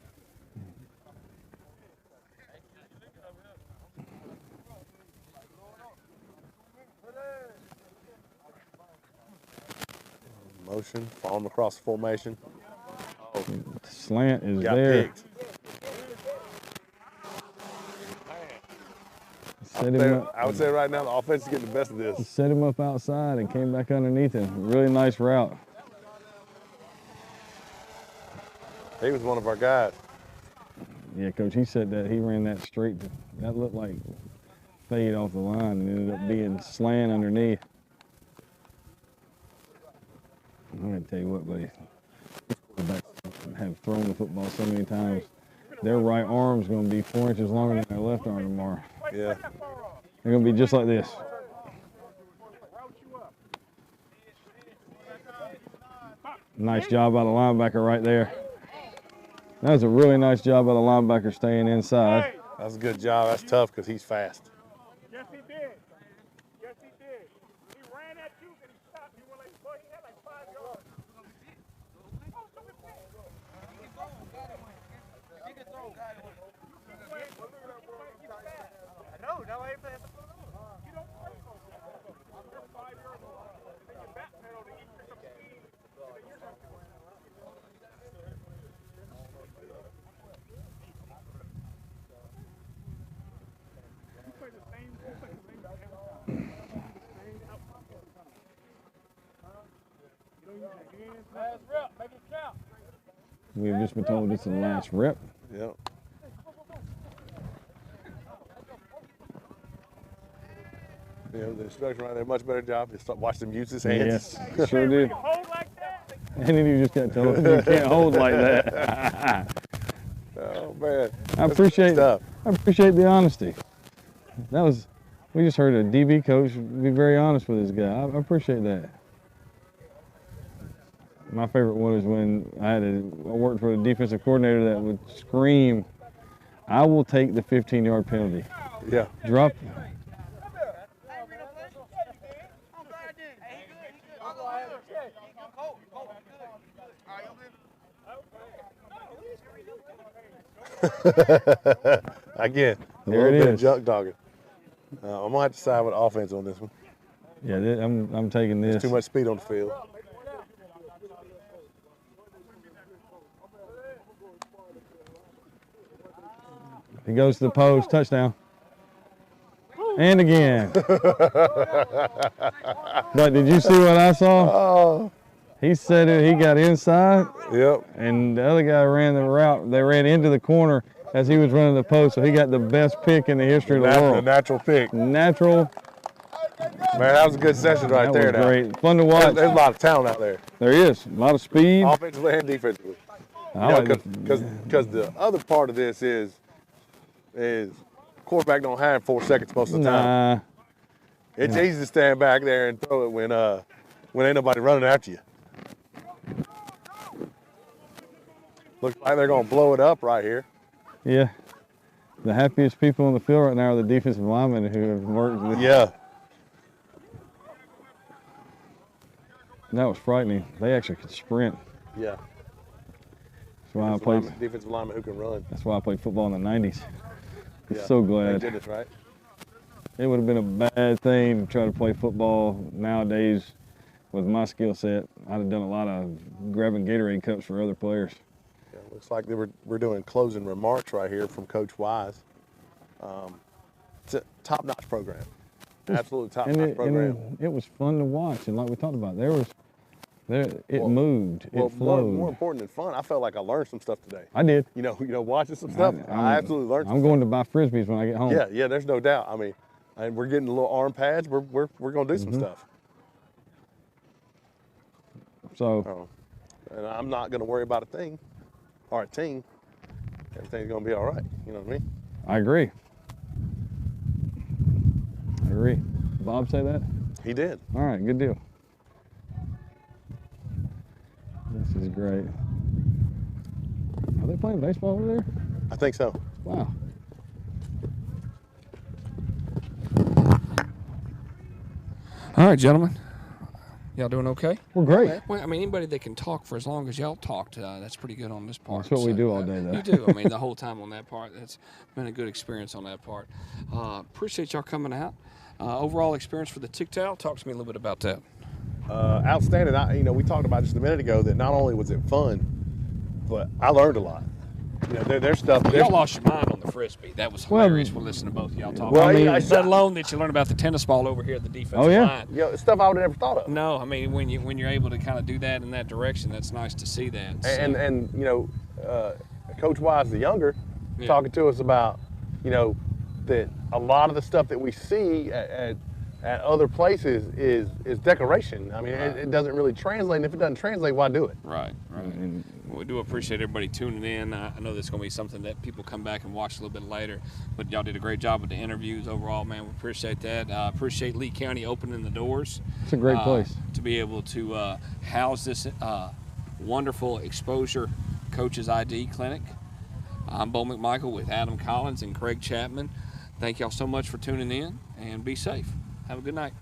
Motion, follow him across the formation. Oh, slant is got there. picked. I would say right now the offense is getting the best of this. Set him up outside and came back underneath him. Really nice route. He was one of our guys. Yeah, Coach, he said that he ran that straight. That looked like fade off the line and ended up being slant underneath. I'm going to tell you what, buddy. Quarterbacks have thrown the football so many times. Their right arm's going to be 4 inches longer than their left arm tomorrow. Yeah. They're going to be just like this. Nice job by the linebacker right there. That was a really nice job by the linebacker staying inside. That's a good job. That's tough because he's fast. Yes, he did. Last rep, make it count. We've just been told it's the last rep. Yep. You know, the instructor right there, much better job. Just watch them use his hands. Yes, sure did. And then you just got told you can't hold like that. Oh man, I appreciate the honesty. We just heard a DB coach be very honest with this guy. I appreciate that. My favorite one is when I worked for a defensive coordinator that would scream, "I will take the 15-yard penalty." Yeah. Drop. Again, a There little it bit is. of junk dogging. I'm gonna have to side with offense on this one. Yeah, I'm taking this. There's too much speed on the field. He goes to the post, touchdown. And again. But did you see what I saw? Oh. He said it, he got inside. Yep. And the other guy ran the route. They ran into the corner as he was running the post, so he got the best pick in the history of the world. The natural pick. Natural. Man, that was a good session right there. That was great. Fun to watch. There's a lot of talent out there. There is. A lot of speed. Offensively and defensively. Because the other part of this is quarterback don't have 4 seconds most of the time. It's easy to stand back there and throw it when ain't nobody running after you. Looks like they're gonna blow it up right here. Yeah. The happiest people on the field right now are the defensive linemen who have worked with. Yeah. That was frightening. They actually could sprint. Yeah. That's why I played. Defensive lineman who can run. That's why I played football in the 90s. I'm Yeah. so glad. Thank goodness, right? It would have been a bad thing to try to play football nowadays with my skill set. I'd have done a lot of grabbing Gatorade cups for other players. Yeah, looks like we're doing closing remarks right here from Coach Wise. It's a top-notch program. Absolutely top-notch program. And it was fun to watch, and like we talked about, it moved, Well, it flowed. more important than fun, I felt like I learned some stuff today. I did. You know, watching some stuff, I absolutely learned. I'm going to buy Frisbees when I get home. Yeah, there's no doubt. I mean, and we're getting little arm pads. We're going to do some stuff. So. And I'm not going to worry about a thing or a team. Everything's going to be all right. You know what I mean? I agree. Bob say that? He did. All right, good deal. This is great. Are they playing baseball over there? I think so. Wow. All right, gentlemen. Y'all doing okay? We're great. Well, I mean, anybody that can talk for as long as y'all talked, that's pretty good on this part. That's what we do all day, though. You do. I mean, the whole time on that part. That's been a good experience on that part. Appreciate y'all coming out. Overall experience for the Tigtal. Talk to me a little bit about that. Outstanding. We talked about just a minute ago that not only was it fun, but I learned a lot. There's stuff. Y'all lost your mind on the Frisbee. That was hilarious. We're listening to both of y'all talk. Well, let alone that you learned about the tennis ball over here at the defensive line. Yeah, stuff I would have never thought of. No, I mean when you're able to kind of do that in that direction, that's nice to see that. And Coach Wise the younger, talking to us about that a lot of the stuff that we see at other places is decoration. I mean, it doesn't really translate. And if it doesn't translate, why do it? Right. And we do appreciate everybody tuning in. I know this is going to be something that people come back and watch a little bit later, but y'all did a great job with the interviews overall, man. We appreciate that. Appreciate Lee County opening the doors. It's a great place. To be able to house this wonderful exposure Coaches ID clinic. I'm Bo McMichael with Adam Collins and Craig Chapman. Thank y'all so much for tuning in, and be safe. Have a good night.